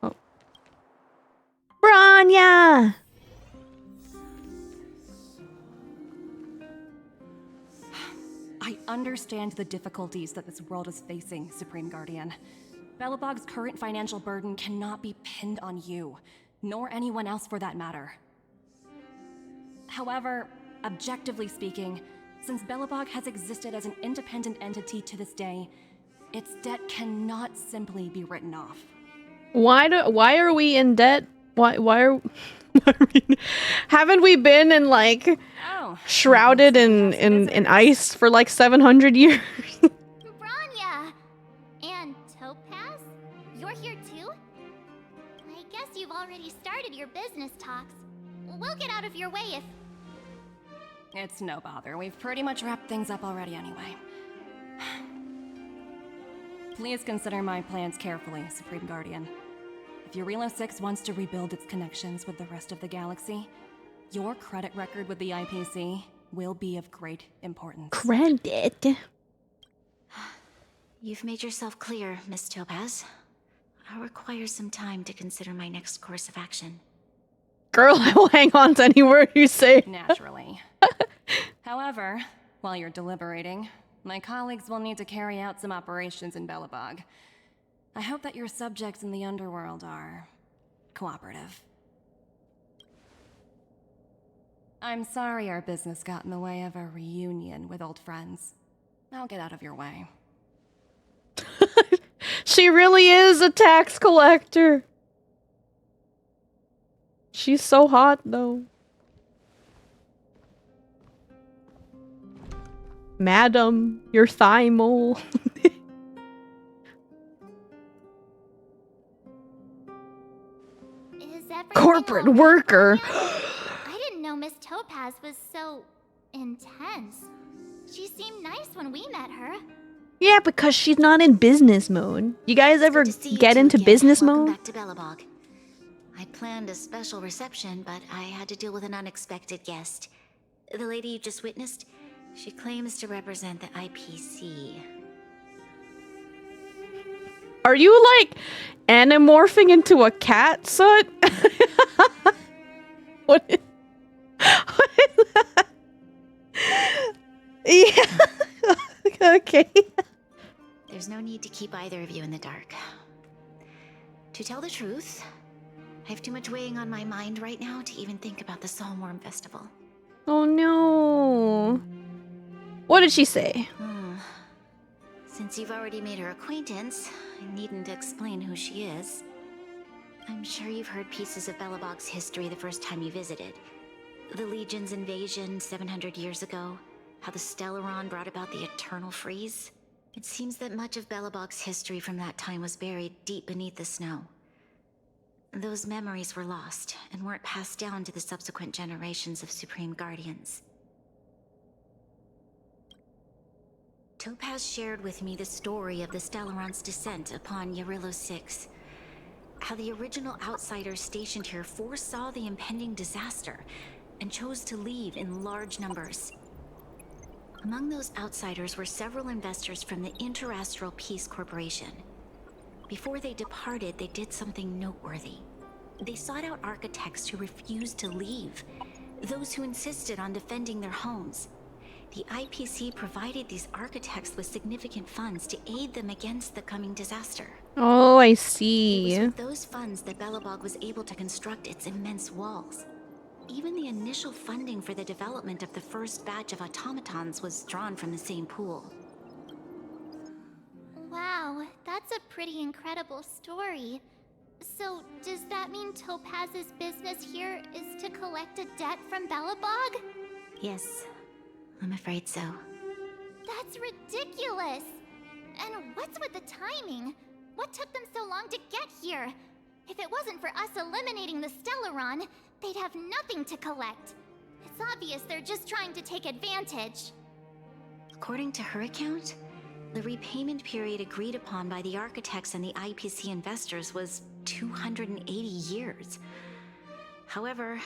Oh. Branya! I understand the difficulties that this world is facing, Supreme Guardian. Belobog's current financial burden cannot be pinned on you, nor anyone else for that matter. However, objectively speaking, since Belobog has existed as an independent entity to this day, its debt cannot simply be written off. Why are we in debt? Why are haven't we been in like shrouded in ice for like 700 years? Branya! And Topaz? You're here too? I guess you've already started your business talks. We'll get out of your way if... It's no bother. We've pretty much wrapped things up already anyway. Please consider my plans carefully, Supreme Guardian. If Eurilo 6 wants to rebuild its connections with the rest of the galaxy, your credit record with the IPC will be of great importance. Credit? You've made yourself clear, Miss Topaz. I'll require some time to consider my next course of action. Girl, I will hang on to any word you say. Naturally. However, while you're deliberating, my colleagues will need to carry out some operations in Belobog. I hope that your subjects in the underworld are cooperative. I'm sorry our business got in the way of a reunion with old friends. I'll get out of your way. She really is a tax collector. She's so hot though. Madam, your thigh mole. Corporate worker. I didn't know Miss Topaz was so intense. She seemed nice when we met her. Yeah, because she's not in business mode. You guys ever get into business Welcome mode? back to Belobog. I planned a special reception, but I had to deal with an unexpected guest. The lady you just witnessed, she claims to represent the IPC. Are you like anamorphing into a cat, Soot? What is that? Yeah. Okay. There's no need to keep either of you in the dark. To tell the truth, I have too much weighing on my mind right now to even think about the Psalmworm Festival. Oh no. What did she say? Since you've already made her acquaintance, I needn't explain who she is. I'm sure you've heard pieces of Belobog's history the first time you visited. The Legion's invasion 700 years ago, how the Stellaron brought about the Eternal Freeze. It seems that much of Belobog's history from that time was buried deep beneath the snow. Those memories were lost and weren't passed down to the subsequent generations of Supreme Guardians. Topaz shared with me the story of the Stellaron's descent upon Yarillo 6. How the original outsiders stationed here foresaw the impending disaster and chose to leave in large numbers. Among those outsiders were several investors from the Interastral Peace Corporation. Before they departed, they did something noteworthy. They sought out architects who refused to leave, those who insisted on defending their homes. The IPC provided these architects with significant funds to aid them against the coming disaster. Oh, I It see. was with those funds that Belobog was able to construct its immense walls. Even the initial funding for the development of the first batch of automatons was drawn from the same pool. Wow, that's a pretty incredible story. So, does that mean Topaz's business here is to collect a debt from Belobog? Yes, I'm afraid so. That's ridiculous! And what's with the timing? What took them so long to get here? If it wasn't for us eliminating the Stellaron, they'd have nothing to collect. It's obvious they're just trying to take advantage. According to her account, the repayment period agreed upon by the architects and the IPC investors was 280 years. However,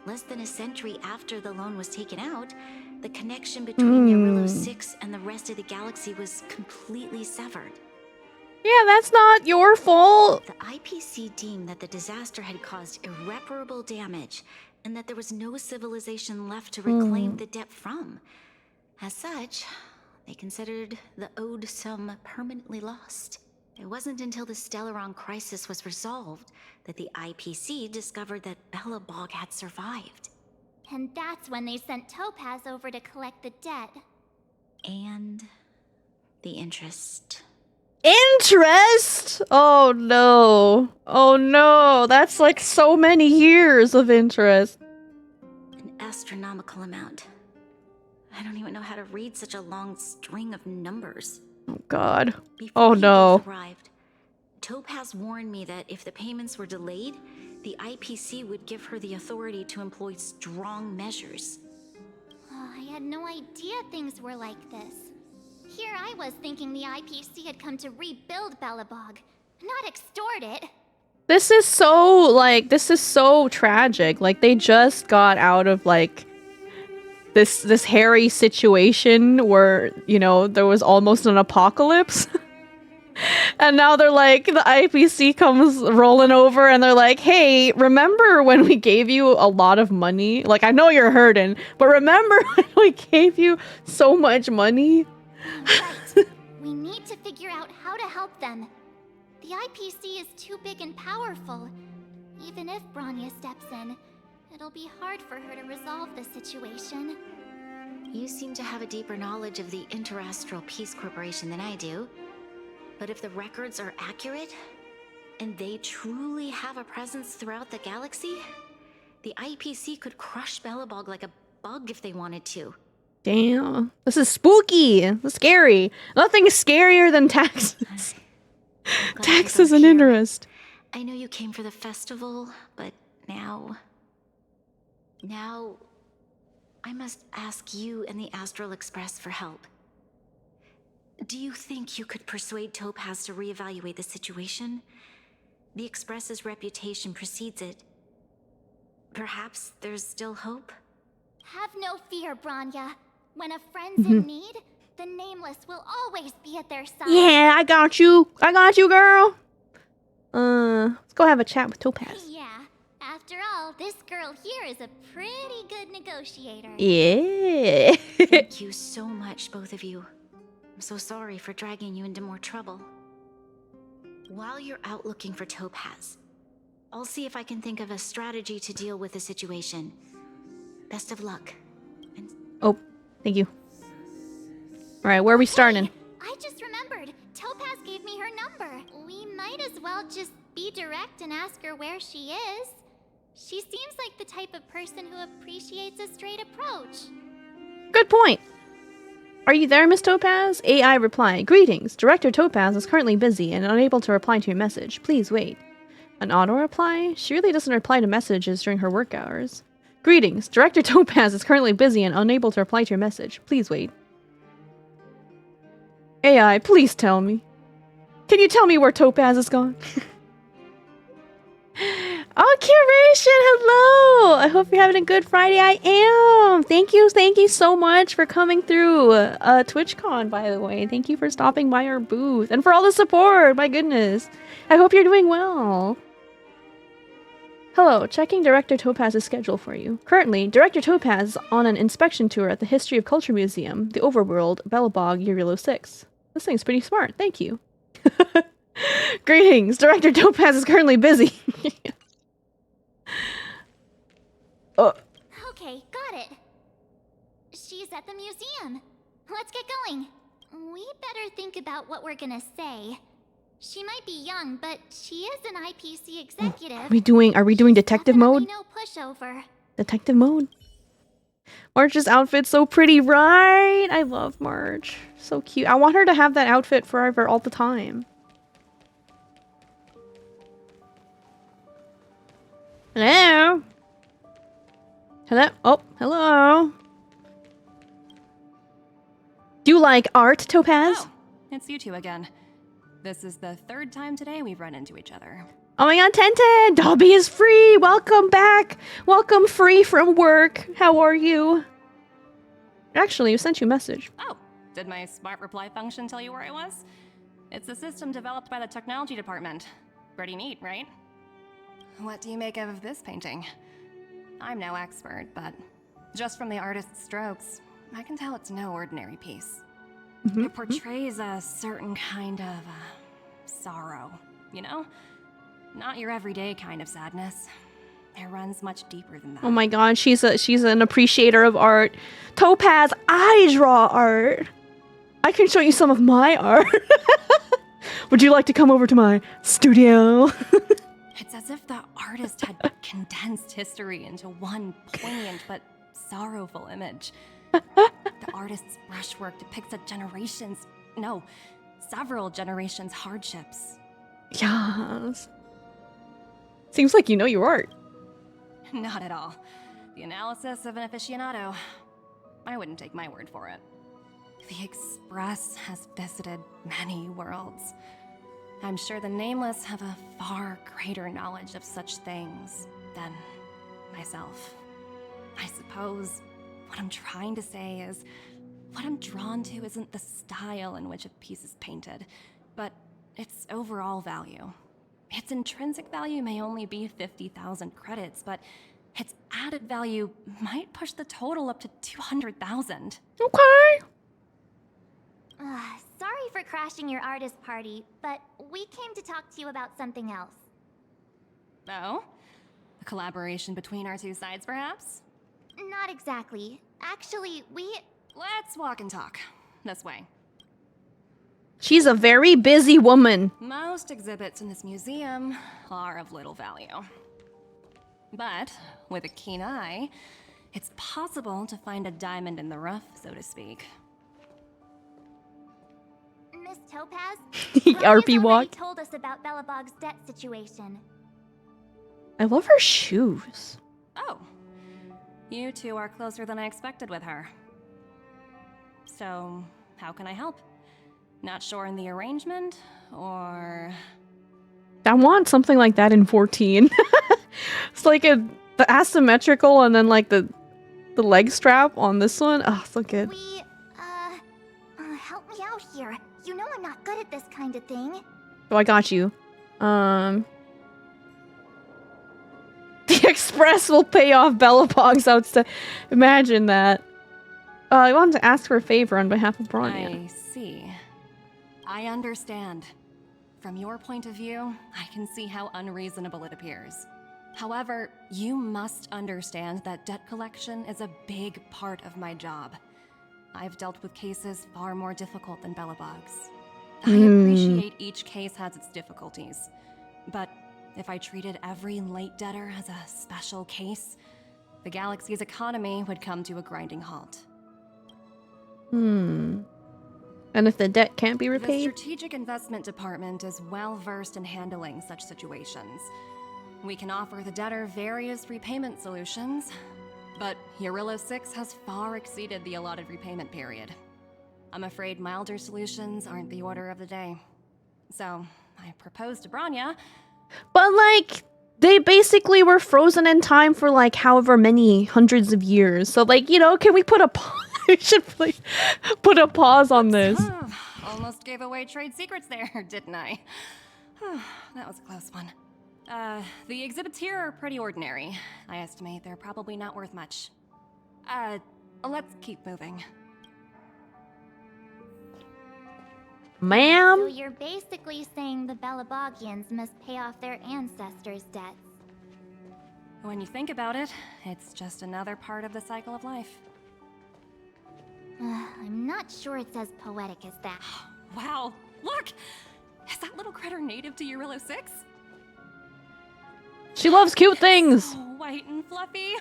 less than a century after the loan was taken out, the connection between Yarillo 6 and the rest of the galaxy was completely severed. Yeah, that's not your fault. The IPC deemed that the disaster had caused irreparable damage and that there was no civilization left to reclaim the debt from. As such, they considered the owed sum permanently lost. It wasn't until the Stellaron crisis was resolved that the IPC discovered that Belobog had survived. And that's when they sent Topaz over to collect the debt. And the interest. Interest? Oh no. Oh no. That's like so many years of interest. An astronomical amount. I don't even know how to read such a long string of numbers. Oh god. Before Oh you no. both arrived, Topaz warned me that if the payments were delayed, the IPC would give her the authority to employ strong measures. Oh, I had no idea things were like this. Here I was thinking the IPC had come to rebuild Belobog, not extort it. This is so tragic. Like they just got out of like this hairy situation where, you know, there was almost an apocalypse. And now they're like, the IPC comes rolling over and they're like, hey, remember when we gave you a lot of money? Like, I know you're hurting, but remember when we gave you so much money? Right. We need to figure out how to help them. The IPC is too big and powerful. Even if Bronya steps in, it'll be hard for her to resolve the situation. You seem to have a deeper knowledge of the Interastral Peace Corporation than I do. But if the records are accurate, and they truly have a presence throughout the galaxy, the IPC could crush Belobog like a bug if they wanted to. Damn. This is spooky. This is scary. Nothing is scarier than taxes. Taxes and interest. I know you came for the festival, but now I must ask you and the Astral Express for help. Do you think you could persuade Topaz to reevaluate the situation? The Express's reputation precedes it. Perhaps there's still hope? Have no fear, Bronya. When a friend's in need, the Nameless will always be at their side. Yeah, I got you. I got you, girl. Let's go have a chat with Topaz. Yeah. After all, this girl here is a pretty good negotiator. Yeah. Thank you so much, both of you. I'm so sorry for dragging you into more trouble. While you're out looking for Topaz, I'll see if I can think of a strategy to deal with the situation. Best of luck. Oh, thank you. Alright, where are we starting? I just remembered. Topaz gave me her number. We might as well just be direct and ask her where she is. She seems like the type of person who appreciates a straight approach. Good point. Are you there, Miss Topaz? AI reply. Greetings. Director Topaz is currently busy and unable to reply to your message. Please wait. An auto reply? She really doesn't reply to messages during her work hours. Greetings. Director Topaz is currently busy and unable to reply to your message. Please wait. AI, please tell me. Can you tell me where Topaz is gone? Oh, Curation, hello! I hope you're having a good Friday. I am! Thank you so much for coming through Twitchcon, by the way. Thank you for stopping by our booth and for all the support, my goodness. I hope you're doing well. Hello, checking Director Topaz's schedule for you. Currently, Director Topaz is on an inspection tour at the History of Culture Museum, the Overworld, Belobog, Urilo 6. This thing's pretty smart, thank you. Greetings, Director Topaz is currently busy. Okay, got it. She's at the museum. Let's get going. We better think about what we're gonna say. She might be young, but she is an IPC executive. Are we doing detective mode? No pushover. Detective mode. March's outfit's so pretty, right? I love March. So cute. I want her to have that outfit forever, all the time. Hello? Hello? Oh, hello. Do you like art, Topaz? Oh, it's you two again. This is the third time today we've run into each other. Oh my god, Tenten! Dobby is free! Welcome back! Welcome free from work! How are you? Actually, I sent you a message. Oh, did my smart reply function tell you where I was? It's a system developed by the technology department. Pretty neat, right? What do you make of this painting? I'm no expert, but just from the artist's strokes, I can tell it's no ordinary piece. It portrays a certain kind of sorrow, you know? Not your everyday kind of sadness. It runs much deeper than that. Oh my god, she's an appreciator of art. Topaz, I draw art. I can show you some of my art. Would you like to come over to my studio? It's as if the artist had condensed history into one poignant but sorrowful image. The artist's brushwork depicts several generations' hardships. Yes. Seems like you know your art. Not at all. The analysis of an aficionado. I wouldn't take my word for it. The Express has visited many worlds. I'm sure the Nameless have a far greater knowledge of such things than myself. I suppose what I'm trying to say is, what I'm drawn to isn't the style in which a piece is painted, but its overall value. Its intrinsic value may only be 50,000 credits, but its added value might push the total up to 200,000. Okay. Sorry for crashing your artist party, but we came to talk to you about something else. Oh? A collaboration between our two sides, perhaps? Not exactly. Actually, Let's walk and talk. This way. She's a very busy woman. Most exhibits in this museum are of little value. But with a keen eye, it's possible to find a diamond in the rough, so to speak. Miss Topaz? RP walk. Told us about Belobog's debt situation. I love her shoes. Oh. You two are closer than I expected with her. So, how can I help? Not sure in the arrangement, or... I want something like that in 14. It's like the asymmetrical and then like the leg strap on this one. Oh, so good. Help me out here. You know I'm not good at this kind of thing. Oh, I got you. The Express will pay off Belobog's outstanding. Imagine that. I wanted to ask for a favor on behalf of Bronya. I see. I understand. From your point of view, I can see how unreasonable it appears. However, you must understand that debt collection is a big part of my job. I've dealt with cases far more difficult than Belobog's. I appreciate each case has its difficulties, but if I treated every late debtor as a special case, the galaxy's economy would come to a grinding halt. And if the debt can't be The repaid? Strategic Investment Department is well versed in handling such situations. We can offer the debtor various repayment solutions, but Eurillo 6 has far exceeded the allotted repayment period. I'm afraid milder solutions aren't the order of the day. So, I proposed to Bronya. But like, they basically were frozen in time for like however many hundreds of years. So like, you know, can we put a we should please put a pause on this. Almost gave away trade secrets there, didn't I? That was a close one. The exhibits here are pretty ordinary. I estimate they're probably not worth much. Let's keep moving. Ma'am? So you're basically saying the Belabogians must pay off their ancestors' debts. When you think about it, it's just another part of the cycle of life. I'm not sure it's as poetic as that. Wow, look! Is that little critter native to Eurillo 6? She loves cute things! So white and fluffy.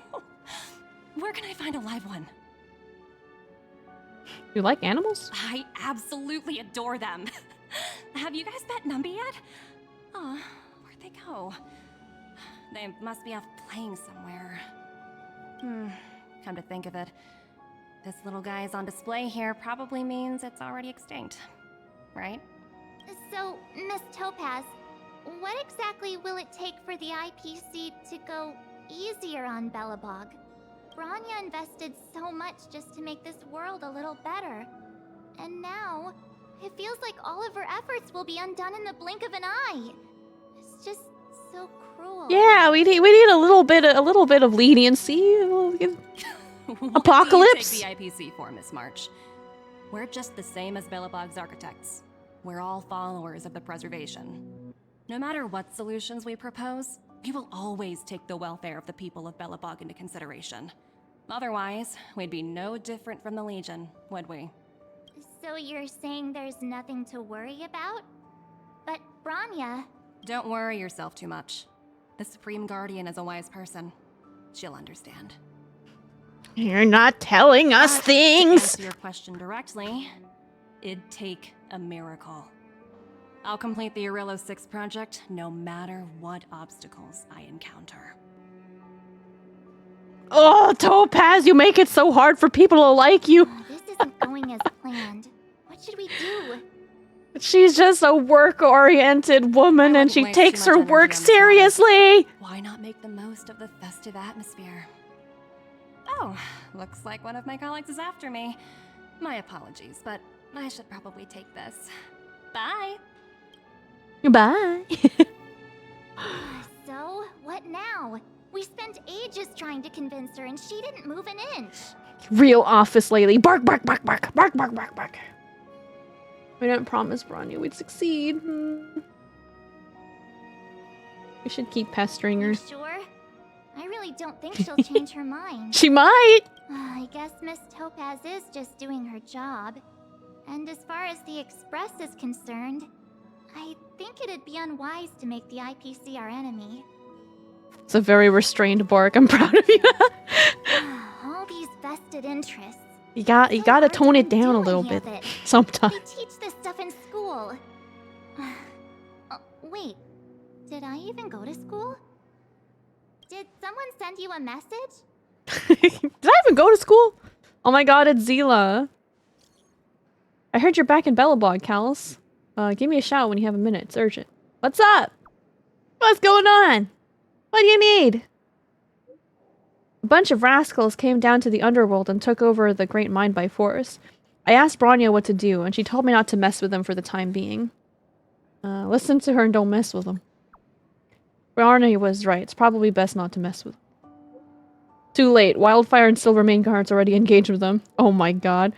Where can I find a live one? You like animals? I absolutely adore them. Have you guys met Numby yet? Oh, where'd they go? They must be off playing somewhere. Come to think of it, this little guy is on display here probably means it's already extinct, right? So, Miss Topaz, what exactly will it take for the IPC to go easier on Belobog? Bronya invested so much just to make this world a little better. And now, it feels like all of her efforts will be undone in the blink of an eye. It's just so cruel. Yeah, we need a little bit of leniency. Apocalypse. What do you take the IPC for, Miss March? We're just the same as Belobog's architects. We're all followers of the preservation. No matter what solutions we propose, we will always take the welfare of the people of Belobog into consideration. Otherwise, we'd be no different from the Legion, would we? So you're saying there's nothing to worry about? But Bronya... Don't worry yourself too much. The Supreme Guardian is a wise person. She'll understand. You're not telling us things! To answer your question directly, it'd take a miracle. I'll complete the Eurillo 6 project no matter what obstacles I encounter. Oh, Topaz, you make it so hard for people to like you. This isn't going as planned. What should we do? She's just a work-oriented woman and she takes her work seriously. Why not make the most of the festive atmosphere? Oh, looks like one of my colleagues is after me. My apologies, but I should probably take this. Bye. Goodbye. So, what now? We spent ages trying to convince her and she didn't move an inch. Real office lady. Bark, bark, bark, bark, bark, bark, bark, bark. We didn't promise Bronya we'd succeed. We should keep pestering her. You sure? I really don't think she'll change her mind. She might! I guess Miss Topaz is just doing her job. And as far as the Express is concerned, I think it'd be unwise to make the IPC our enemy. It's a very restrained Bark. I'm proud of you. All these vested interests. You gotta tone it down a little bit sometimes. They teach this stuff in school. Wait, did I even go to school? Did someone send you a message? Did I even go to school? Oh my god, it's Zila. I heard you're back in Belobog, Kalce. Give me a shout when you have a minute. It's urgent. What's up? What's going on? What do you need? A bunch of rascals came down to the underworld and took over the Great Mind by force. I asked Bronya what to do, and she told me not to mess with them for the time being. Listen to her and don't mess with them. Bronya was right. It's probably best not to mess with them. Too late. Wildfire and Silvermane guards already engaged with them. Oh my god.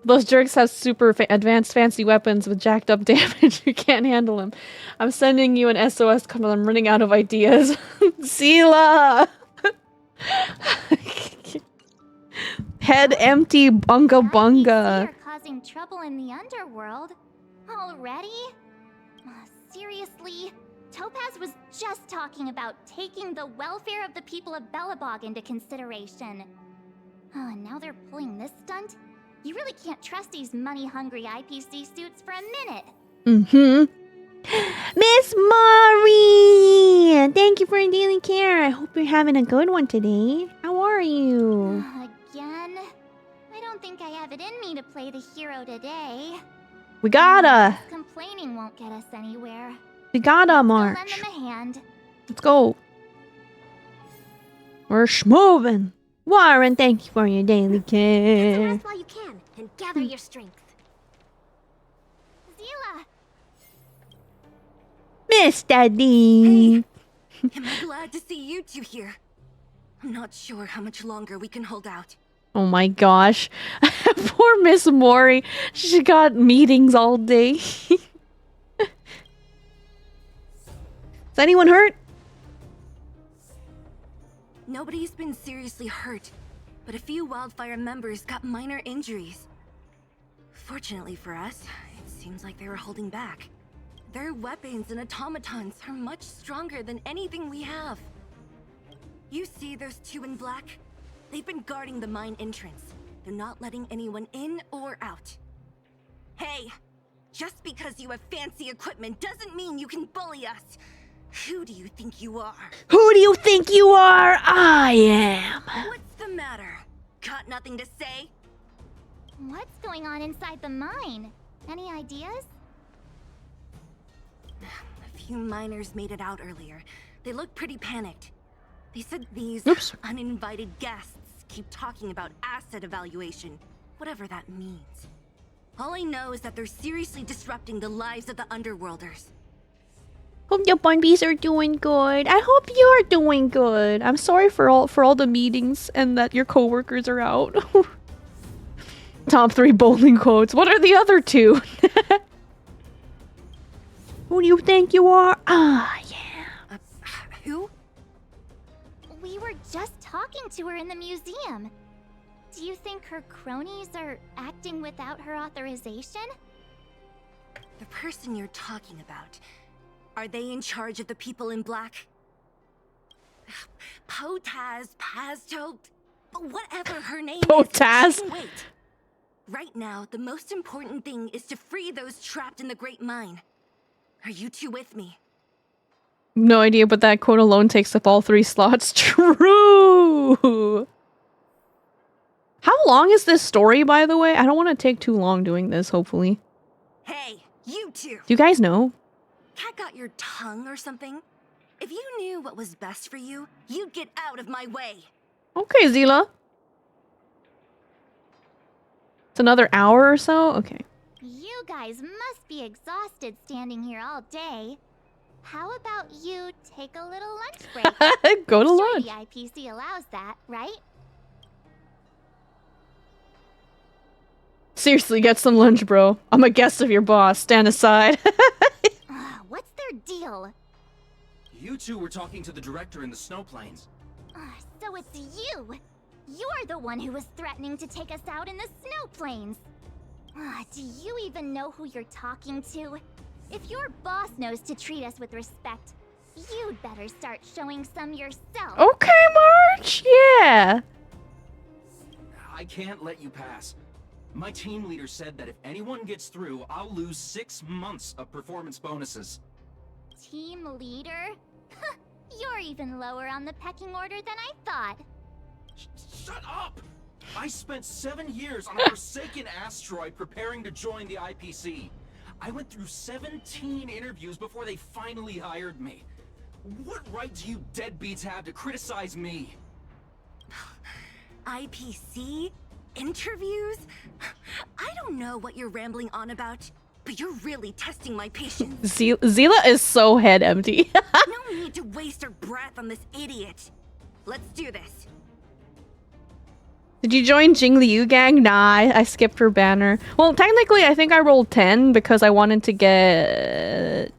Those jerks have super advanced fancy weapons with jacked up damage. You can't handle them. I'm sending you an SOS because I'm running out of ideas. Zila! Head empty, bunga bunga. You're causing trouble in the underworld. Already? Seriously? Topaz was just talking about taking the welfare of the people of Belobog into consideration. And now they're pulling this stunt? You really can't trust these money-hungry IPC suits for a minute. Mm-hmm. Miss Mari! Thank you for your daily care. I hope you're having a good one today. How are you? Again? I don't think I have it in me to play the hero today. We gotta. Complaining won't get us anywhere. We gotta Lend march. them a hand. Let's go. We're schmoving. Warren, thank you for your daily care. Rest while you can and gather your strength. Zila! Mr. D. Am I glad to see you two here? I'm not sure how much longer we can hold out. Oh my gosh. Poor Miss Mori. She got meetings all day. Is anyone hurt? Nobody's been seriously hurt, but a few Wildfire members got minor injuries. Fortunately for us, it seems like they were holding back. Their weapons and automatons are much stronger than anything we have. You see those two in black? They've been guarding the mine entrance. They're not letting anyone in or out. Hey, just because you have fancy equipment doesn't mean you can bully us. Who do you think you are? Who do you think you are? I am. What's the matter? Got nothing to say? What's going on inside the mine? Any ideas? A few miners made it out earlier. They looked pretty panicked. They said these uninvited guests keep talking about asset evaluation, whatever that means. All I know is that they're seriously disrupting the lives of the Underworlders. Hope your bunbies are doing good. I hope you're doing good. I'm sorry for all the meetings and that your coworkers are out. Top 3 bowling quotes. What are the other 2? Who do you think you are? Ah, yeah. Who? We were just talking to her in the museum. Do you think her cronies are acting without her authorization? The person you're talking about, are they in charge of the people in black? Potaz, Pazto, whatever her name Potaz. is. She can wait. Right now, the most important thing is to free those trapped in the Great Mine. Are you two with me? No idea, but that quote alone takes up all 3 slots. True! How long is this story, by the way? I don't want to take too long doing this, hopefully. Hey, you two! Do you guys know? Cat got your tongue or something? If you knew what was best for you, you'd get out of my way. Okay, Zila. It's another hour or so? Okay. You guys must be exhausted standing here all day. How about you take a little lunch break? Go to I'm lunch. sure the IPC allows that, right? Seriously, get some lunch, bro. I'm a guest of your boss. Stand aside. What's their deal? You two were talking to the director in the snow plains. So it's you! You're the one who was threatening to take us out in the snow plains! Do you even know who you're talking to? If your boss knows to treat us with respect, you'd better start showing some yourself. Okay, March. Yeah. I can't let you pass. My team leader said that if anyone gets through, I'll lose 6 months of performance bonuses. Team leader? You're even lower on the pecking order than I thought. Shut up! I spent 7 years on a forsaken asteroid preparing to join the IPC. I went through 17 interviews before they finally hired me. What right do you deadbeats have to criticize me? IPC? Interviews? I don't know what you're rambling on about, but you're really testing my patience. Zila is so head empty. No need to waste our breath on this idiot. Let's do this. Did you join Jing Liu gang? Nah, I skipped her banner. Well, technically, I think I rolled 10 because I wanted to get...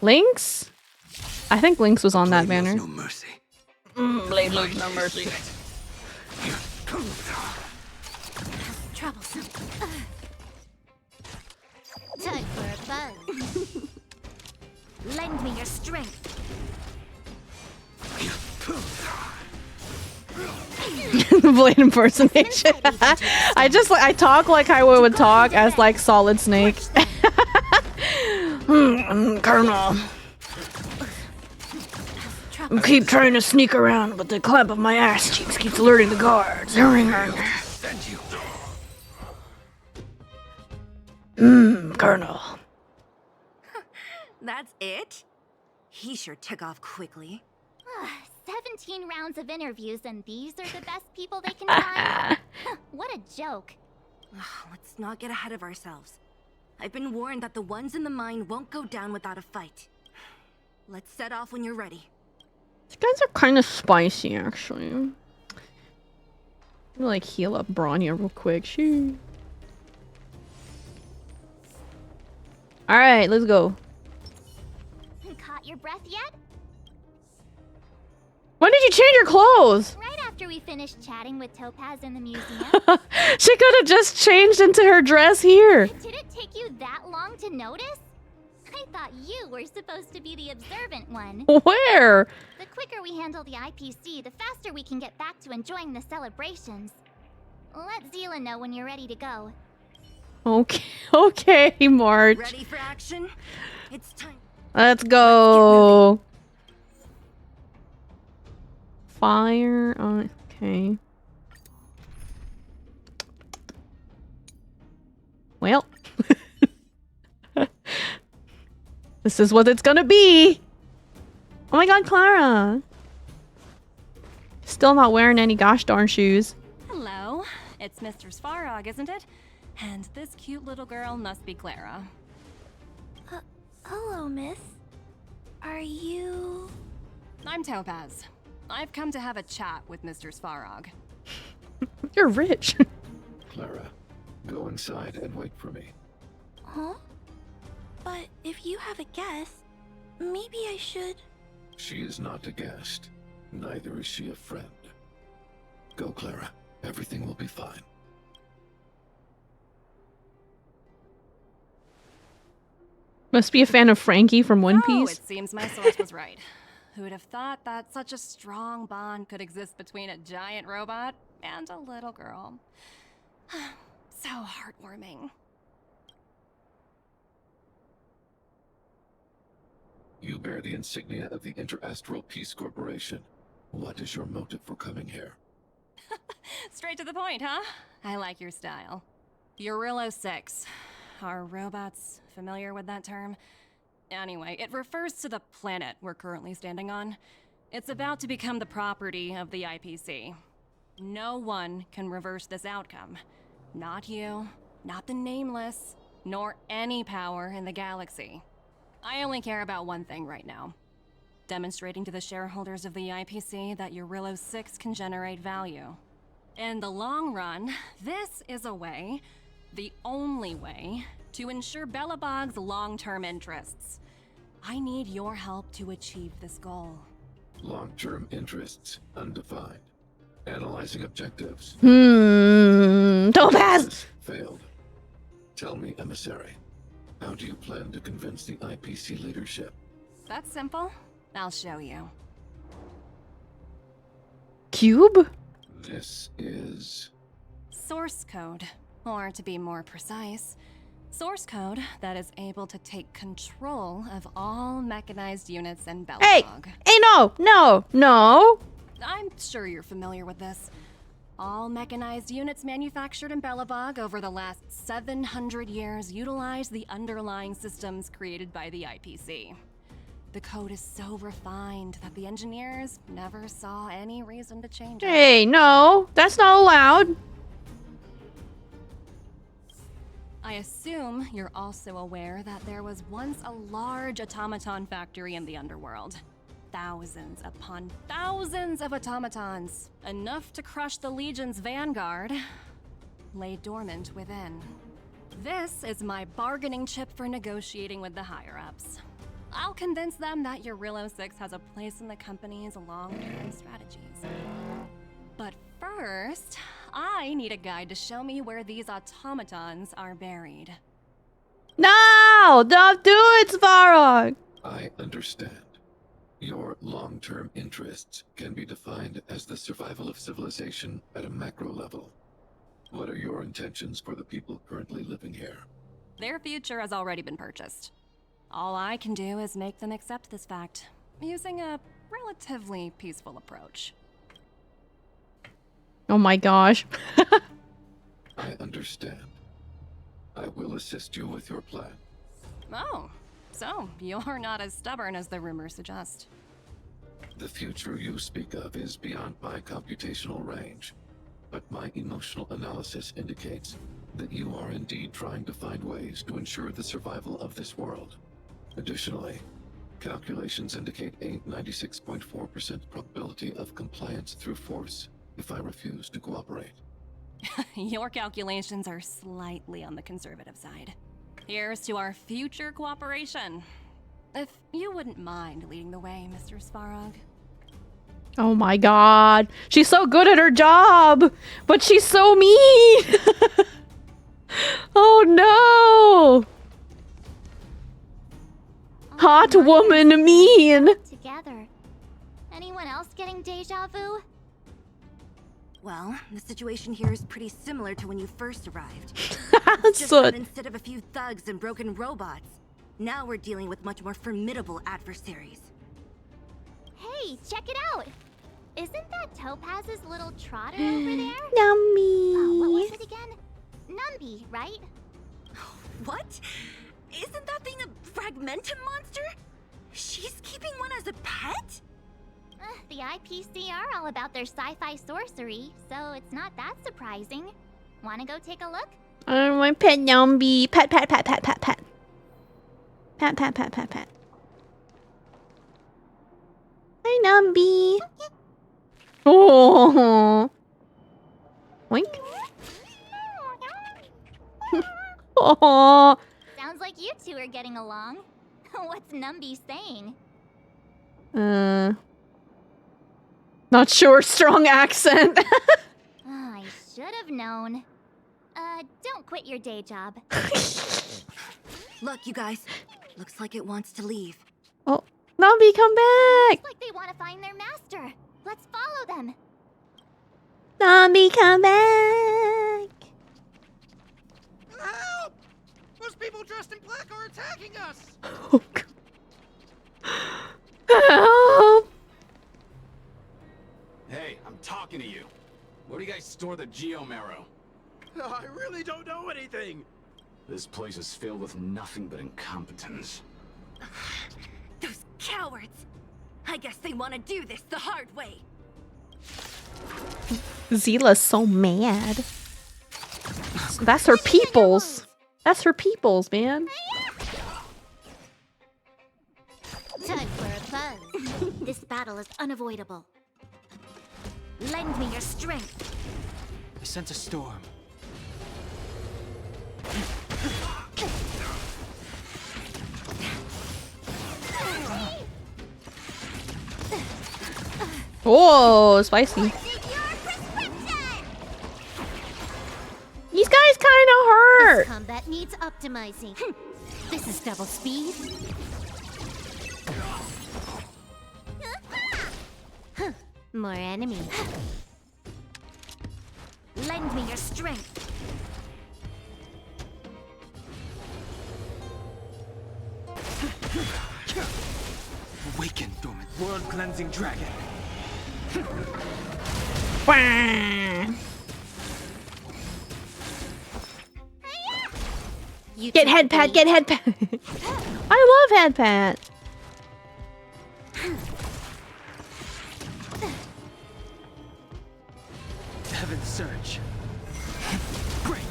Lynx? I think Lynx was on that banner. No mercy. Blade knows no mercy. Troublesome. Time for a buzz. Lend me your strength. Blade impersonation. I talk like I would talk as like Solid Snake. Colonel. I keep trying to sneak around, but the clamp of my ass cheeks keeps alerting the guards. Colonel. That's it? He sure took off quickly. 17 rounds of interviews and these are the best people they can find? What a joke. Let's not get ahead of ourselves. I've been warned that the ones in the mine won't go down without a fight. Let's set off when you're ready. These guys are kind of spicy, actually. I'm gonna like heal up Bronya real quick. Shoo. Alright, let's go. Caught your breath yet? When did you change your clothes? Right after we finished chatting with Topaz in the museum. She could have just changed into her dress here. Did it take you that long to notice? I thought you were supposed to be the observant one. Where? The quicker we handle the IPC, the faster we can get back to enjoying the celebrations. Let Zila know when you're ready to go. Okay, March. Ready for action? It's time. Let's go. Fire on. Okay. Well. This is what it's gonna be. Oh my god, Clara. Still not wearing any gosh darn shoes. Hello. It's Mr. Svarog, isn't it? And this cute little girl must be Clara. Hello, miss. Are you... I'm Topaz. I've come to have a chat with Mr. Svarog. You're rich. Clara, go inside and wait for me. Huh? But if you have a guest, maybe I should... She is not a guest. Neither is she a friend. Go, Clara. Everything will be fine. Must be a fan of Frankie from One Piece. It seems my source was right. Who would have thought that such a strong bond could exist between a giant robot and a little girl? So heartwarming. You bear the insignia of the Interastral Peace Corporation. What is your motive for coming here? Straight to the point, huh? I like your style. Eurillo 6. Are robots familiar with that term? Anyway, it refers to the planet we're currently standing on. It's about to become the property of the IPC. No one can reverse this outcome. Not you, not the Nameless, nor any power in the galaxy. I only care about one thing right now. Demonstrating to the shareholders of the IPC that Eurillo 6 can generate value. In the long run, this is a way, the only way, to ensure Belobog's long-term interests. I need your help to achieve this goal. Long-term interests, undefined. Analyzing objectives. Topaz! Failed. Tell me, emissary, how do you plan to convince the IPC leadership? That's simple. I'll show you. Cube? This is... Source code. Or to be more precise, source code that is able to take control of all mechanized units in Belobog. Hey, no! I'm sure you're familiar with this. All mechanized units manufactured in Belobog over the last 700 years utilize the underlying systems created by the IPC. The code is so refined that the engineers never saw any reason to change it. Hey, no, that's not allowed. I assume you're also aware that there was once a large automaton factory in the underworld. Thousands upon thousands of automatons, enough to crush the Legion's vanguard, lay dormant within. This is my bargaining chip for negotiating with the higher-ups. I'll convince them that Eurillo 6 has a place in the company's long-term strategies. But first, I need a guide to show me where these automatons are buried. No! Don't do it, Svarog! I understand. Your long-term interests can be defined as the survival of civilization at a macro level. What are your intentions for the people currently living here? Their future has already been purchased. All I can do is make them accept this fact, using a relatively peaceful approach. Oh my gosh. I understand. I will assist you with your plan. Oh, so you're not as stubborn as the rumors suggest. The future you speak of is beyond my computational range, but my emotional analysis indicates that you are indeed trying to find ways to ensure the survival of this world. Additionally, calculations indicate a 96.4% probability of compliance through force if I refuse to cooperate. Your calculations are slightly on the conservative side. Here's to our future cooperation. If you wouldn't mind leading the way, Mr. Svarog. Oh my god. She's so good at her job, but she's so mean. Oh no. Hot woman mean. Together. Anyone else getting deja vu? Well, the situation here is pretty similar to when you first arrived. Just So- that instead of a few thugs and broken robots, now we're dealing with much more formidable adversaries. Hey, check it out! Isn't that Topaz's little trotter over there? Numby. What was it again? Numby, right? What? Isn't that thing a fragmentum monster? She's keeping one as a pet? The IPC are all about their sci-fi sorcery, so it's not that surprising. Wanna go take a look? My pet Numby. Pet, pet, pet, pet, pet, pet. Pet, pet, pet, pet, pet. Hi, Numby. Oh. Wink. Oh. Sounds like you two are getting along. What's Numby saying? Not sure. Strong accent. I should have known. Don't quit your day job. Look, you guys. Looks like it wants to leave. Oh, Numby, come back. Looks like they want to find their master. Let's follow them. Numby, come back. Help! Those people dressed in black are attacking us! Oh, God. Help. Hey, I'm talking to you. Where do you guys store the Geomarrow? I really don't know anything! This place is filled with nothing but incompetence. Those cowards! I guess they want to do this the hard way. Zila's so mad. That's her peoples. That's her peoples, man. Time for a buzz. This battle is unavoidable. Lend me your strength. I sense a storm. Oh, spicy. These guys kind of hurt. This combat needs optimizing. This is double speed. More enemies. Lend me your strength. Awaken, dormant world-cleansing dragon. Get head pat, get head pat. I love head pat. Heaven's Surge. Break.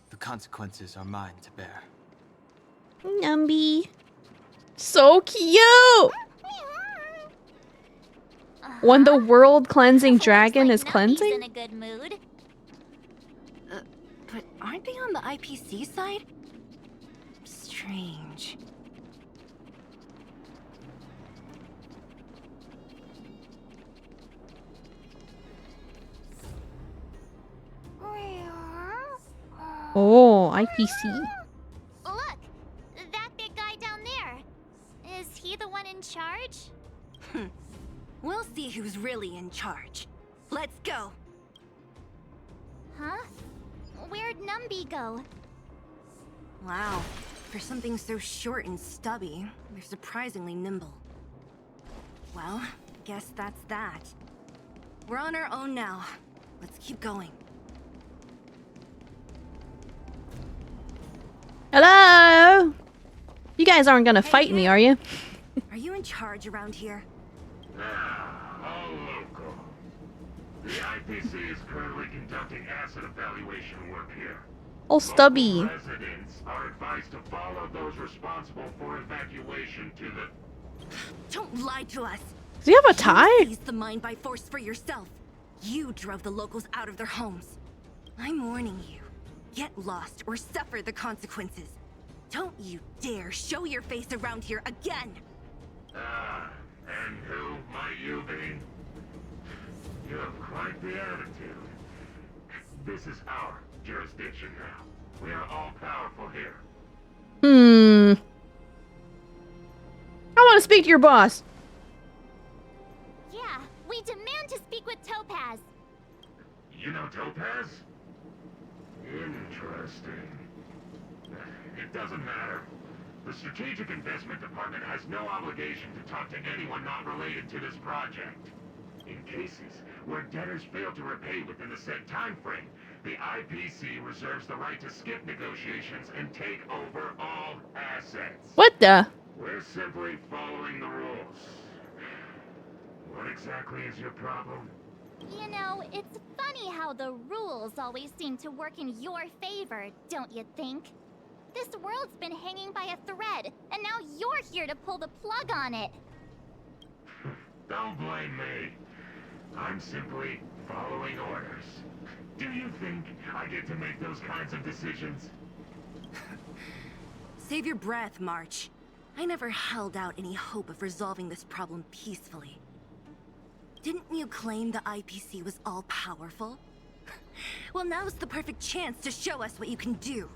The consequences are mine to bear. Numby. So cute. When the world cleansing dragon is cleansing? In a good mood. But aren't they on the IPC side? Strange. Oh, IPC. Look! That big guy down there. Is he the one in charge? We'll see who's really in charge. Let's go! Huh? Where'd Numby go? Wow. For something so short and stubby, they're surprisingly nimble. Well, guess that's that. We're on our own now. Let's keep going. Hello? You guys aren't gonna fight me, are you? Are you in charge around here? All local. The IPC is currently conducting asset evaluation work here. Oh, Stubby. Residents are advised to follow those responsible for evacuation to the... Don't lie to us! Does he have a tie? You seized the mine by force for yourself. You drove the locals out of their homes. I'm warning you. Get lost or suffer the consequences. Don't you dare show your face around here again! And who might you be? You have quite the attitude. This is our jurisdiction now. We are all powerful here. I want to speak to your boss. Yeah, we demand to speak with Topaz. You know Topaz? Interesting. It doesn't matter. The Strategic Investment Department has no obligation to talk to anyone not related to this project. In cases where debtors fail to repay within the set time frame, the IPC reserves the right to skip negotiations and take over all assets. What the? We're simply following the rules. What exactly is your problem? You know, it's funny how the rules always seem to work in your favor, don't you think? This world's been hanging by a thread, and now you're here to pull the plug on it. Don't blame me. I'm simply following orders. Do you think I get to make those kinds of decisions? Save your breath, March. I never held out any hope of resolving this problem peacefully. Didn't you claim the IPC was all-powerful? Well, now's the perfect chance to show us what you can do.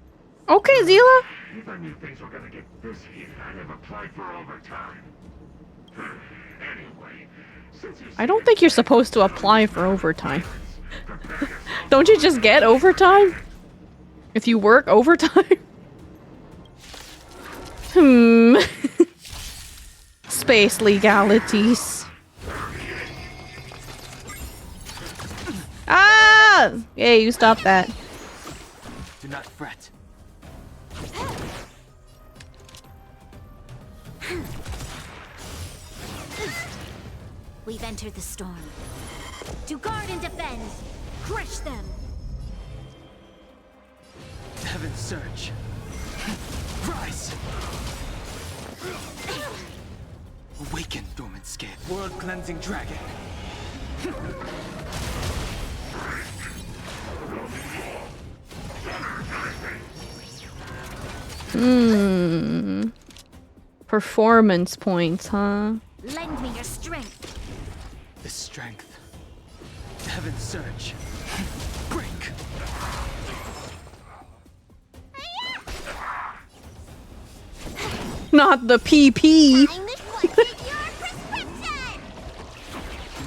Okay, Zila. If I knew things were gonna get this heated, I'd have applied for overtime. Anyway, since you I don't think you're supposed to apply for overtime. Don't you just get overtime? If you work overtime? Space legalities. Ah! Hey, you stop that. Do not fret. We've entered the storm. To guard and defend. Crush them. Heaven surge. Rise! Awaken, dormant scale. World-cleansing dragon. Performance points, huh? Lend me your strength. The strength. Heaven surge. Break. Not the PP. Do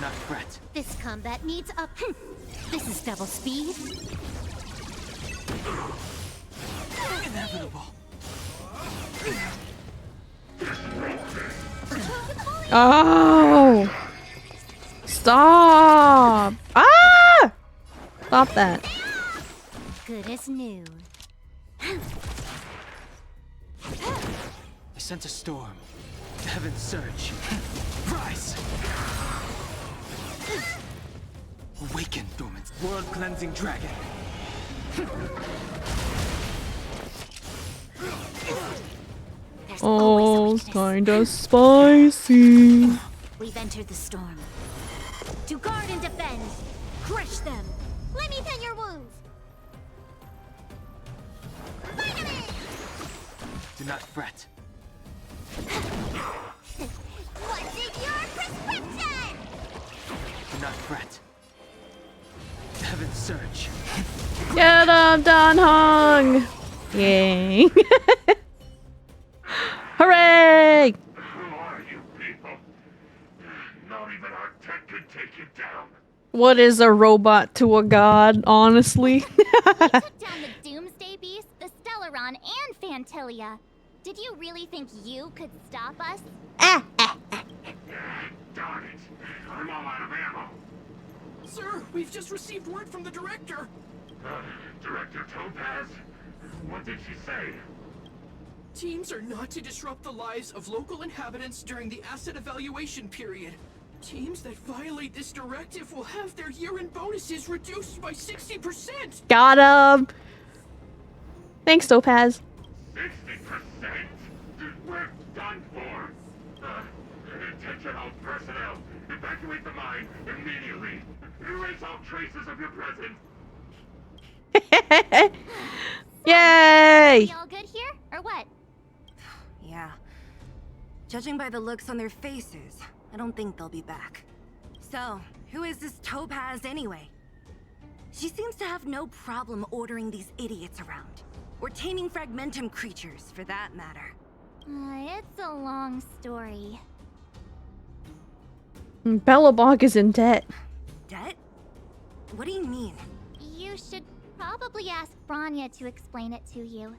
not fret. This combat needs up. This is double speed. Inevitable. Oh! Stop! Ah! Stop that. Good as new. I sent a storm. Heaven surge. Rise! Awaken, dormant. World-cleansing dragon. Oh, kinda spicy. We've entered the storm. To guard and defend. Crush them. Let me tend your wounds. Do not fret. What's in your prescription? Do not fret. Seventh search. Get him, Don Hong! Yay! Hooray! Who are you people? Not even our tech could take you down. What is a robot to a god, honestly? Took down the Doomsday Beast, the Stellaron, and Fantilia. Did you really think you could stop us? Darn it. I'm all out of ammo. Sir, we've just received word from the director. Director Topaz? What did she say? Teams are not to disrupt the lives of local inhabitants during the asset evaluation period. Teams that violate this directive will have their year-end bonuses reduced by 60%! Got him! Thanks, Topaz. 60%? We're done for. Attention all personnel. Evacuate the mine immediately. Erase all traces of your presence. Yay! We all good here, or what? Yeah. Judging by the looks on their faces, I don't think they'll be back. So, who is this Topaz anyway? She seems to have no problem ordering these idiots around. Or taming fragmentum creatures, for that matter. It's a long story. Bellabog is in debt. Debt? What do you mean? You should probably ask Branya to explain it to you.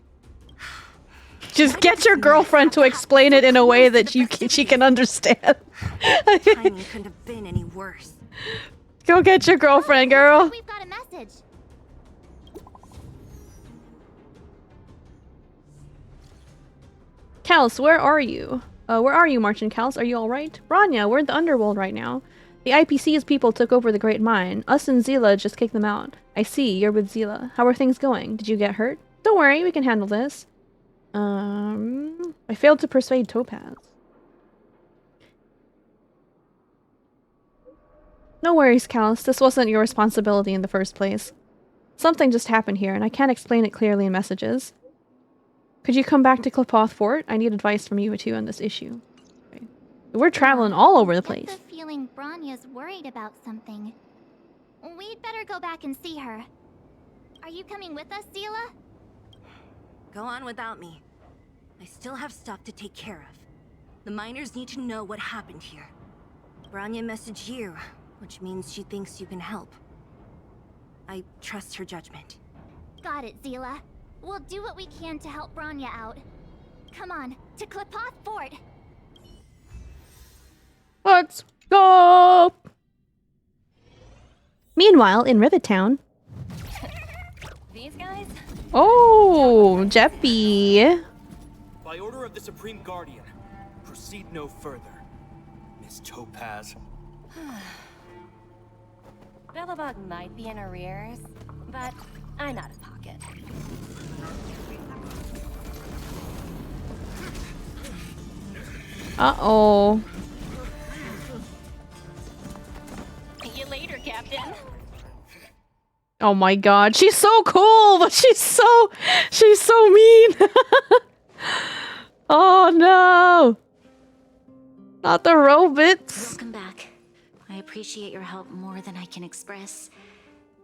Just get your girlfriend to explain it in a way that she can understand. Timing couldn't have been any worse. Go get your girlfriend, girl. We've got a message. Kalce, where are you? Where are you, March and Kalce? Are you alright? Branya, we're in the underworld right now. The IPC's people took over the Great Mine. Us and Zila just kicked them out. I see, you're with Zila. How are things going? Did you get hurt? Don't worry, we can handle this. I failed to persuade Topaz. No worries, Kalce. This wasn't your responsibility in the first place. Something just happened here, and I can't explain it clearly in messages. Could you come back to Klipoth Fort? I need advice from you two on this issue. Okay. We're traveling all over the place. I get the feeling Branya's worried about something. We'd better go back and see her. Are you coming with us, Zila? Go on without me. I still have stuff to take care of. The miners need to know what happened here. Branya messaged you, which means she thinks you can help. I trust her judgment. Got it, Zila. We'll do what we can to help Branya out. Come on, to Klipoth Fort! Let's go! Meanwhile, in Rivet Town... These guys? Oh, Jeffy! By order of the Supreme Guardian, proceed no further. Miss Topaz. Bellabog might be in arrears, but I'm out of pocket. Uh-oh. See you later, Captain. Oh my god, she's so cool, but she's so mean. Oh no. Not the robots. Welcome back. I appreciate your help more than I can express.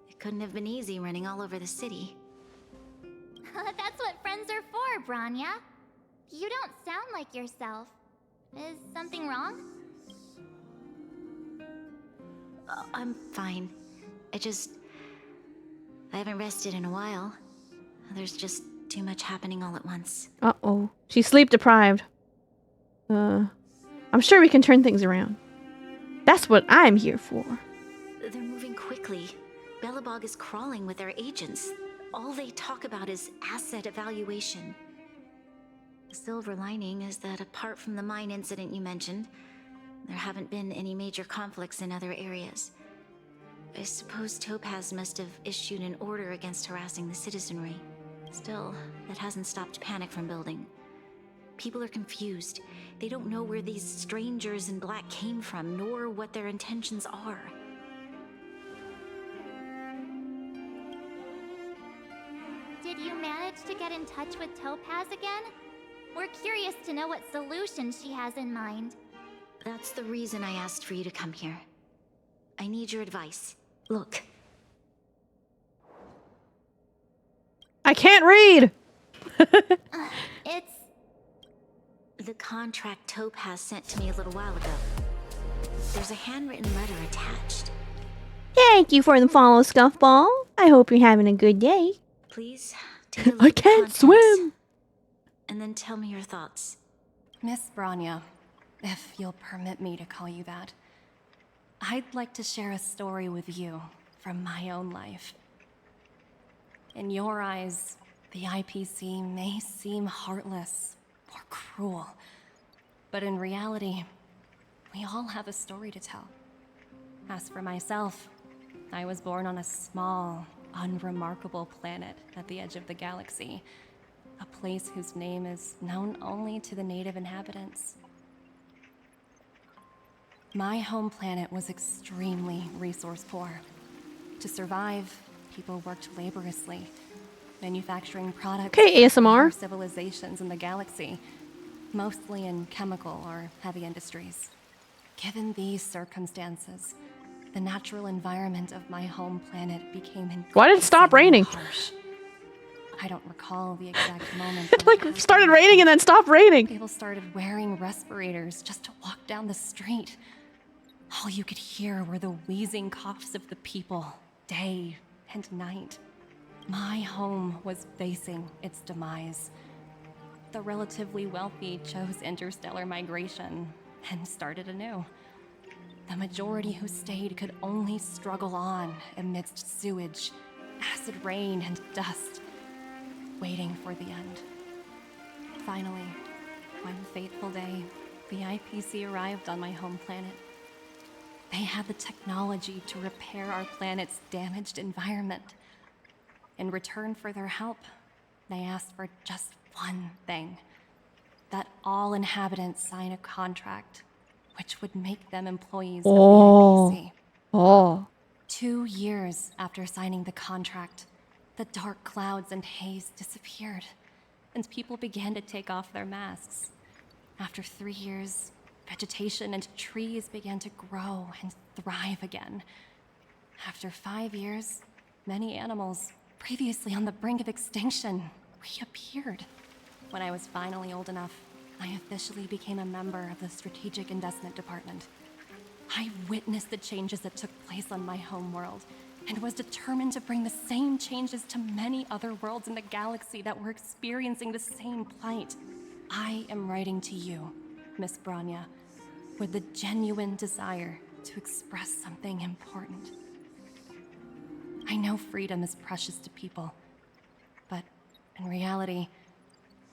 It couldn't have been easy running all over the city. That's what friends are for, Branya. You don't sound like yourself. Is something wrong? I'm fine. I haven't rested in a while. There's just too much happening all at once. Uh-oh. She's sleep deprived. I'm sure we can turn things around. That's what I'm here for. They're moving quickly. Bellabog is crawling with their agents. All they talk about is asset evaluation. The silver lining is that apart from the mine incident you mentioned, there haven't been any major conflicts in other areas. I suppose Topaz must have issued an order against harassing the citizenry. Still, that hasn't stopped panic from building. People are confused. They don't know where these strangers in black came from, nor what their intentions are. Did you manage to get in touch with Topaz again? We're curious to know what solution she has in mind. That's the reason I asked for you to come here. I need your advice. Look, I can't read! It's the contract Topaz sent to me a little while ago. There's a handwritten letter attached. Thank you for the follow, Scuffball. I hope you're having a good day. Please take a look I at the can't contents, swim! and then tell me your thoughts. Miss Branya, if you'll permit me to call you that, I'd like to share a story with you from my own life. In your eyes, the IPC may seem heartless or cruel, but in reality, we all have a story to tell. As for myself, I was born on a small, unremarkable planet at the edge of the galaxy, a place whose name is known only to the native inhabitants. My home planet was extremely resource poor. To survive, people worked laboriously, manufacturing products Okay, for ASMR. other civilizations in the galaxy, mostly in chemical or heavy industries. Given these circumstances, the natural environment of my home planet became Why did it stop raining? harsh. I don't recall the exact moment. It like started raining and then stopped raining. People started wearing respirators just to walk down the street. All you could hear were the wheezing coughs of the people, day and night. My home was facing its demise. The relatively wealthy chose interstellar migration and started anew. The majority who stayed could only struggle on amidst sewage, acid rain, and dust, waiting for the end. Finally, one fateful day, the IPC arrived on my home planet. They had the technology to repair our planet's damaged environment. In return for their help, they asked for just one thing: that all inhabitants sign a contract which would make them employees of the IPC. Oh. 2 years after signing the contract, the dark clouds and haze disappeared, and people began to take off their masks. After 3 years, vegetation and trees began to grow and thrive again. After 5 years, many animals, previously on the brink of extinction, reappeared. When I was finally old enough, I officially became a member of the Strategic Investment Department. I witnessed the changes that took place on my home world, and was determined to bring the same changes to many other worlds in the galaxy that were experiencing the same plight. I am writing to you, Miss Branya, with the genuine desire to express something important. I know freedom is precious to people, but in reality,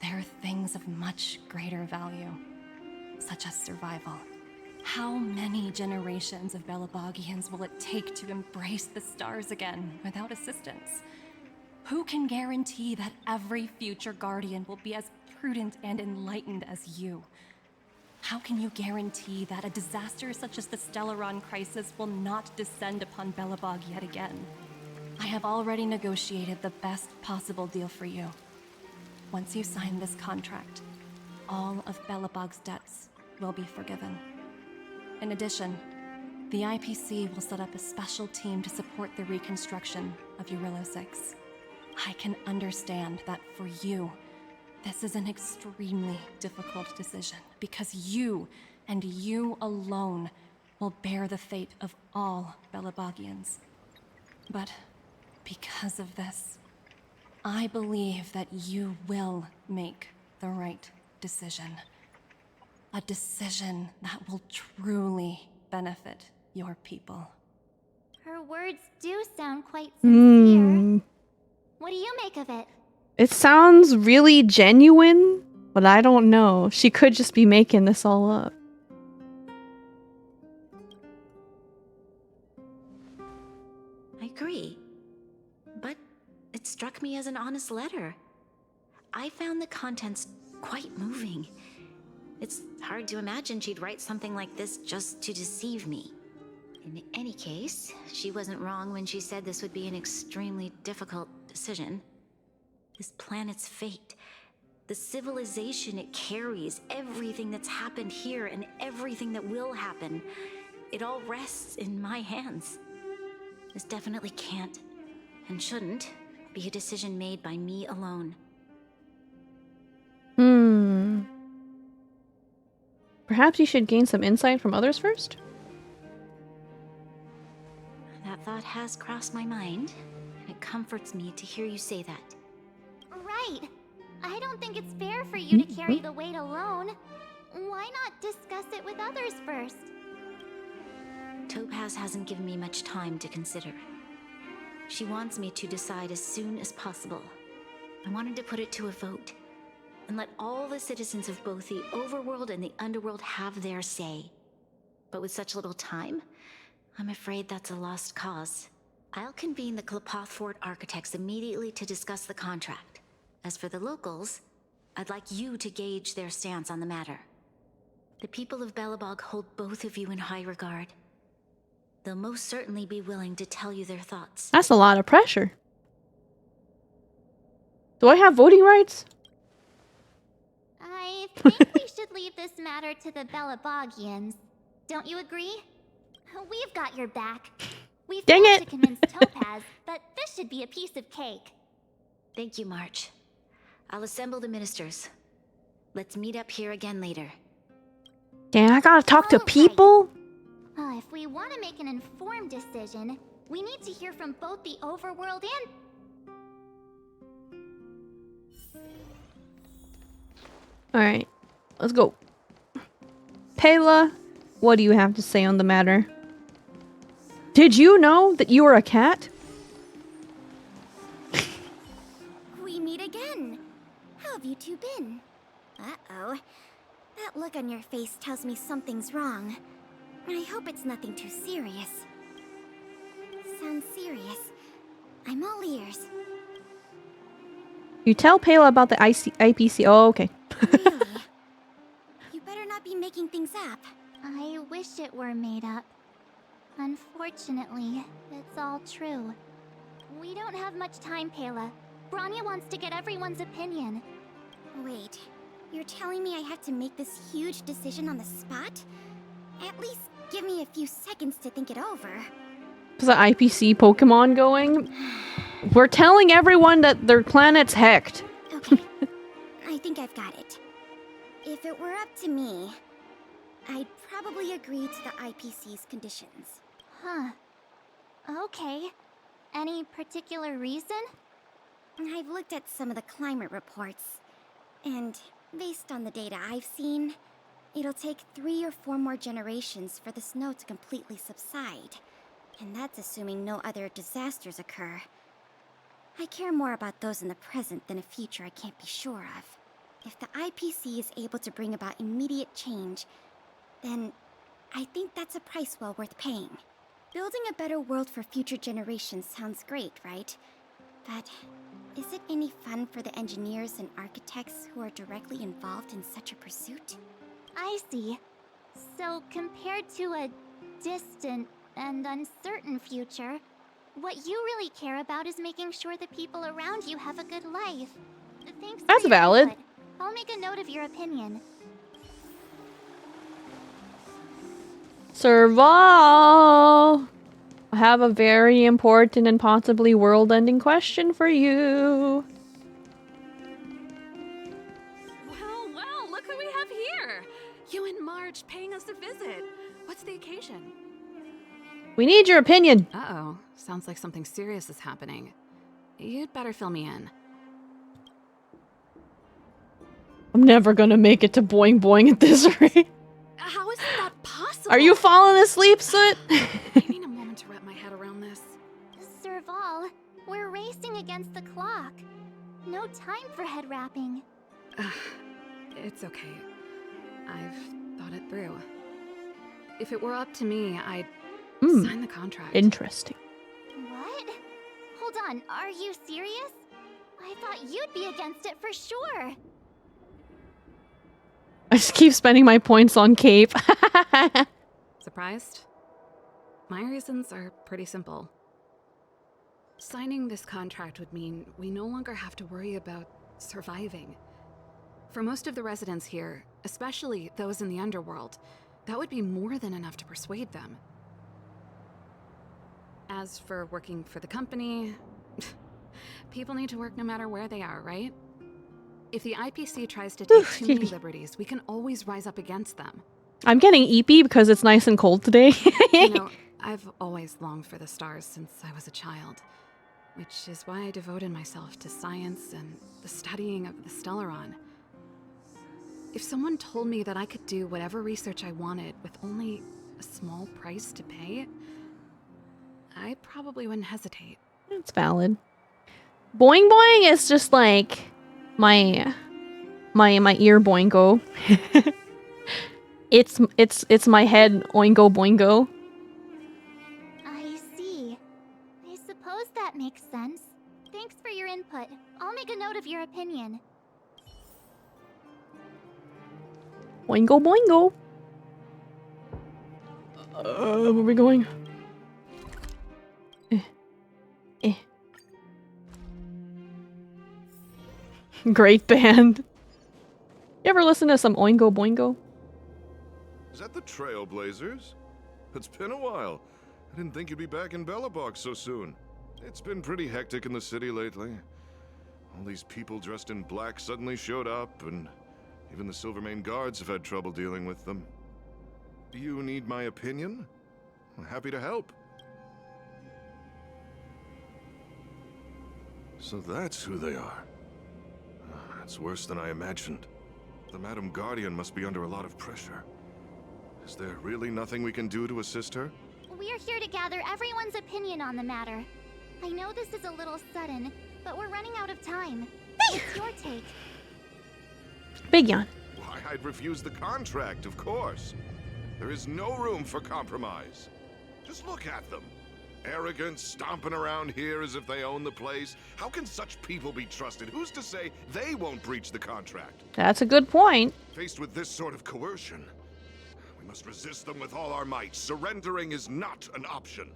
there are things of much greater value, such as survival. How many generations of Belabogians will it take to embrace the stars again without assistance? Who can guarantee that every future Guardian will be as prudent and enlightened as you? How can you guarantee that a disaster such as the Stellaron crisis will not descend upon Belobog yet again? I have already negotiated the best possible deal for you. Once you sign this contract, all of Belobog's debts will be forgiven. In addition, the IPC will set up a special team to support the reconstruction of Eurillo 6. I can understand that for you, this is an extremely difficult decision, because you, and you alone, will bear the fate of all Belabogians. But because of this, I believe that you will make the right decision. A decision that will truly benefit your people. Her words do sound quite sincere. What do you make of it? It sounds really genuine, but I don't know. She could just be making this all up. I agree. But it struck me as an honest letter. I found the contents quite moving. It's hard to imagine she'd write something like this just to deceive me. In any case, she wasn't wrong when she said this would be an extremely difficult decision. This planet's fate, the civilization it carries, everything that's happened here and everything that will happen, it all rests in my hands. This definitely can't and shouldn't be a decision made by me alone. Perhaps you should gain some insight from others first? That thought has crossed my mind. It comforts me to hear you say that. Right. I don't think it's fair for you to carry the weight alone. Why not discuss it with others first? Topaz hasn't given me much time to consider. She wants me to decide as soon as possible. I wanted to put it to a vote and let all the citizens of both the overworld and the underworld have their say. But with such little time, I'm afraid that's a lost cause. I'll convene the Klapothfort architects immediately to discuss the contract. As for the locals, I'd like you to gauge their stance on the matter. The people of Belobog hold both of you in high regard. They'll most certainly be willing to tell you their thoughts. That's a lot of pressure. Do I have voting rights? I think we should leave this matter to the Belobogians. Don't you agree? We've got your back. We've Dang tried it. to convince Topaz, but this should be a piece of cake. Thank you, March. I'll assemble the ministers. Let's meet up here again later. Dang, I gotta talk to people? If we want to make an informed decision, we need to hear from both the overworld and... Alright, let's go. Pela, what do you have to say on the matter? Did you know that you were a cat? We meet again. How have you two been? Uh-oh. That look on your face tells me something's wrong. I hope it's nothing too serious. Sounds serious. I'm all ears. You tell Pela about the IPC. Oh, okay. Really? You better not be making things up. I wish it were made up. Unfortunately, it's all true. We don't have much time, Pela. Branya wants to get everyone's opinion. Wait, you're telling me I have to make this huge decision on the spot? At least give me a few seconds to think it over. Is the IPC Pokemon going? We're telling everyone that their planet's hecked. Okay, I think I've got it. If it were up to me, I'd probably agree to the IPC's conditions. Huh. Okay. Any particular reason? I've looked at some of the climate reports, and based on the data I've seen, it'll take 3 or 4 more generations for the snow to completely subside. And that's assuming no other disasters occur. I care more about those in the present than a future I can't be sure of. If the IPC is able to bring about immediate change, then I think that's a price well worth paying. Building a better world for future generations sounds great, right? But is it any fun for the engineers and architects who are directly involved in such a pursuit? I see. So, compared to a distant and uncertain future, what you really care about is making sure the people around you have a good life. Thanks. That's for your valid. input. I'll make a note of your opinion. Serval! I have a very important and possibly world-ending question for you. Well, look who we have here! You and Marge paying us a visit. What's the occasion? We need your opinion. Uh-oh. Sounds like something serious is happening. You'd better fill me in. I'm never gonna make it to Boing Boing at this rate. How is that possible? Are you falling asleep, Soot? I need a moment to wrap my head around this. Serval, we're racing against the clock. No time for head wrapping. It's okay. I've thought it through. If it were up to me, I'd sign the contract. Interesting. What? Hold on, are you serious? I thought you'd be against it for sure. I just keep spending my points on Cape. Surprised? My reasons are pretty simple. Signing this contract would mean we no longer have to worry about surviving. For most of the residents here, especially those in the underworld, that would be more than enough to persuade them. As for working for the company, People need to work no matter where they are, right? If the IPC tries to take too many liberties, we can always rise up against them. I'm getting eepy because it's nice and cold today. You know, I've always longed for the stars since I was a child, which is why I devoted myself to science and the studying of the Stellaron. If someone told me that I could do whatever research I wanted with only a small price to pay, I probably wouldn't hesitate. It's valid. Boing boing is just like my ear boingo. It's my head oingo boingo. I see. I suppose that makes sense. Thanks for your input. I'll make a note of your opinion. Boingo boingo. Where are we going? Great band. You ever listen to some Oingo Boingo? Is that the Trailblazers? It's been a while. I didn't think you'd be back in Belobog so soon. It's been pretty hectic in the city lately. All these people dressed in black suddenly showed up, and even the Silvermane guards have had trouble dealing with them. Do you need my opinion? I'm happy to help. So that's who they are. It's worse than I imagined. The Madam Guardian must be under a lot of pressure. Is there really nothing we can do to assist her? We're here to gather everyone's opinion on the matter. I know this is a little sudden, but we're running out of time. What's your take? Big yawn. Why, I'd refuse the contract, of course. There is no room for compromise. Just look at them. Arrogant, stomping around here as if they own the place. How can such people be trusted? Who's to say they won't breach the contract? That's a good point. Faced with this sort of coercion, we must resist them with all our might. Surrendering is not an option.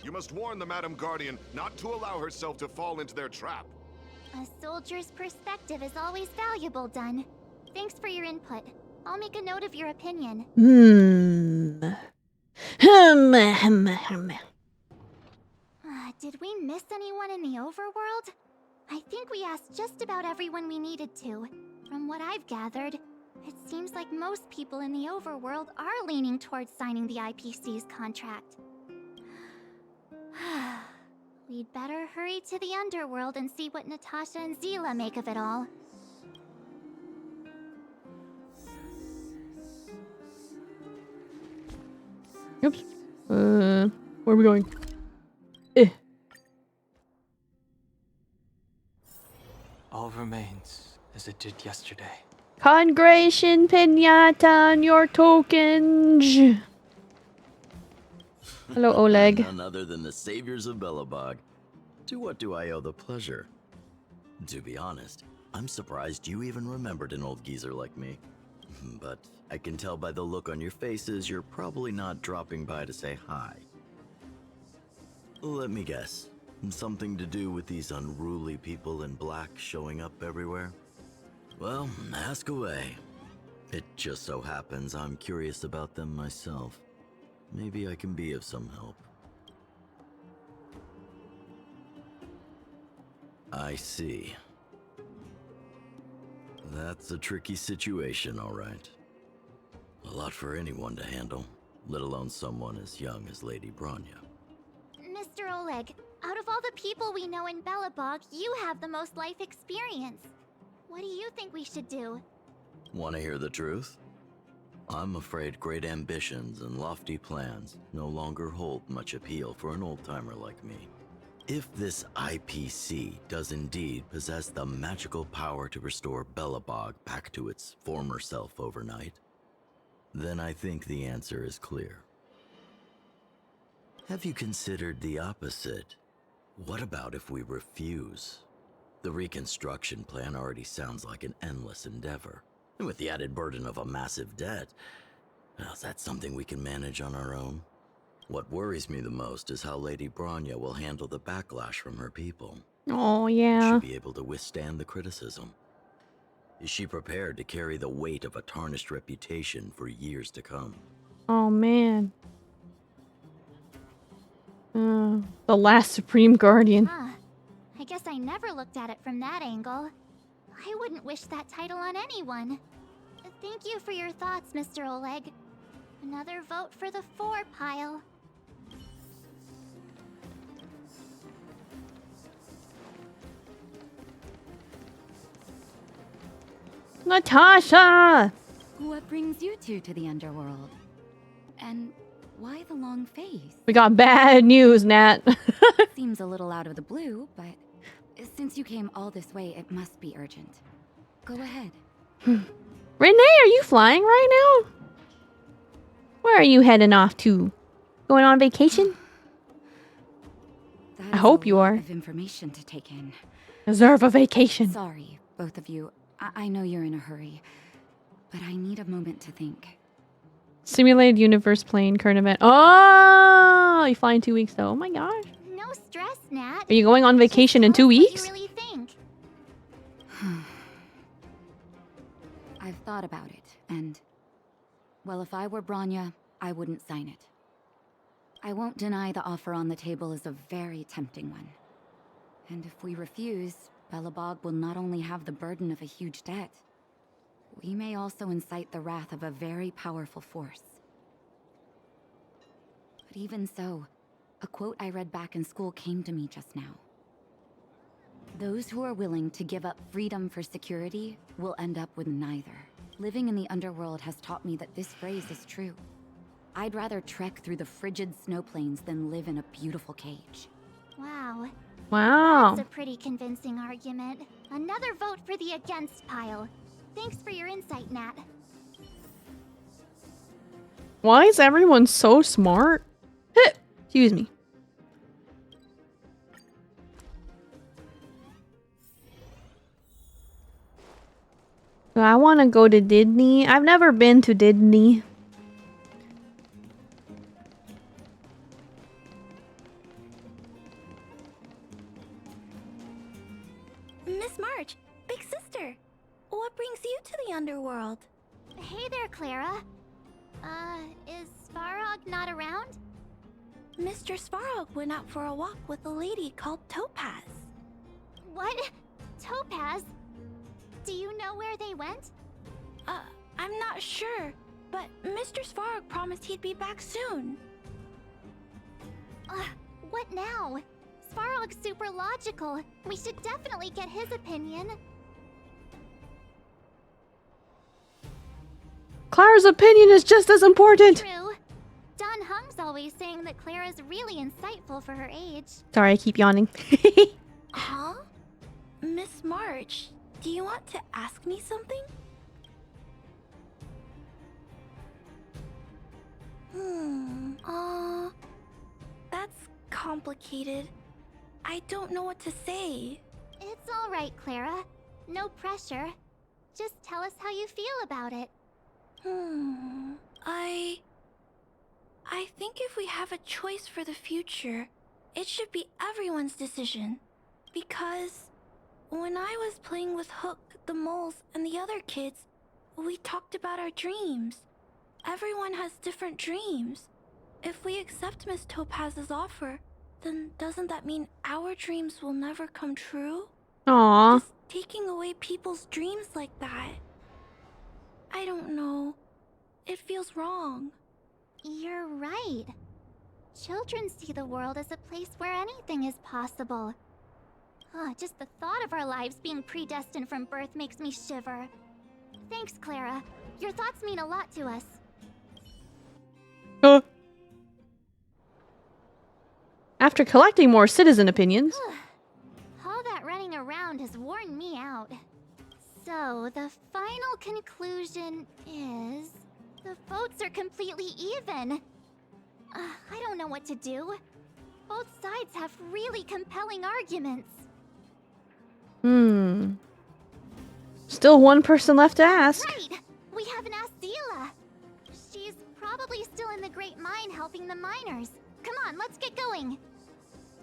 You must warn the Madam Guardian not to allow herself to fall into their trap. A soldier's perspective is always valuable, Dunn. Thanks for your input. I'll make a note of your opinion. Did we miss anyone in the overworld? I think we asked just about everyone we needed to. From what I've gathered, it seems like most people in the overworld are leaning towards signing the IPC's contract. We'd better hurry to the underworld and see what Natasha and Zila make of it all. Oops. Where are we going? All remains as it did yesterday. Congratulations, Pinata, on your tokens. Hello, Oleg. None other than the saviors of Belobog. To what do I owe the pleasure? To be honest, I'm surprised you even remembered an old geezer like me. But I can tell by the look on your faces you're probably not dropping by to say hi. Let me guess. Something to do with these unruly people in black showing up everywhere? Well, ask away. It just so happens I'm curious about them myself. Maybe I can be of some help. I see. That's a tricky situation, all right. A lot for anyone to handle, let alone someone as young as Lady Bronya. Mr. Oleg, out of all the people we know in Belobog, you have the most life experience. What do you think we should do? Want to hear the truth? I'm afraid great ambitions and lofty plans no longer hold much appeal for an old-timer like me. If this IPC does indeed possess the magical power to restore Belobog back to its former self overnight, then I think the answer is clear. Have you considered the opposite? What about if we refuse? The reconstruction plan already sounds like an endless endeavor. And with the added burden of a massive debt, well, is that something we can manage on our own? What worries me the most is how Lady Bronya will handle the backlash from her people. Oh, yeah. Will she be able to withstand the criticism? Is she prepared to carry the weight of a tarnished reputation for years to come? Oh, man. The last Supreme Guardian. I guess I never looked at it from that angle. I wouldn't wish that title on anyone. Thank you for your thoughts, Mr. Oleg. Another vote for the 4 pile. Natasha! What brings you two to the underworld? And why the long face? We got bad news, Nat. Seems a little out of the blue, but since you came all this way, it must be urgent. Go ahead. Renee, are you flying right now? Where are you heading off to? Going on vacation? I hope you are. Of information to take in. Deserve a vacation. Sorry, both of you. I know you're in a hurry, but I need a moment to think. Simulated universe plane current event. Oh, you fly in 2 weeks though. Oh my gosh. No stress, Nat. Are you going on vacation in 2 weeks? What do you really think? I've thought about it, and well, if I were Branya, I wouldn't sign it. I won't deny the offer on the table is a very tempting one. And if we refuse, Belobog will not only have the burden of a huge debt, we may also incite the wrath of a very powerful force. But even so, a quote I read back in school came to me just now. Those who are willing to give up freedom for security will end up with neither. Living in the underworld has taught me that this phrase is true. I'd rather trek through the frigid snow plains than live in a beautiful cage. Wow. Wow. That's a pretty convincing argument. Another vote for the against pile. Thanks for your insight, Nat. Why is everyone so smart? Excuse me. I want to go to Disney. I've never been to Disney. Miss March, big sister, what brings you to the underworld? Hey there, Clara. Is Svarog not around? Mr. Svarog went out for a walk with a lady called Topaz. What? Topaz? Do you know where they went? I'm not sure, but Mr. Svarog promised he'd be back soon. What now? Svarog's super logical. We should definitely get his opinion. Clara's opinion is just as important. True. Don Hung's always saying that Clara's really insightful for her age. Sorry, I keep yawning. Huh? Miss March, do you want to ask me something? That's complicated. I don't know what to say. It's all right, Clara. No pressure. Just tell us how you feel about it. I think if we have a choice for the future, it should be everyone's decision. Because when I was playing with Hook, the moles, and the other kids, we talked about our dreams. Everyone has different dreams. If we accept Miss Topaz's offer, then doesn't that mean our dreams will never come true? Aww. Just taking away people's dreams like that. I don't know. It feels wrong. You're right. Children see the world as a place where anything is possible. Just the thought of our lives being predestined from birth makes me shiver. Thanks, Clara. Your thoughts mean a lot to us. After collecting more citizen opinions. All that running around has worn me out. So, the final conclusion is... the votes are completely even. I don't know what to do. Both sides have really compelling arguments. Still one person left to ask. Right! We haven't asked Zila. She's probably still in the Great Mine helping the miners. Come on, let's get going.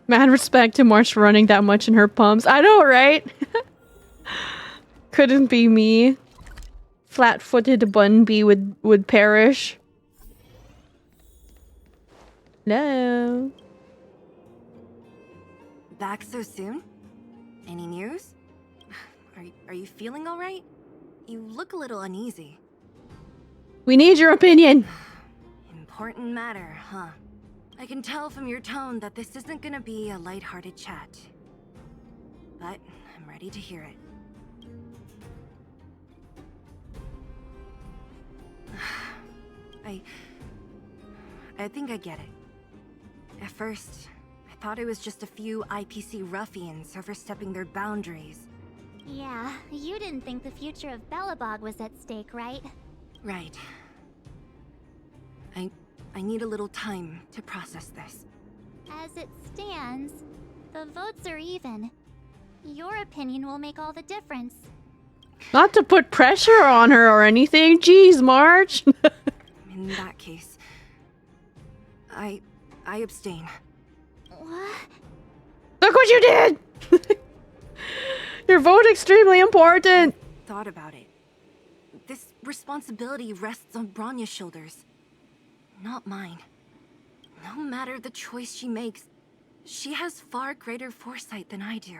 Mad respect to March for running that much in her pumps. I know, right? Couldn't be me. Flat-footed Bunby would perish. Hello. Back so soon? Any news? Are you feeling all right? You look a little uneasy. We need your opinion. Important matter, huh? I can tell from your tone that this isn't gonna be a lighthearted chat. But I'm ready to hear it. I think I get it. At first, I thought it was just a few IPC ruffians overstepping their boundaries. Yeah, you didn't think the future of Belobog was at stake, right? Right. I need a little time to process this. As it stands, the votes are even. Your opinion will make all the difference. Not to put pressure on her or anything. Jeez, March. In that case, I abstain. What? Look what you did! Your vote extremely important. Thought about it. This responsibility rests on Bronya's shoulders, not mine. No matter the choice she makes, she has far greater foresight than I do.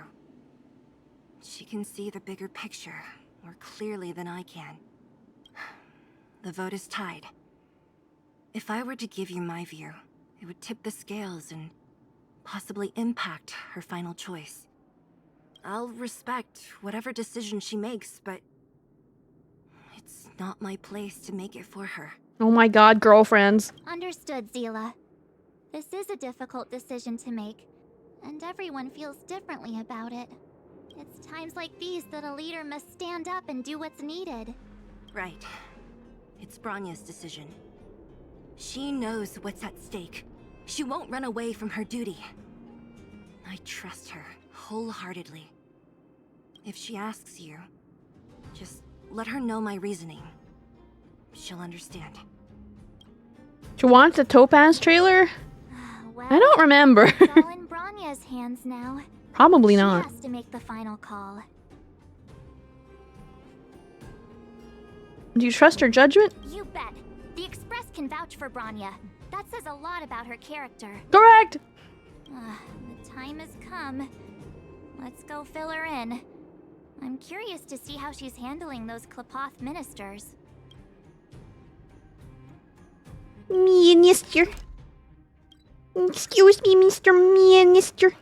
She can see the bigger picture more clearly than I can. The vote is tied. If I were to give you my view, it would tip the scales and possibly impact her final choice. I'll respect whatever decision she makes, but it's not my place to make it for her. Oh my god, girlfriends. Understood, Zila. This is a difficult decision to make, and everyone feels differently about it. It's times like these that a leader must stand up and do what's needed. Right. It's Bronya's decision. She knows what's at stake. She won't run away from her duty. I trust her wholeheartedly. If she asks you, just let her know my reasoning. She'll understand. Do you want the Topaz trailer? Well, I don't remember. It's all in Bronya's hands now. Probably not. She has to make the final call. Do you trust her judgment? You bet. The Express can vouch for Bronya. That says a lot about her character. Correct! The time has come. Let's go fill her in. I'm curious to see how she's handling those Klapoth ministers. Minister. Excuse me, Mr. Minister.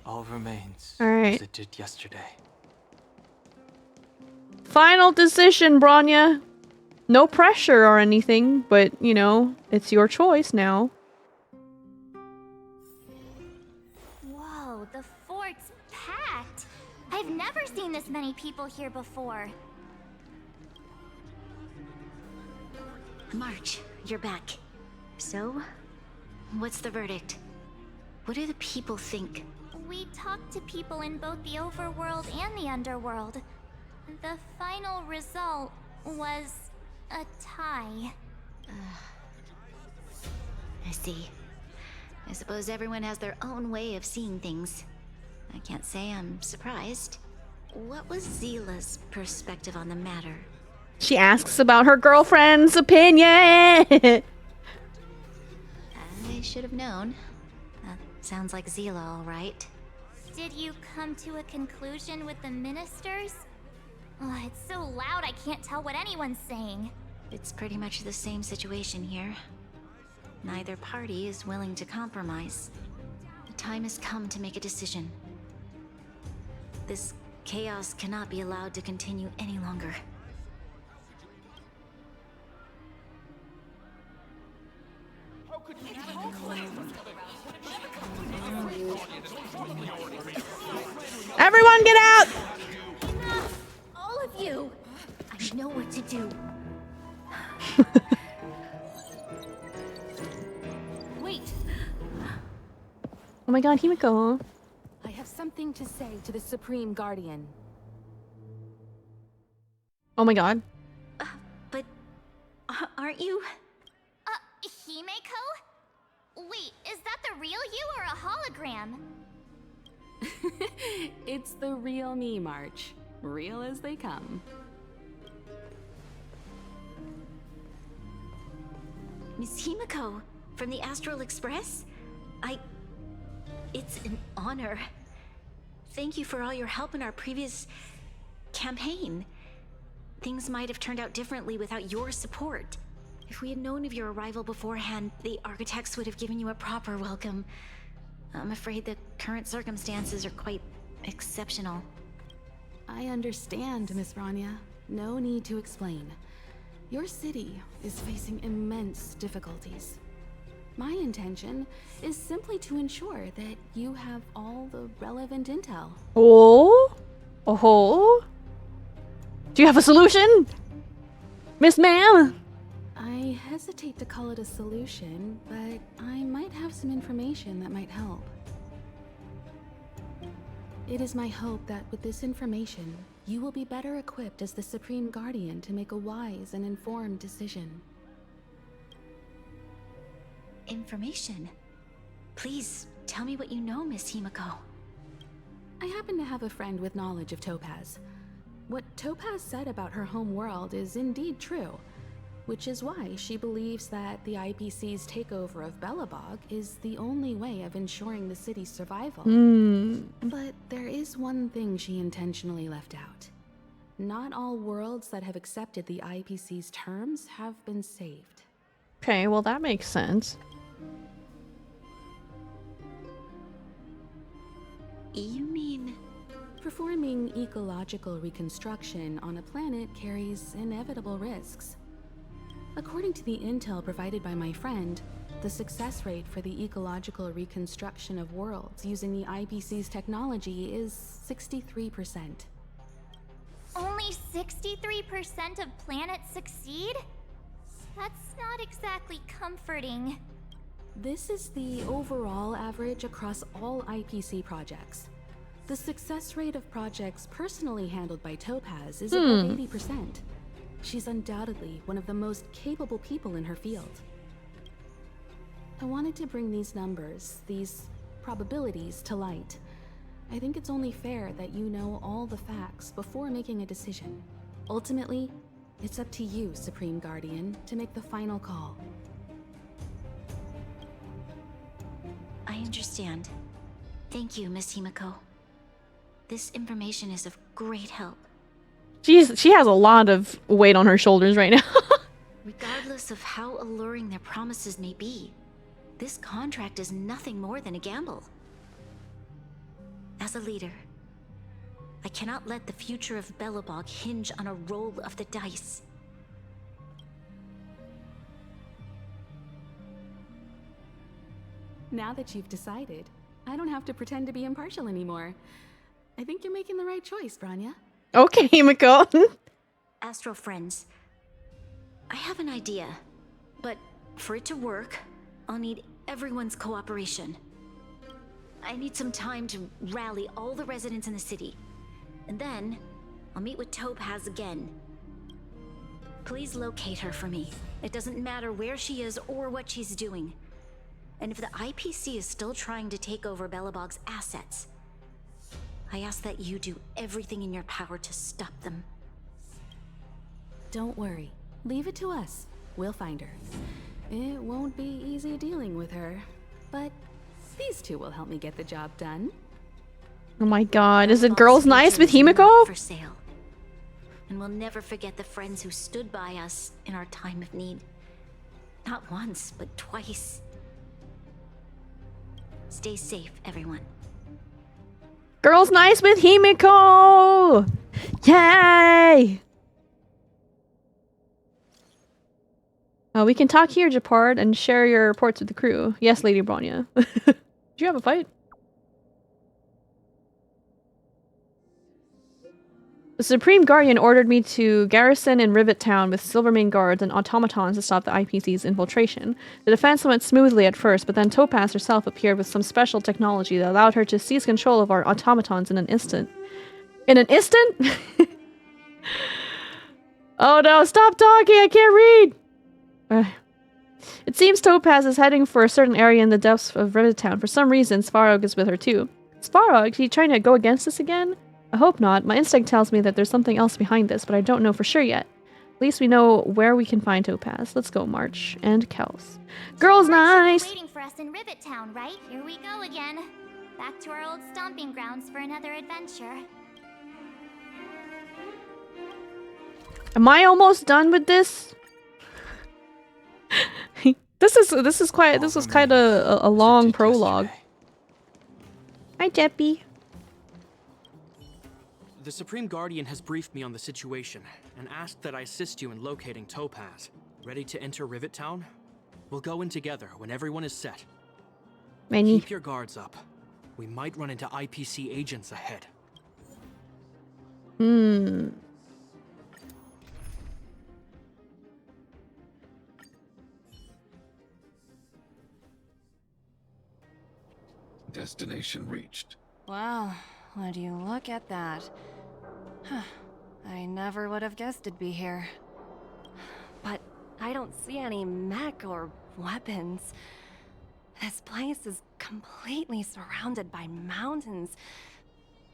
All remains Alright. as it did yesterday. Final decision, Bronya. No pressure or anything, but, you know, it's your choice now. Whoa, the fort's packed. I've never seen this many people here before. March, you're back. So, what's the verdict? What do the people think? We talked to people in both the overworld and the underworld. The final result was a tie. I see. I suppose everyone has their own way of seeing things. I can't say I'm surprised. What was Zila's perspective on the matter? She asks about her girlfriend's opinion. I should have known. Sounds like Zila, all right. Did you come to a conclusion with the ministers? Oh, it's so loud I can't tell what anyone's saying. It's pretty much the same situation here. Neither party is willing to compromise. The time has come to make a decision. This chaos cannot be allowed to continue any longer. Everyone get out! Enough! All of you! I know what to do. Wait! Oh my god, Himiko. I have something to say to the Supreme Guardian. Oh my god. But aren't you? Himeko? Wait, is that the real you or a hologram? It's the real me, March. Real as they come. Miss Himiko, from the Astral Express? It's an honor. thank you for all your help in our previous campaign. Things might have turned out differently without your support. If we had known of your arrival beforehand, the architects would have given you a proper welcome. I'm afraid the current circumstances are quite exceptional. I understand, Miss Rania. No need to explain. Your city is facing immense difficulties. My intention is simply to ensure that you have all the relevant intel. Oh? Oh? Do you have a solution? Miss Ma'am? I hesitate to call it a solution, but I might have some information that might help. It is my hope that with this information, you will be better equipped as the Supreme Guardian to make a wise and informed decision. Information? Please, tell me what you know, Miss Himiko. I happen to have a friend with knowledge of Topaz. What Topaz said about her home world is indeed true, which is why she believes that the IPC's takeover of Belobog is the only way of ensuring the city's survival. But there is one thing she intentionally left out. Not all worlds that have accepted the IPC's terms have been saved. Okay, well that makes sense. You mean... Performing ecological reconstruction on a planet carries inevitable risks. According to the intel provided by my friend, the success rate for the ecological reconstruction of worlds using the IPC's technology is 63%. Only 63% of planets succeed? That's not exactly comforting. This is the overall average across all IPC projects. The success rate of projects personally handled by Topaz is above 80%. She's undoubtedly one of the most capable people in her field. I wanted to bring these numbers, these probabilities, to light. I think it's only fair that you know all the facts before making a decision. Ultimately, it's up to you, Supreme Guardian, to make the final call. I understand. Thank you, Miss Himiko. This information is of great help. Jeez, she has a lot of weight on her shoulders right now. Regardless of how alluring their promises may be, this contract is nothing more than a gamble. As a leader, I cannot let the future of Belobog hinge on a roll of the dice. Now that you've decided, I don't have to pretend to be impartial anymore. I think you're making the right choice, Branya. Okay, Himiko. Astro friends, I have an idea, but for it to work, I'll need everyone's cooperation. I need some time to rally all the residents in the city, and then I'll meet with Topaz again. Please locate her for me. It doesn't matter where she is or what she's doing. And if the IPC is still trying to take over Belobog's assets, I ask that you do everything in your power to stop them. Don't worry. Leave it to us. We'll find her. It won't be easy dealing with her, but these two will help me get the job done. Oh my god, is it girls nice with Himiko? For sale. And we'll never forget the friends who stood by us in our time of need. Not once, but twice. Stay safe, everyone. Girls nice with Himiko! Yay! We can talk here, Japard, and share your reports with the crew. Yes, Lady Branya. Did you have a fight? The Supreme Guardian ordered me to garrison in Rivet Town with Silvermane guards and automatons to stop the IPC's infiltration. The defense went smoothly at first, but then Topaz herself appeared with some special technology that allowed her to seize control of our automatons in an instant. In an instant? Oh no, stop talking, I can't read! It seems Topaz is heading for a certain area in the depths of Rivet Town. For some reason, Svarog is with her too. Svarog? Is he trying to go against us again? I hope not. My instinct tells me that there's something else behind this, but I don't know for sure yet. At least we know where we can find Topaz. Let's go, March and Kalce. Girls nice! Waiting for us in Rivet Town, right? Here we go again. Back to our old stomping grounds for another adventure. Am I almost done with this? This was kind of a long prologue. Hi, Jeppy. The Supreme Guardian has briefed me on the situation and asked that I assist you in locating Topaz. Ready to enter Rivet Town? We'll go in together when everyone is set. Keep your guards up. We might run into IPC agents ahead. Destination reached. Wow, would you look at that? Huh. I never would have guessed it'd be here. But I don't see any mech or weapons. This place is completely surrounded by mountains.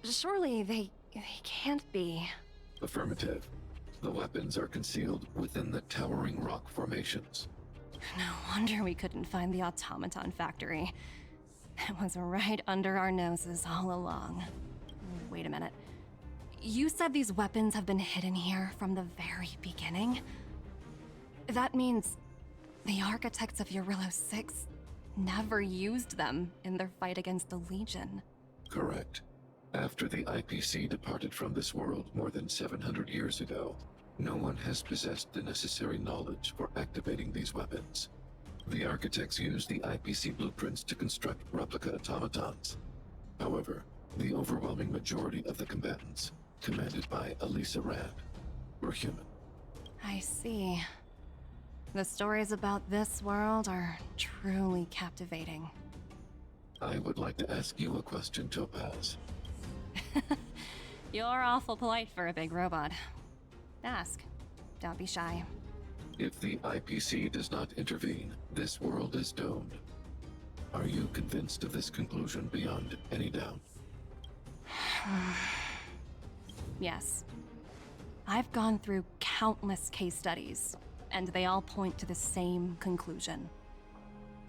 Surely they can't be. Affirmative. The weapons are concealed within the towering rock formations. No wonder we couldn't find the automaton factory. It was right under our noses all along. Wait a minute. You said these weapons have been hidden here from the very beginning? That means the architects of Eurillo 6 never used them in their fight against the Legion. Correct. After the IPC departed from this world more than 700 years ago, no one has possessed the necessary knowledge for activating these weapons. The architects used the IPC blueprints to construct replica automatons. However, the overwhelming majority of the combatants, commanded by Elisa Rand, were human. I see. The stories about this world are truly captivating. I would like to ask you a question, Topaz. You're awful polite for a big robot. Ask. Don't be shy. If the IPC does not intervene, this world is doomed. Are you convinced of this conclusion beyond any doubt? Yes. I've gone through countless case studies, and they all point to the same conclusion.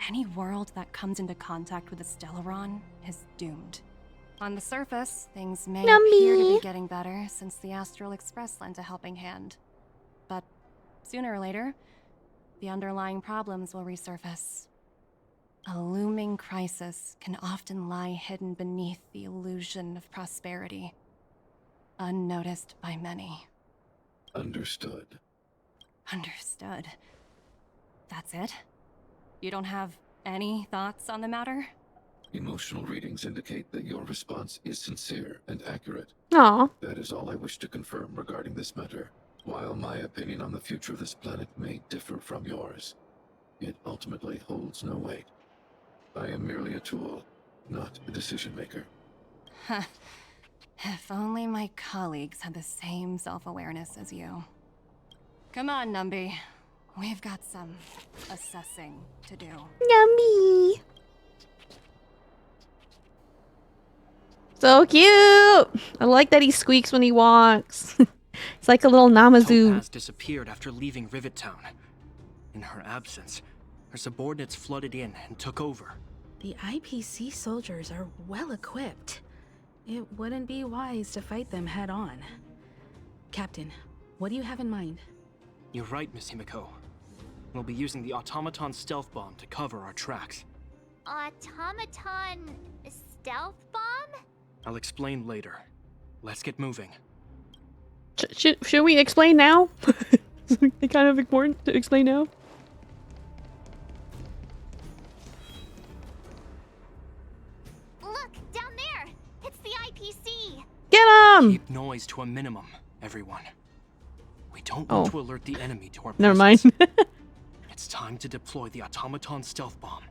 Any world that comes into contact with a Stellaron is doomed. On the surface, things may appear to be getting better since the Astral Express lent a helping hand. But sooner or later, the underlying problems will resurface. A looming crisis can often lie hidden beneath the illusion of prosperity, unnoticed by many. Understood. Understood. That's it? You don't have any thoughts on the matter? Emotional readings indicate that your response is sincere and accurate. Aww. That is all I wish to confirm regarding this matter. While my opinion on the future of this planet may differ from yours, it ultimately holds no weight. I am merely a tool, not a decision maker. If only my colleagues had the same self-awareness as you. Come on, Numby. We've got some assessing to do. Yummy. So cute. I like that he squeaks when he walks. It's like a little Namazu. Topaz disappeared after leaving Rivet Town. In her absence, her subordinates flooded in and took over. The IPC soldiers are well equipped. It wouldn't be wise to fight them head on. Captain, what do you have in mind? You're right, Miss Himiko. We'll be using the automaton stealth bomb to cover our tracks. Automaton stealth bomb? I'll explain later. Let's get moving. Should we explain now? Is it kind of important to explain now? Look, down there! It's the IPC! Get him! Keep noise to a minimum, everyone. We don't want to alert the enemy to our presence. Never mind. It's time to deploy the automaton stealth bomb.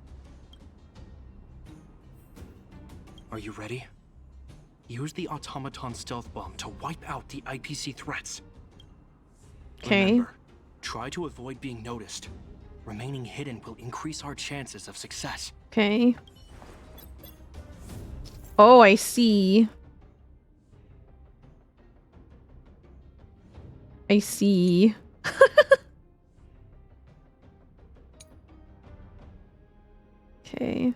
Are you ready? Use the automaton stealth bomb to wipe out the IPC threats. Okay. Remember, try to avoid being noticed. Remaining hidden will increase our chances of success. Okay. Oh, I see. I see. Okay.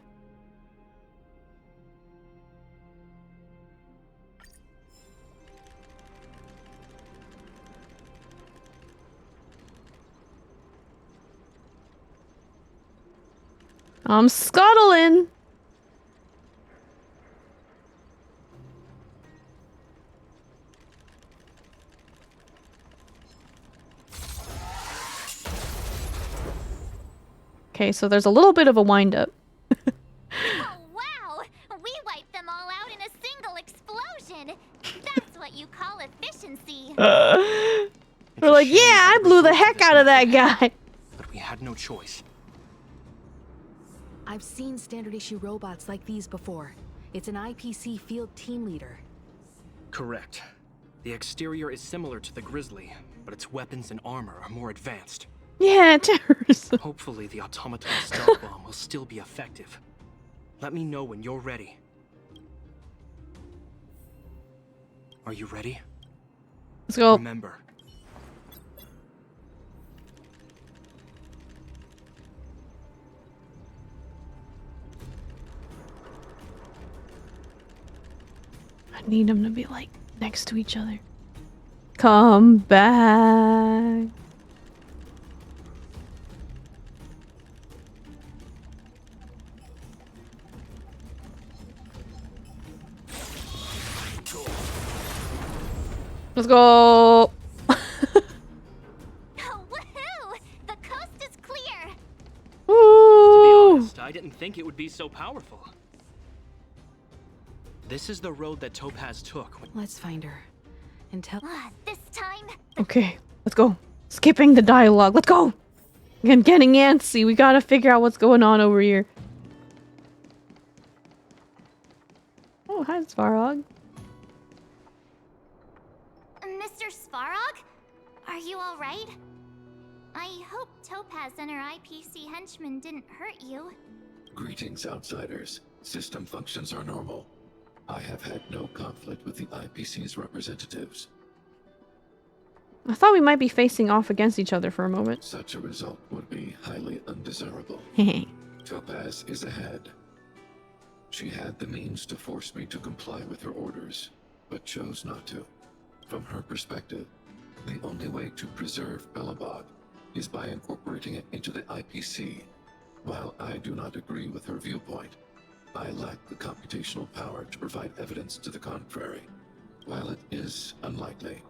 I'm scuttling. Okay, so there's a little bit of a wind-up. Oh, wow! We wiped them all out in a single explosion! That's what you call efficiency! We're like, yeah, I blew the heck out of that guy! But we had no choice. I've seen standard issue robots like these before. It's an IPC field team leader. Correct. The exterior is similar to the Grizzly, but its weapons and armor are more advanced. Yeah, terrorism. Hopefully the automaton stealth bomb will still be effective. Let me know when you're ready. Are you ready? Let's go. Remember. I need them to be like next to each other. Come back. Let's go. Woohoo! The coast is clear! To be honest, I didn't think it would be so powerful. This is the road that Topaz took. Let's find her. And tell. This time, Okay, let's go. Skipping the dialogue. Let's go. I'm getting antsy. We gotta figure out what's going on over here. Oh, hi, Svarog. Mr. Svarog? Are you alright? I hope Topaz and her IPC henchmen didn't hurt you. Greetings, outsiders. System functions are normal. I have had no conflict with the IPC's representatives. I thought we might be facing off against each other for a moment. Such a result would be highly undesirable. Topaz is ahead. She had the means to force me to comply with her orders, but chose not to. From her perspective, the only way to preserve Belobog is by incorporating it into the IPC. While I do not agree with her viewpoint, I lack the computational power to provide evidence to the contrary. While it is unlikely,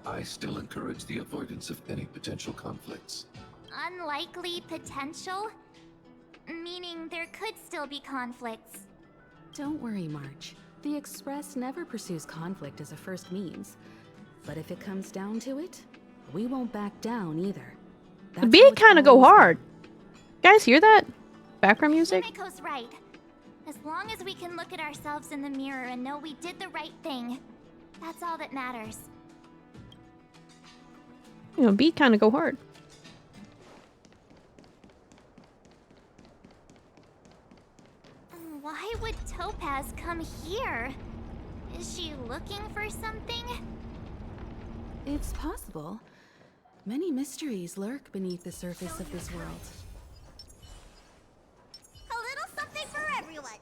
I still encourage the avoidance of any potential conflicts. Unlikely potential? Meaning there could still be conflicts. Don't worry, March. The Express never pursues conflict as a first means. But if it comes down to it, we won't back down either. The beat kind of go hard. Guys, hear that? Background music? Himiko's right. As long as we can look at ourselves in the mirror and know we did the right thing, that's all that matters. You know, beat kind of go hard. Why would Topaz come here? Is she looking for something? It's possible. Many mysteries lurk beneath the surface of this world. A little something for everyone.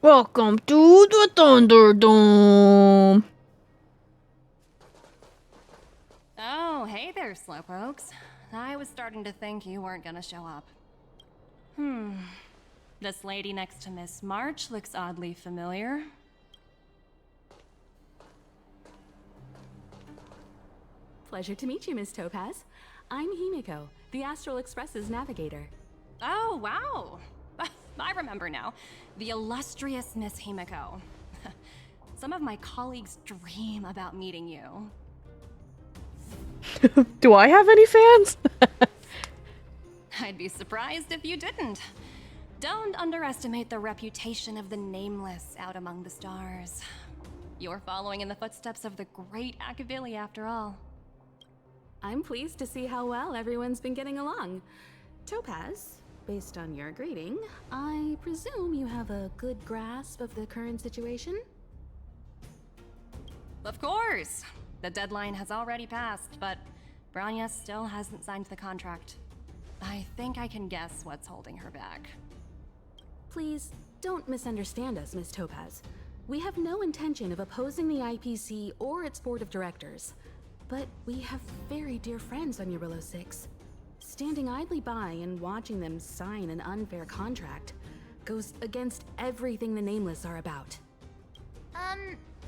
Welcome to the Thunderdome. Oh, hey there, Slowpokes. I was starting to think you weren't gonna show up. This lady next to Miss March looks oddly familiar. Pleasure to meet you, Miss Topaz. I'm Himiko, the Astral Express's navigator. Oh, wow. I remember now. The illustrious Miss Himiko. Some of my colleagues dream about meeting you. Do I have any fans? I'd be surprised if you didn't. Don't underestimate the reputation of the Nameless out among the stars. You're following in the footsteps of the great Akavili, after all. I'm pleased to see how well everyone's been getting along. Topaz, based on your greeting, I presume you have a good grasp of the current situation? Of course! The deadline has already passed, but Branya still hasn't signed the contract. I think I can guess what's holding her back. Please, don't misunderstand us, Miss Topaz. We have no intention of opposing the IPC or its board of directors. but we have very dear friends on Eurillo 6. Standing idly by and watching them sign an unfair contract goes against everything the Nameless are about.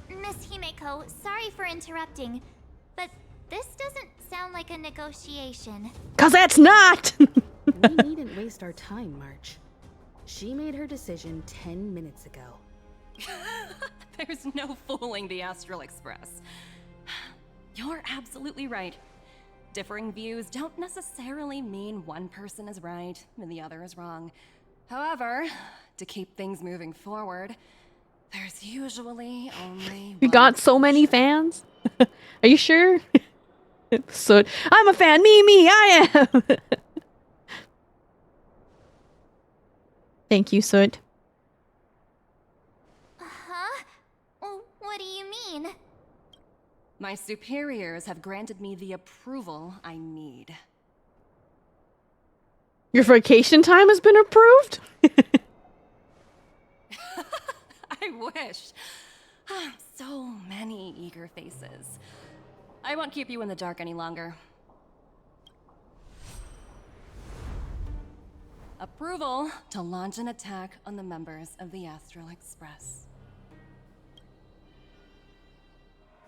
Miss Himeko, sorry for interrupting, but this doesn't sound like a negotiation. 'Cause that's not! We needn't waste our time, March. She made her decision 10 minutes ago. There's no fooling the Astral Express. You're absolutely right. Differing views don't necessarily mean one person is right and the other is wrong. However, to keep things moving forward, there's usually only You got so many fans? Are you sure? So, I'm a fan. Me, I am. Thank you, Soot. Huh? What do you mean? My superiors have granted me the approval I need. Your vacation time has been approved? I wish. So many eager faces. I won't keep you in the dark any longer. Approval to launch an attack on the members of the Astral Express.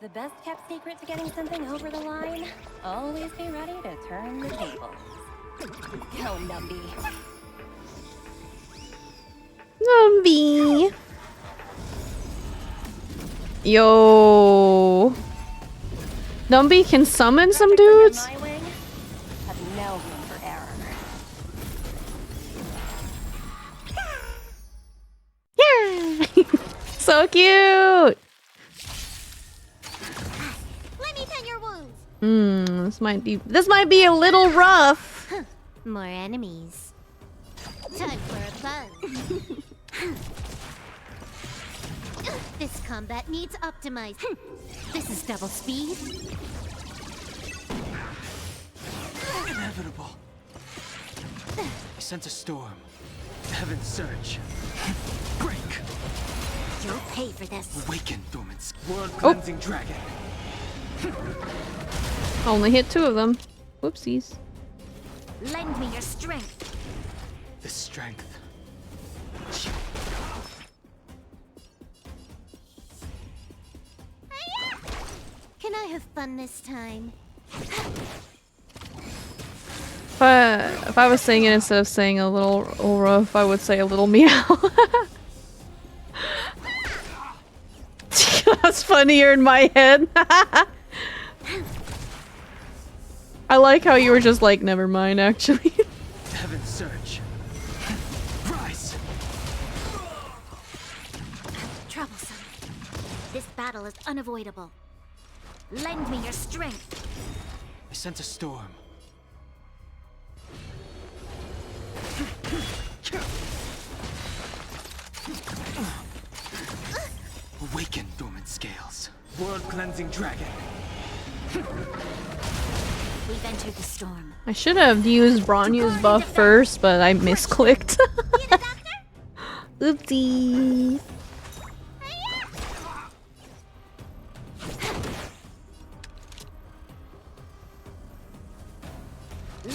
The best kept secret to getting something over the line? Always be ready to turn the tables. Go, Numby. Numby. Yo. Numby can summon some dudes? My wing have no room for error. Yeah. So cute. Let me tend your wounds. This might be a little rough. More enemies. Time for a buzz. This combat needs optimized. This is double speed. Inevitable. I sent a storm. Heaven's surge. Break. You'll pay for this. Awaken, dormant. World cleansing dragon. Only hit 2 of them. Whoopsies. Lend me your strength. The strength. Can I have fun this time? If I was saying it instead of saying a little rough, I would say a little meow. That's funnier in my head. I like how you were just like, never mind, actually. Heaven's surge. Rise. Troublesome. This battle is unavoidable. Lend me your strength. I sent a storm. Awaken, dormant scales. World cleansing dragon. We've entered the storm. I should have used Bronya's buff first, but I misclicked. Oopsie.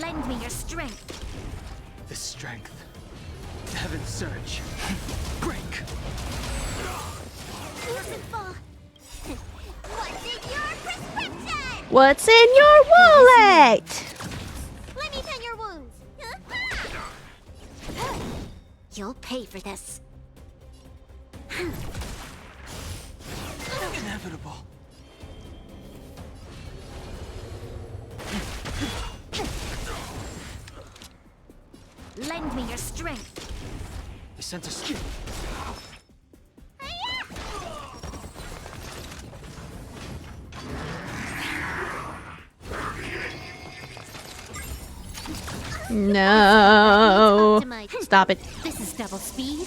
Lend me your strength. The strength. Heaven's surge. Break. What's in your prescription? What's in your wallet? Let me tend your wounds. You'll pay for this. Inevitable. Lend me your strength. I sent a skill. No. Stop it. This is double speed.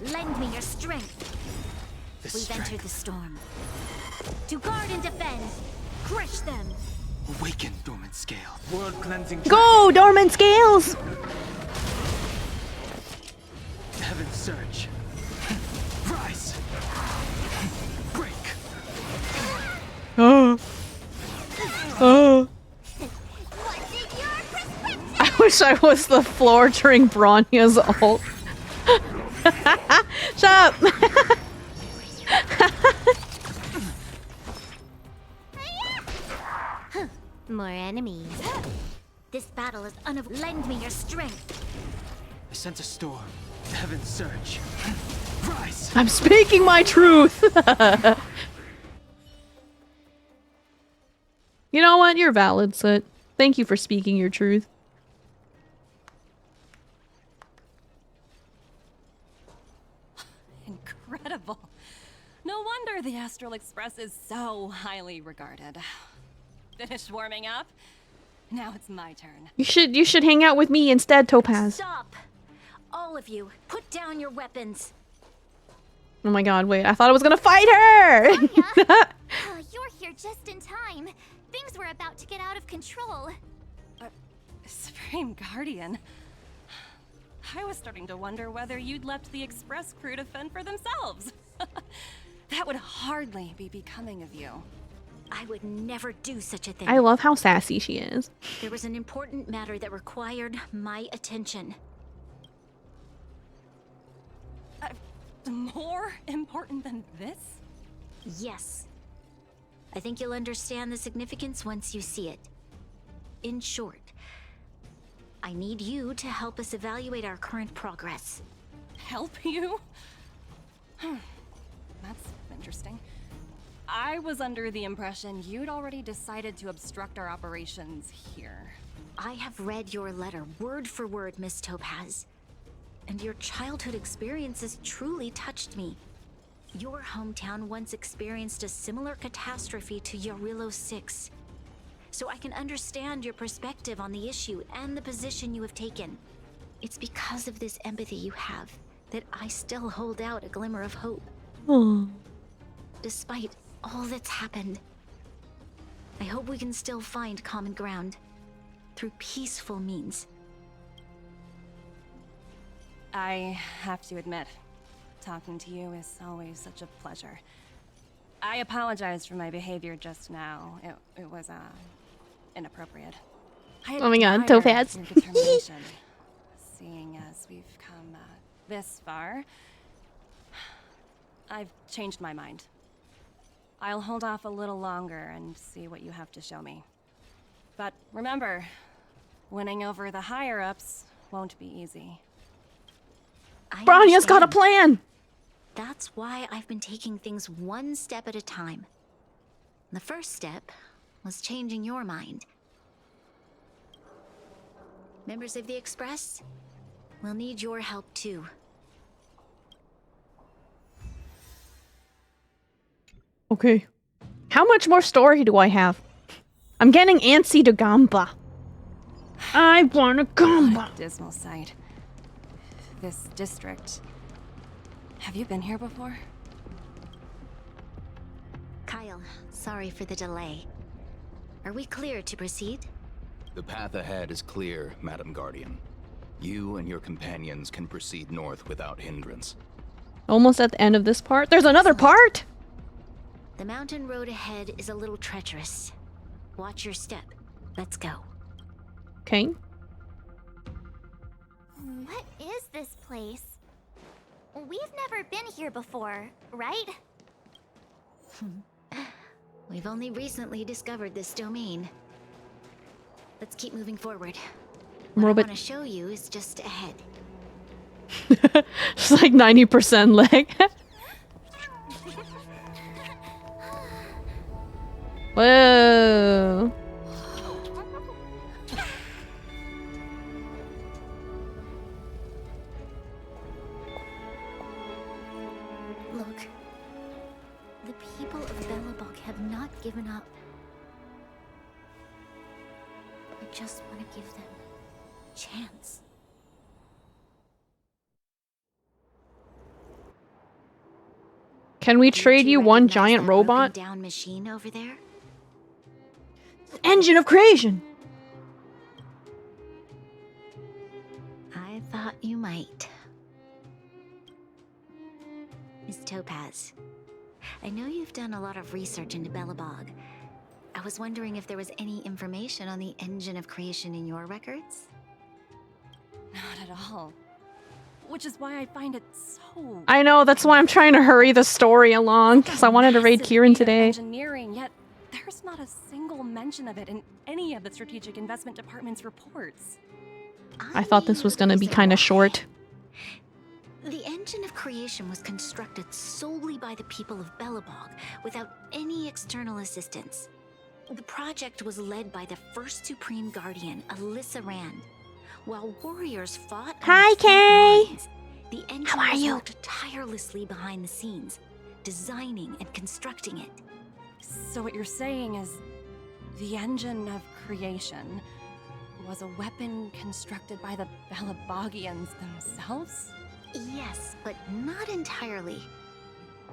Lend me your strength. We've entered the storm. To guard and defend. Crush them. Awaken, dormant scale. World cleansing. Go, dormant scales! surge. Rise. Break. Oh. Oh. I wish I was the floor during Bronya's ult. Shut up! More enemies. This battle is Lend me your strength. I sense a storm. Heaven surge. Rise. I'm speaking my truth! You know what? You're valid, Soot. Thank you for speaking your truth. Incredible. No wonder the Astral Express is so highly regarded. Finished warming up? Now it's my turn. You should hang out with me instead, Topaz. Stop! All of you, put down your weapons. Oh my god, wait. I thought I was gonna fight her! You're here just in time. Things were about to get out of control. Supreme Guardian. I was starting to wonder whether you'd left the Express crew to fend for themselves. That would hardly be becoming of you. I would never do such a thing. I love how sassy she is. There was an important matter that required my attention. More important than this? Yes. I think you'll understand the significance once you see it. In short, I need you to help us evaluate our current progress. Help you? That's interesting. I was under the impression you'd already decided to obstruct our operations here. I have read your letter word for word, Miss Topaz. And your childhood experiences truly touched me. Your hometown once experienced a similar catastrophe to Yarillo 6. So I can understand your perspective on the issue and the position you have taken. It's because of this empathy you have that I still hold out a glimmer of hope. Oh. Despite all that's happened, I hope we can still find common ground through peaceful means. I have to admit, talking to you is always such a pleasure. I apologize for my behavior just now. It was, inappropriate. Oh my god, Topaz. Your determination. Seeing as we've come this far, I've changed my mind. I'll hold off a little longer and see what you have to show me. But remember, winning over the higher-ups won't be easy. Bronya's got a plan! That's why I've been taking things one step at a time. The first step was changing your mind. Members of the Express, we'll need your help too. Okay. How much more story do I have? I'm getting antsy to Gamba. I want a Gamba! Dismal sight. This district. Have you been here before? Kyle, sorry for the delay. Are we clear to proceed? The path ahead is clear, Madam Guardian. You and your companions can proceed north without hindrance. Almost at the end of this part. There's another part! The mountain road ahead is a little treacherous. Watch your step. Let's go. Okay. What is this place? We've never been here before, right? We've only recently discovered this domain. Let's keep moving forward. What I want to show you is just ahead. It's like 90% leg. Whoa. Look. The people of Belobog have not given up. I just want to give them a chance. Can we trade you one giant robot? Down machine over there? Engine of creation! I thought you might. Miss Topaz, I know you've done a lot of research into Belobog. I was wondering if there was any information on the engine of creation in your records? Not at all. Which is why I find it so... I know, that's why I'm trying to hurry the story along, because I wanted to raid Kieran today. Engineering, yet there's not a single mention of it in any of the Strategic Investment Department's reports. I thought this was going to be kind of short. The engine of creation was constructed solely by the people of Belobog, without any external assistance. The project was led by the first Supreme Guardian, Alyssa Rand. While warriors fought on Hi, the front Kay! lines, the engine How are was you? worked tirelessly behind the scenes, designing and constructing it. So what you're saying is the engine of creation was a weapon constructed by the Belabogians themselves? Yes, but not entirely.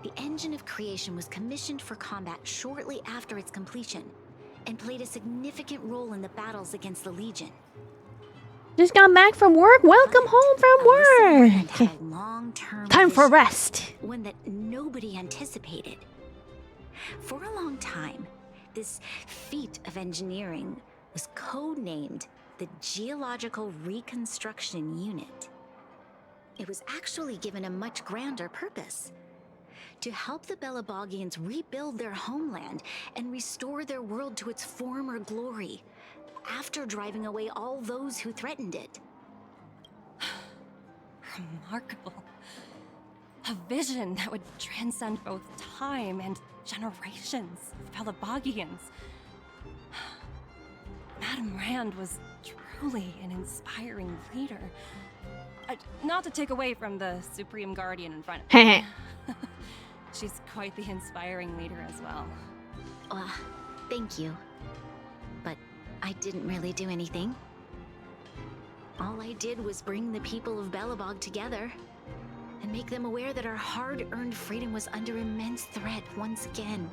The engine of creation was commissioned for combat shortly after its completion, and played a significant role in the battles against the Legion. Just got back from work. Welcome home from work. Had a long-term Time for vision, rest. one that nobody anticipated. For a long time, this feat of engineering was codenamed the Geological Reconstruction Unit. It was actually given a much grander purpose: to help the Belabogians rebuild their homeland and restore their world to its former glory, after driving away all those who threatened it. Remarkable. A vision that would transcend both time and generations of Belabogians. Madame Rand was truly an inspiring leader. Not to take away from the Supreme Guardian in front of me. She's quite the inspiring leader as well. Thank you. But I didn't really do anything. All I did was bring the people of Belobog together and make them aware that our hard-earned freedom was under immense threat once again.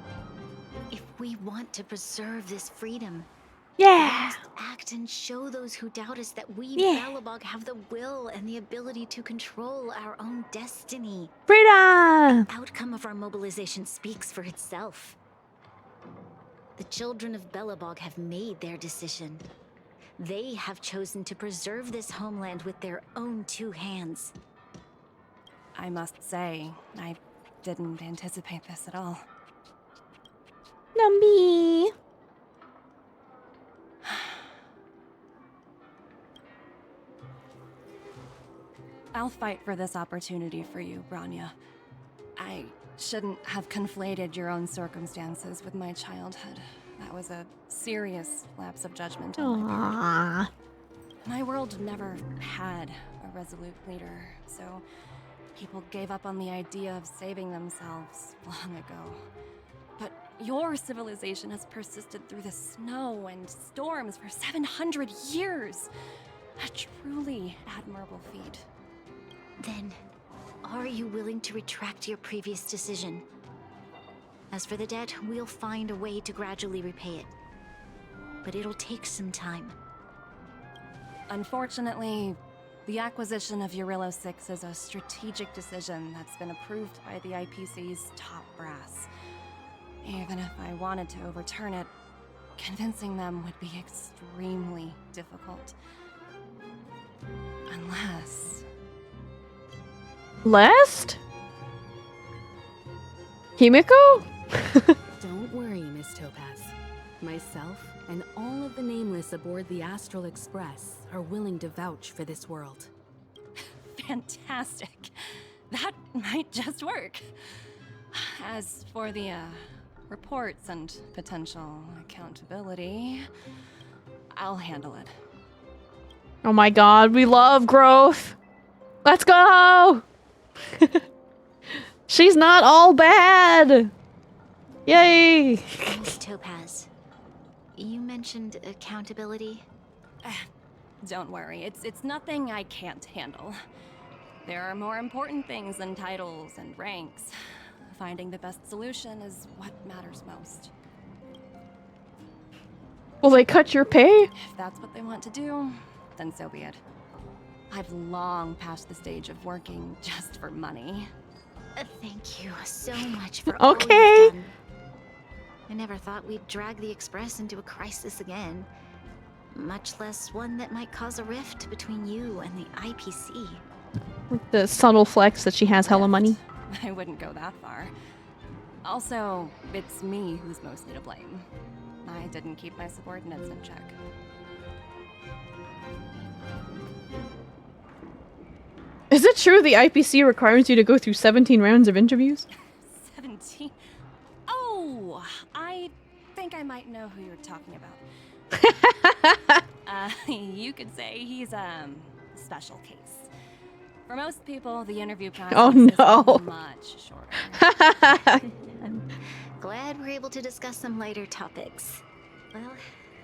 If we want to preserve this freedom, we must act and show those who doubt us that we Belobog have the will and the ability to control our own destiny. Freedom! The outcome of our mobilization speaks for itself. The children of Belobog have made their decision. They have chosen to preserve this homeland with their own two hands. I must say, I didn't anticipate this at all. Numby. I'll fight for this opportunity for you, Branya. I shouldn't have conflated your own circumstances with my childhood. That was a serious lapse of judgment on my part. My world never had a resolute leader, so people gave up on the idea of saving themselves long ago. But your civilization has persisted through the snow and storms for 700 years. A truly admirable feat. Then, are you willing to retract your previous decision? As for the debt, we'll find a way to gradually repay it. But it'll take some time. Unfortunately, the acquisition of Eurillo 6 is a strategic decision that's been approved by the IPC's top brass. Even if I wanted to overturn it, convincing them would be extremely difficult. Unless... Last? Himiko? Don't worry, Miss Topaz. Myself and all of the Nameless aboard the Astral Express are willing to vouch for this world. Fantastic. That might just work. As for the reports and potential accountability, I'll handle it. Oh my god, we love growth. Let's go! She's not all bad! Yay! Miss Topaz, you mentioned accountability. Don't worry, it's nothing I can't handle. There are more important things than titles and ranks. Finding the best solution is what matters most. Will they cut your pay? If that's what they want to do, then so be it. I've long passed the stage of working just for money. Thank you so much for all you've done. I never thought we'd drag the Express into a crisis again. Much less one that might cause a rift between you and the IPC. With the subtle flex that she has hella money. I wouldn't go that far. Also, it's me who's mostly to blame. I didn't keep my subordinates in check. Is it true the IPC requires you to go through 17 rounds of interviews? 17? Oh, I think I might know who you're talking about. You could say he's a special case. For most people, the interview process is much shorter. I'm glad we're able to discuss some lighter topics. Well,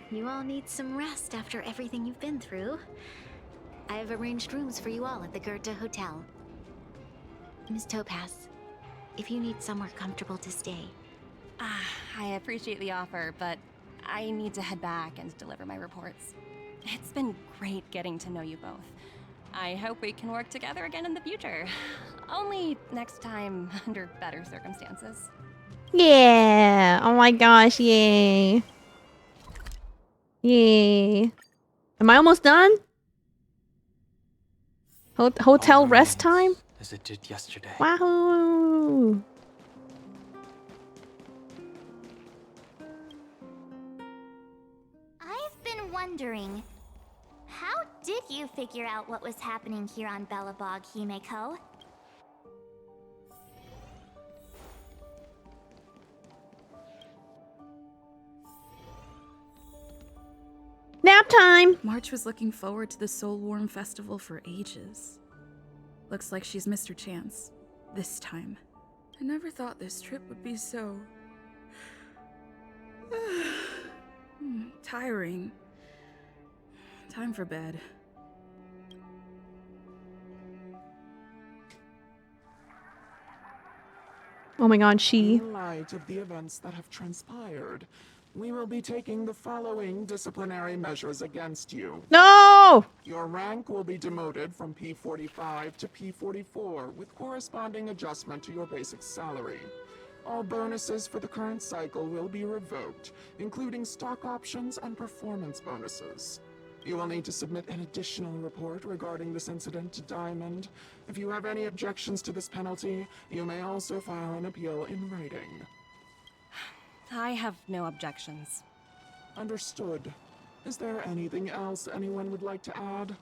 you all need some rest after everything you've been through. I have arranged rooms for you all at the Goethe Hotel. Miss Topaz, if you need somewhere comfortable to stay. I appreciate the offer, but I need to head back and deliver my reports. It's been great getting to know you both. I hope we can work together again in the future. Only next time under better circumstances. Yeah! Oh my gosh, yay. Yay. Am I almost done? Hotel rest time? As it did yesterday. Wahoo! I've been wondering, how did you figure out what was happening here on Belobog, Himeko? Nap time! March was looking forward to the Soul Warm Festival for ages. Looks like she's missed her chance. This time. I never thought this trip would be so... tiring. Time for bed. Oh my god, she... In light of the events that have transpired, we will be taking the following disciplinary measures against you. No! Your rank will be demoted from P45 to P44 with corresponding adjustment to your basic salary. All bonuses for the current cycle will be revoked, including stock options and performance bonuses. You will need to submit an additional report regarding this incident to Diamond. If you have any objections to this penalty, you may also file an appeal in writing. I have no objections. Understood. Is there anything else anyone would like to add?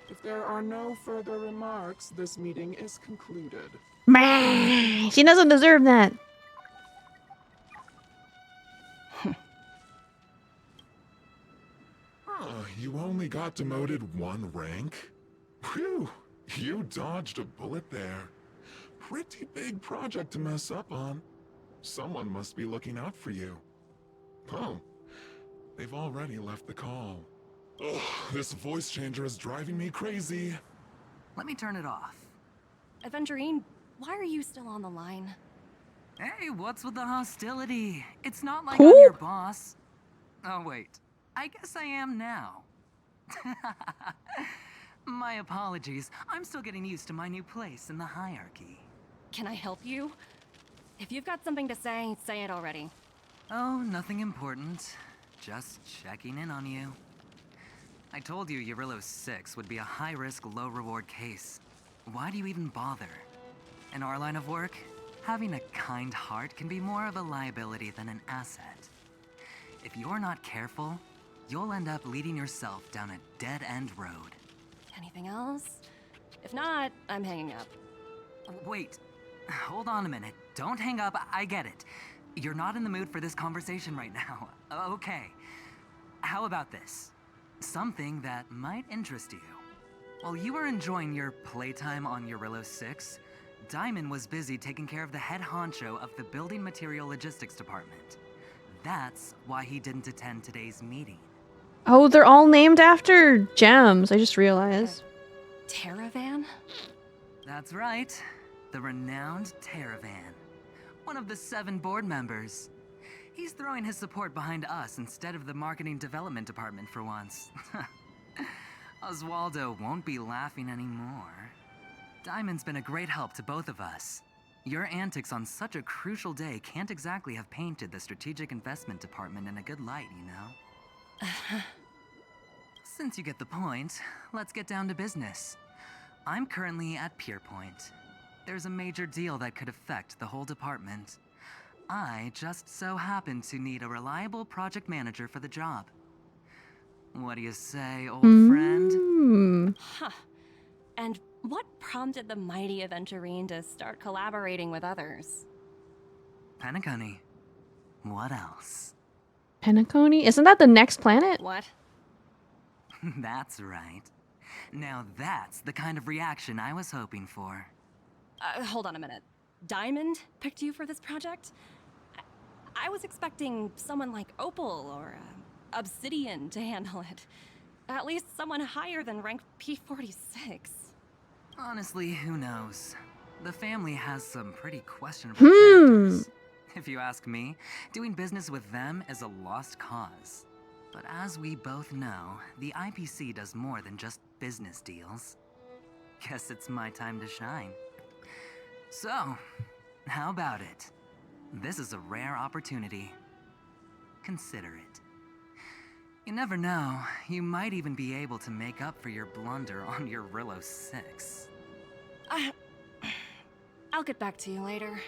If there are no further remarks, this meeting is concluded. Meh, she doesn't deserve that. You only got demoted one rank? Phew, you dodged a bullet there. Pretty big project to mess up on. Someone must be looking out for you. Oh, they've already left the call. Ugh, this voice changer is driving me crazy. Let me turn it off. Aventurine, why are you still on the line? Hey, what's with the hostility? It's not like Who? I'm your boss. Oh, wait. I guess I am now. My apologies. I'm still getting used to my new place in the hierarchy. Can I help you? If you've got something to say it already. Oh, nothing important. Just checking in on you. I told you Eurillo 6 would be a high-risk, low-reward case. Why do you even bother? In our line of work, having a kind heart can be more of a liability than an asset. If you're not careful, you'll end up leading yourself down a dead-end road. Anything else? If not, I'm hanging up. Wait, hold on a minute. Don't hang up, I get it. You're not in the mood for this conversation right now. Okay. How about this? Something that might interest you. While you were enjoying your playtime on Eurillo 6, Diamond was busy taking care of the head honcho of the Building Material Logistics Department. That's why he didn't attend today's meeting. Oh, they're all named after gems, I just realized. Terravan? That's right. The renowned Terravan. One of the 7 board members. He's throwing his support behind us instead of the marketing development department for once. Oswaldo won't be laughing anymore. Diamond's been a great help to both of us. Your antics on such a crucial day can't exactly have painted the Strategic Investment Department in a good light, you know? Since you get the point, let's get down to business. I'm currently at Pierpoint. There's a major deal that could affect the whole department. I just so happen to need a reliable project manager for the job. What do you say, old friend? Huh. And what prompted the mighty Aventurine to start collaborating with others? Penacony. What else? Penacony? Isn't that the next planet? What? That's right. Now that's the kind of reaction I was hoping for. Hold on a minute. Diamond picked you for this project? I was expecting someone like Opal or Obsidian to handle it. At least someone higher than rank P46. Honestly, who knows? The family has some pretty questionable characters. If you ask me, doing business with them is a lost cause. But as we both know, the IPC does more than just business deals. Guess it's my time to shine. So, how about it? This is a rare opportunity. Consider it. You never know, you might even be able to make up for your blunder on your Rillo 6. I'll get back to you later.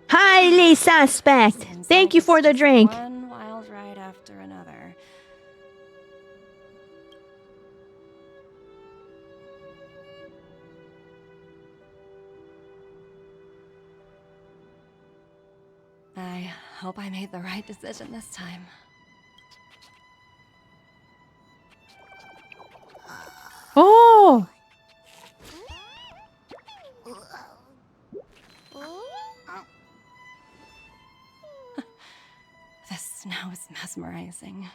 Highly suspect. Thank you for the drink. One wild ride after another. I hope I made the right decision this time. Oh! The snow is mesmerizing.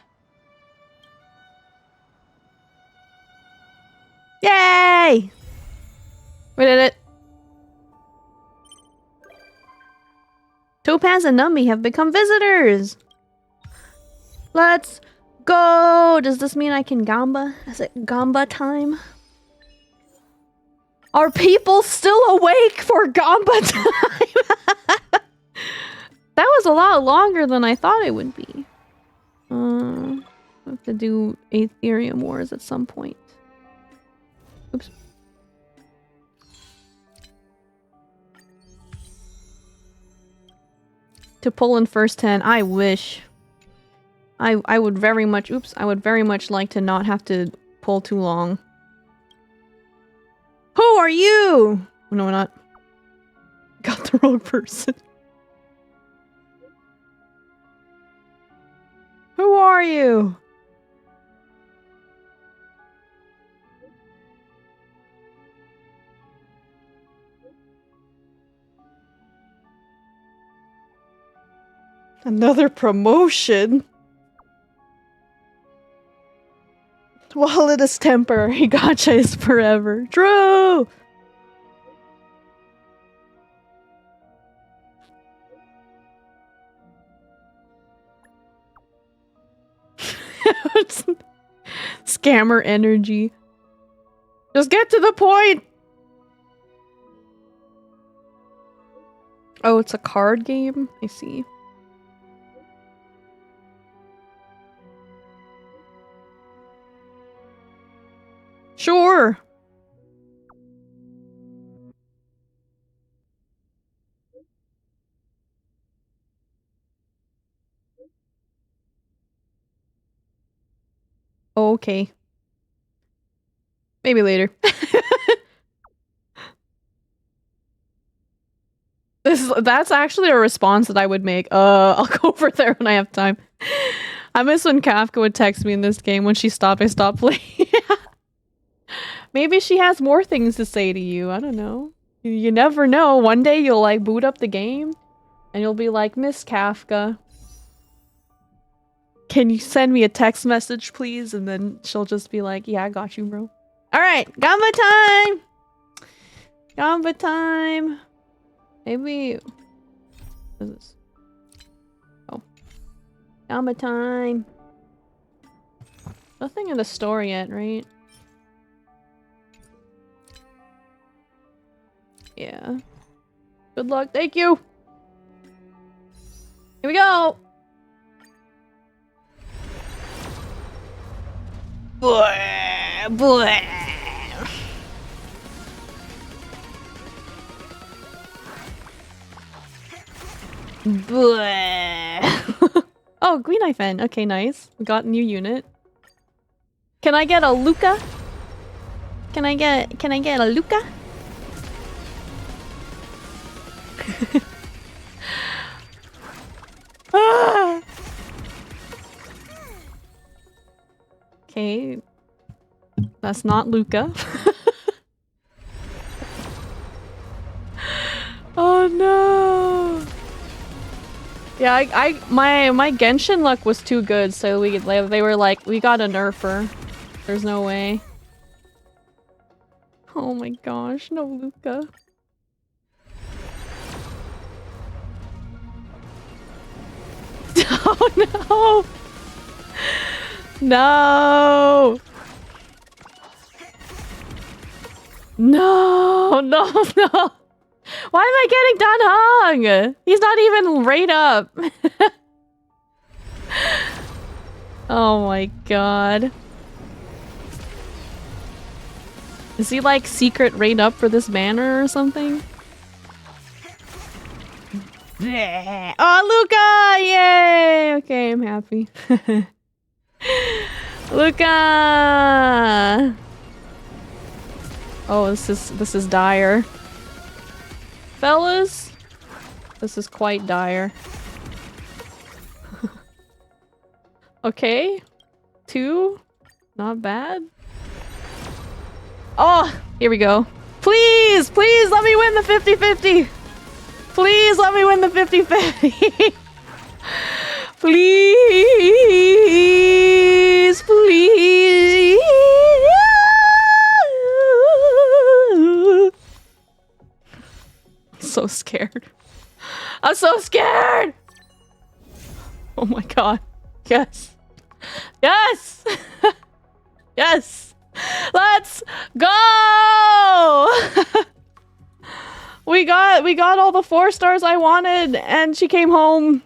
Yay! We did it. Topaz and Numby have become visitors. Let's go. Does this mean I can gamba? Is it gamba time? Are people still awake for gamba time? That was a lot longer than I thought it would be. I have to do Aetherium Wars at some point. Oops. To pull in first 10, I wish. I would very much, I would very much like to not have to pull too long. Who are you? No, we're not. Got the wrong person. Who are you? Another promotion? While it is temporary, gotcha is forever. True! Scammer energy. Just get to the point! Oh, it's a card game? I see. Sure! Okay. Maybe later. That's actually a response that I would make. I'll go over there when I have time. I miss when Kafka would text me in this game. When she stopped, I stopped playing. Maybe she has more things to say to you. I don't know. You never know. One day you'll like boot up the game and you'll be like, Miss Kafka, can you send me a text message, please? And then she'll just be like, yeah, I got you, bro. Alright, Gamba time! Gamba time! Maybe... What is this? Oh. Gamba time! Nothing in the store yet, right? Yeah. Good luck. Thank you. Here we go. Oh, Green Eye Fen. Okay, nice. We got a new unit. Can I get a Luca? Can I get a Luca? Ah! Okay. That's not Luca. Oh no. Yeah, my Genshin luck was too good, so they were like, we got a nerfer. There's no way. Oh my gosh, no Luca. Oh no! No! No, no! Why am I getting Dan Hong? He's not even right up. Oh my god. Is he like secret rate up for this banner or something? Oh, Luca! Yay! Okay, I'm happy. Luca! Oh, this is dire. Fellas, this is quite dire. Okay. 2. Not bad. Oh, here we go. Please, please let me win the 50-50. Please let me win the 50-50. Please, please. I'm so scared. I'm so scared. Oh my god. Yes. Yes. Yes. Let's go. We got all the 4 stars I wanted, and she came home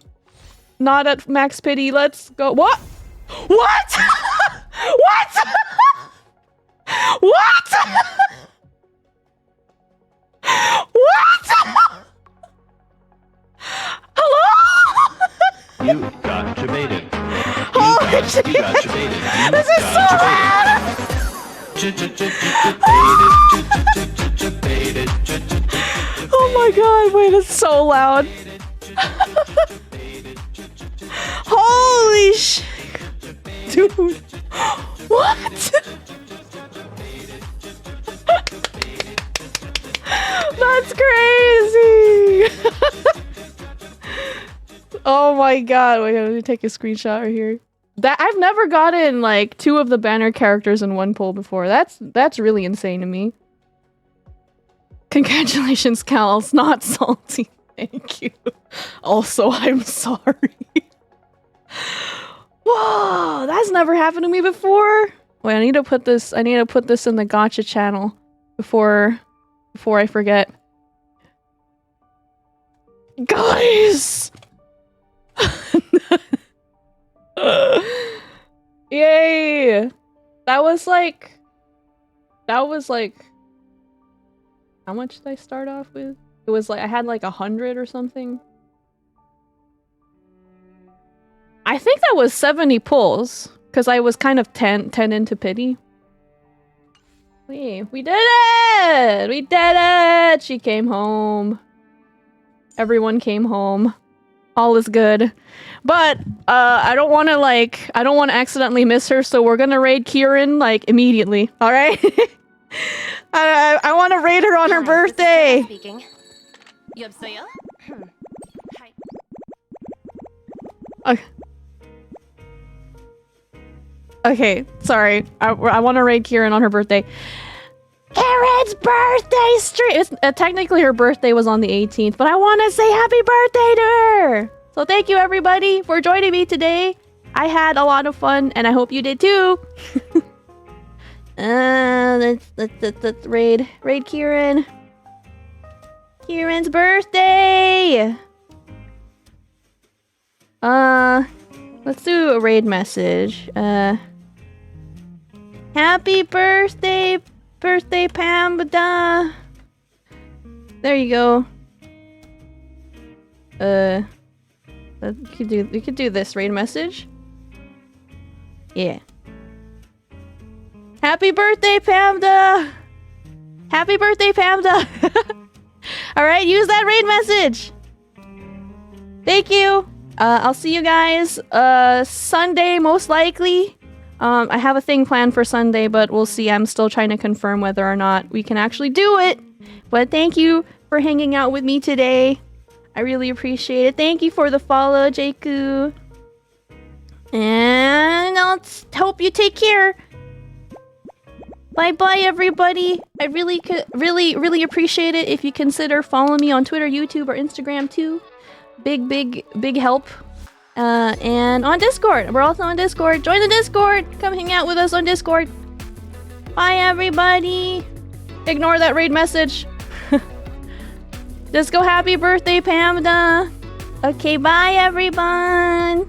not at max pity. Let's go. What? What? What? What? What? Hello? You got debated. Holy shit! This is so loud! Oh my god, wait, it's so loud. Holy shit. Dude. What? That's crazy. Oh my god, wait, let me take a screenshot right here. That I've never gotten like 2 of the banner characters in one pull before. That's really insane to me. Congratulations, Kalce. Not salty. Thank you. Also, I'm sorry. Whoa, that's never happened to me before. Wait, I need to put this in the gacha channel before I forget. Guys! Yay! That was like how much did I start off with? It was like I had like 100 or something. I think that was 70 pulls because I was kind of 10 into pity. We did it! We did it! She came home. Everyone came home. All is good. But I don't want to accidentally miss her, so we're gonna raid Kieran like immediately. All right? I want to raid her on her birthday. Speaking. Yubsaya? Hi. Okay, sorry. I want to raid Kieran on her birthday. Kieran's birthday stream! Technically her birthday was on the 18th, but I want to say happy birthday to her! So thank you everybody for joining me today. I had a lot of fun, and I hope you did too. Let's raid Kieran. Kieran's birthday! Let's do a raid message. Happy birthday, Pambada! There you go. We could do this raid message. Yeah. Happy birthday, Pamda! Happy birthday, Pamda! Alright, use that raid message! Thank you! I'll see you guys Sunday, most likely. I have a thing planned for Sunday, but we'll see. I'm still trying to confirm whether or not we can actually do it. But thank you for hanging out with me today. I really appreciate it. Thank you for the follow, Jaku. And I'll hope you take care. Bye-bye, everybody. I really appreciate it if you consider following me on Twitter, YouTube, or Instagram, too. Big help. And on Discord. We're also on Discord. Join the Discord. Come hang out with us on Discord. Bye, everybody. Ignore that raid message. Just go happy birthday, Pamda. Okay, bye, everyone.